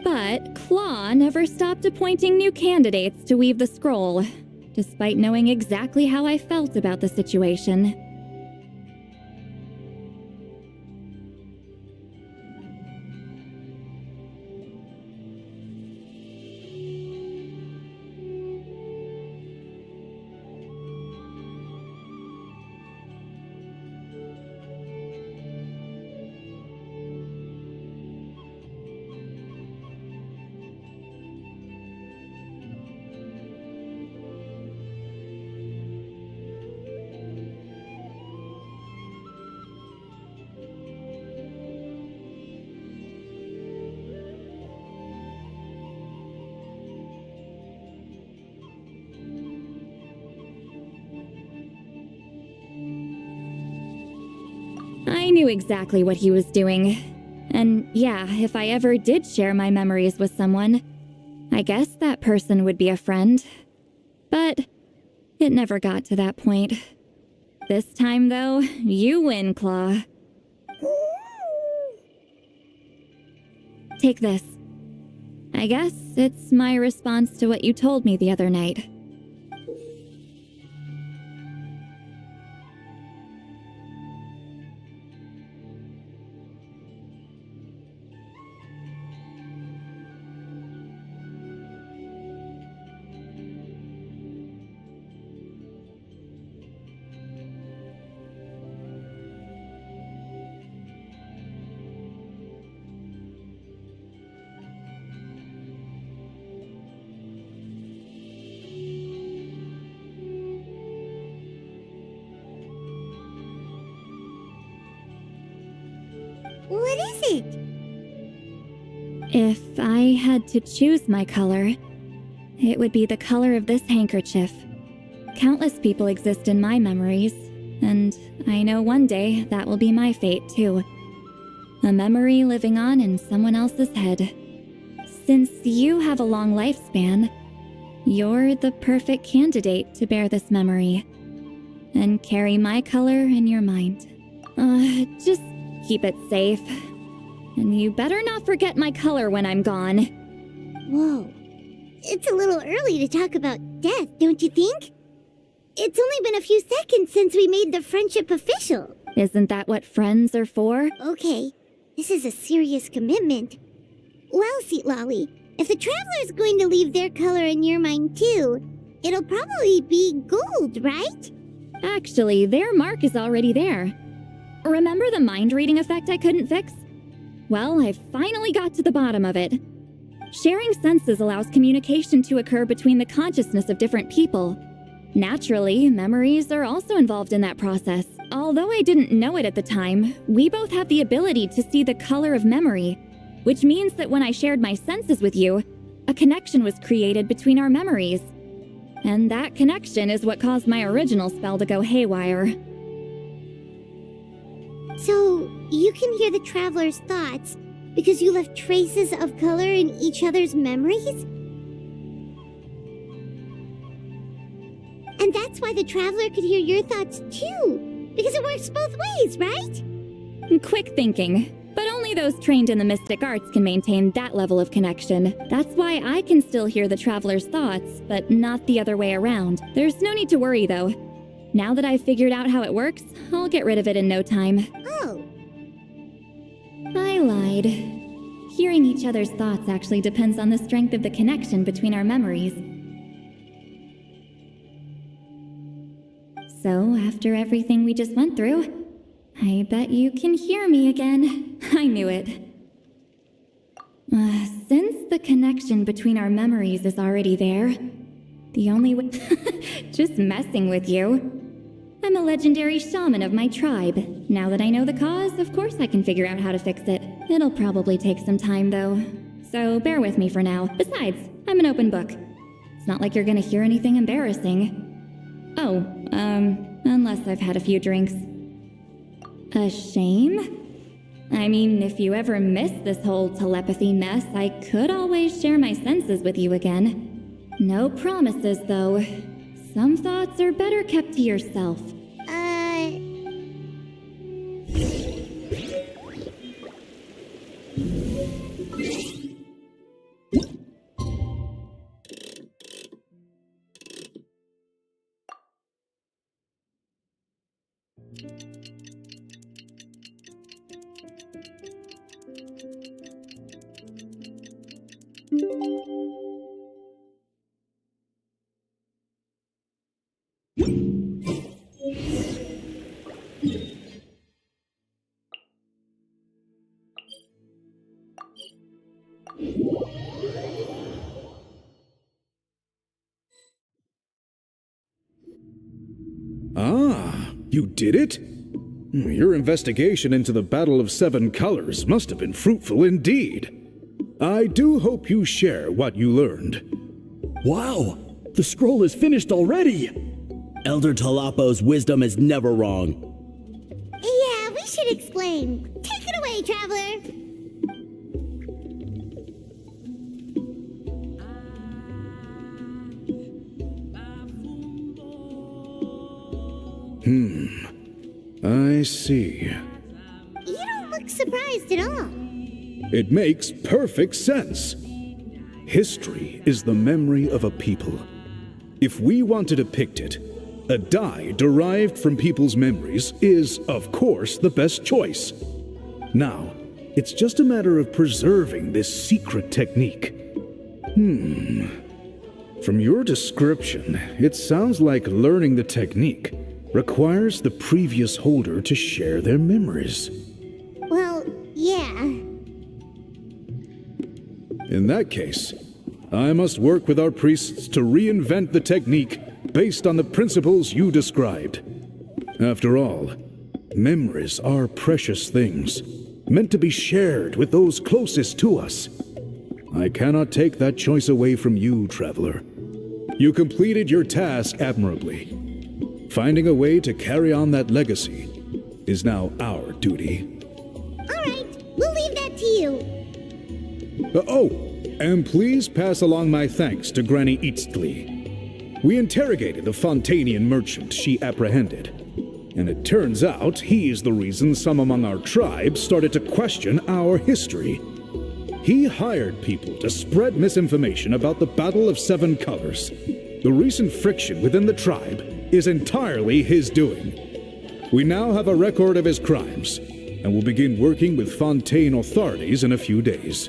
But Claw never stopped appointing new candidates to weave the scroll, despite knowing exactly how I felt about the situation. I knew exactly what he was doing. And yeah, if I ever did share my memories with someone, I guess that person would be a friend. But it never got to that point. This time, though, you win, Claw. Take this. I guess it's my response to what you told me the other night. it? If I had to choose my color, it would be the color of this handkerchief. Countless people exist in my memories, and I know one day that will be my fate too. A memory living on in someone else's head. Since you have a long lifespan, you're the perfect candidate to bear this memory and carry my color in your mind. Just keep it safe. And you better not forget my color when I'm gone. Whoa. It's a little early to talk about death, don't you think? It's only been a few seconds since we made the friendship official. Isn't that what friends are for? Okay, this is a serious commitment. Well, Seat Lolly, if the Traveler's going to leave their color in your mind too, it'll probably be gold, right? Actually, their mark is already there. Remember the mind reading effect I couldn't fix? Well, I finally got to the bottom of it. Sharing senses allows communication to occur between the consciousness of different people. Naturally, memories are also involved in that process. Although I didn't know it at the time, we both have the ability to see the color of memory, which means that when I shared my senses with you, a connection was created between our memories. And that connection is what caused my original spell to go haywire. So, you can hear the Traveler's thoughts because you left traces of color in each other's memories? And that's why the Traveler could hear your thoughts too, because it works both ways, right? Quick thinking. But only those trained in the mystic arts can maintain that level of connection. That's why I can still hear the Traveler's thoughts, but not the other way around. There's no need to worry, though. Now that I've figured out how it works, I'll get rid of it in no time. Oh. I lied. Hearing each other's thoughts actually depends on the strength of the connection between our memories. So, after everything we just went through, I bet you can hear me again. I knew it. Since the connection between our memories is already there, the only way... Just messing with you. I'm a legendary shaman of my tribe. Now that I know the cause, of course I can figure out how to fix it. It'll probably take some time, though. So bear with me for now. Besides, I'm an open book. It's not like you're gonna hear anything embarrassing. Oh, unless I've had a few drinks. A shame? I mean, if you ever miss this whole telepathy mess, I could always share my senses with you again. No promises, though. Some thoughts are better kept to yourself. Ah, you did it? Your investigation into the Battle of Seven Colors must have been fruitful indeed. I do hope you share what you learned. Wow, the scroll is finished already! Elder Talapo's wisdom is never wrong. Yeah, we should explain. Take it away, Traveler! I see. You don't look surprised at all. It makes perfect sense. History is the memory of a people. If we want to depict it, a dye derived from people's memories is, of course, the best choice. Now, it's just a matter of preserving this secret technique. From your description, it sounds like learning the technique requires the previous holder to share their memories. Well, yeah. In that case, I must work with our priests to reinvent the technique based on the principles you described. After all, memories are precious things, meant to be shared with those closest to us. I cannot take that choice away from you, Traveler. You completed your task admirably. Finding a way to carry on that legacy is now our duty. Alright, we'll leave that to you. Oh, and please pass along my thanks to Granny Eastly. We interrogated the Fontanian merchant she apprehended, and it turns out he's the reason some among our tribe started to question our history. He hired people to spread misinformation about the Battle of Seven Colors. The recent friction within the tribe is entirely his doing. We now have a record of his crimes, and will begin working with Fontaine authorities in a few days.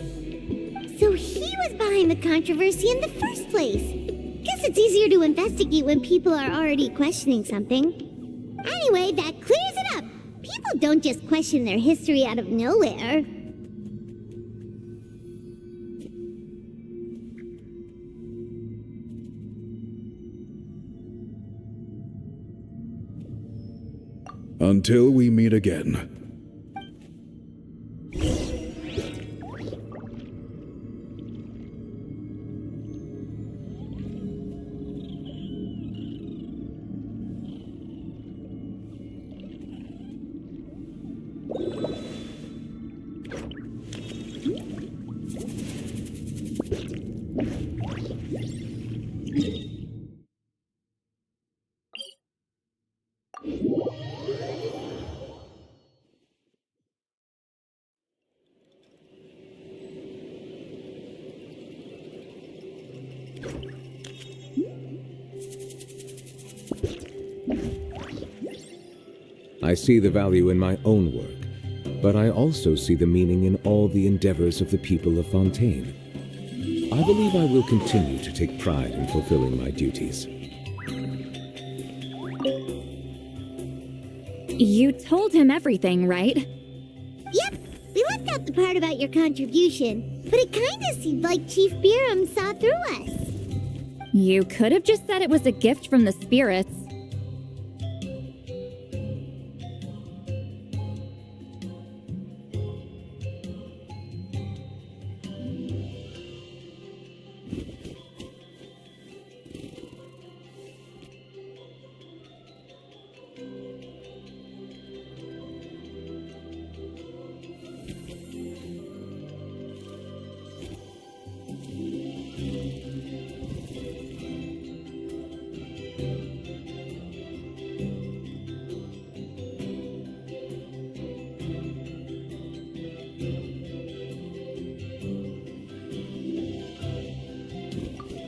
So he was behind the controversy in the first place. Guess it's easier to investigate when people are already questioning something. Anyway, that clears it up. People don't just question their history out of nowhere. Until we meet again. I see the value in my own work, but I also see the meaning in all the endeavors of the people of Fontaine. I believe I will continue to take pride in fulfilling my duties. You told him everything, right? Yep, we left out the part about your contribution, but it kinda seemed like Chief Biram saw through us. You could have just said it was a gift from the spirits.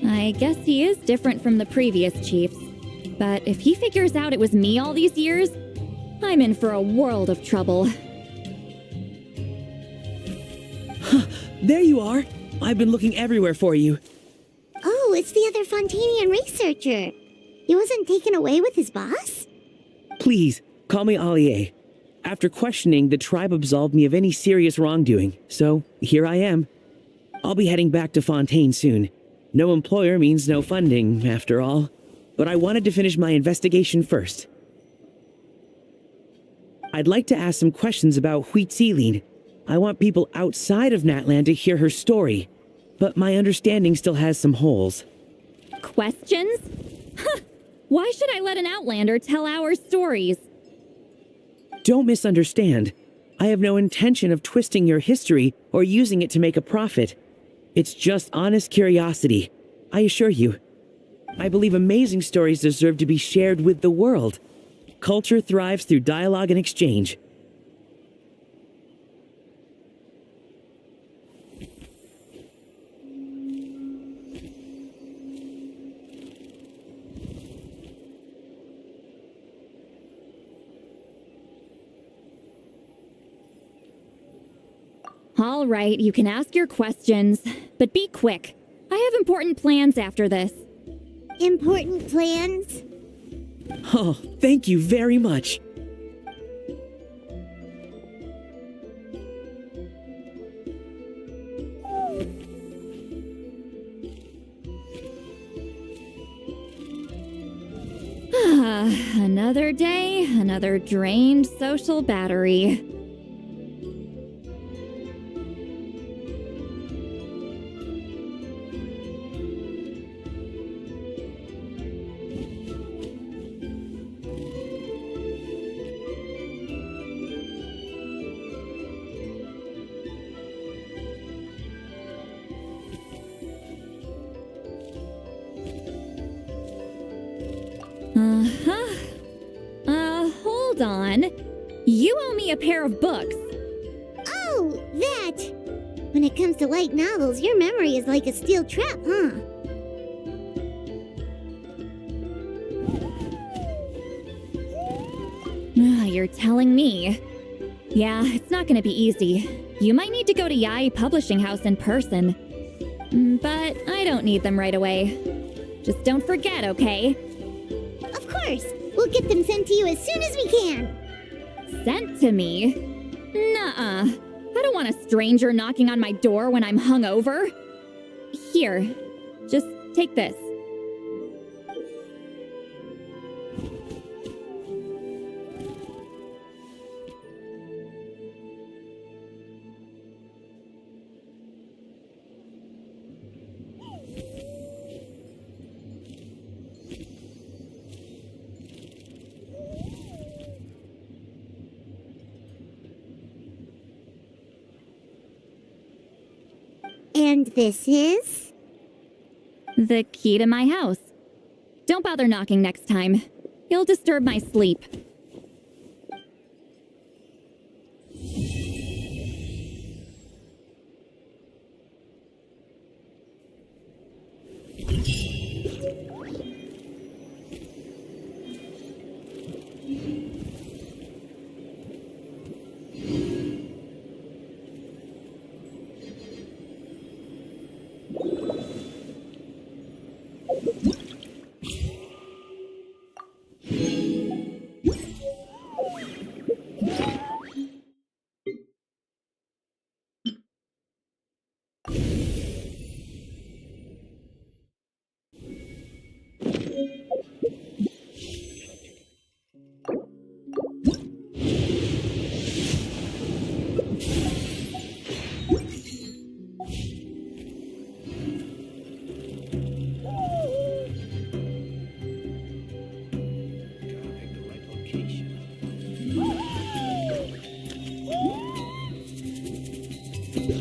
I guess he is different from the previous chiefs. But if he figures out it was me all these years, I'm in for a world of trouble. There you are! I've been looking everywhere for you. Oh, it's the other Fontanian researcher. He wasn't taken away with his boss? Please, call me Allier. After questioning, the tribe absolved me of any serious wrongdoing, so here I am. I'll be heading back to Fontaine soon. No employer means no funding, after all. But I wanted to finish my investigation first. I'd like to ask some questions about Huitziline. I want people outside of Natlan to hear her story, but my understanding still has some holes. Questions? Huh! Why should I let an Outlander tell our stories? Don't misunderstand. I have no intention of twisting your history or using it to make a profit. It's just honest curiosity, I assure you. I believe amazing stories deserve to be shared with the world. Culture thrives through dialogue and exchange. All right, you can ask your questions, but be quick. I have important plans after this. Important plans? Oh, thank you very much. Another day, another drained social battery. hold on. You owe me a pair of books. Oh, that! When it comes to light novels, your memory is like a steel trap, huh? You're telling me. Yeah, it's not gonna be easy. You might need to go to Yai Publishing House in person. But I don't need them right away. Just don't forget, okay? Of course! We'll get them sent to you as soon as we can! Sent to me? Nuh-uh. I don't want a stranger knocking on my door when I'm hungover. Here, just take this. And this is? The key to my house. Don't bother knocking next time. You'll disturb my sleep.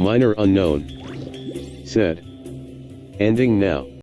Minor unknown. Said. Ending now.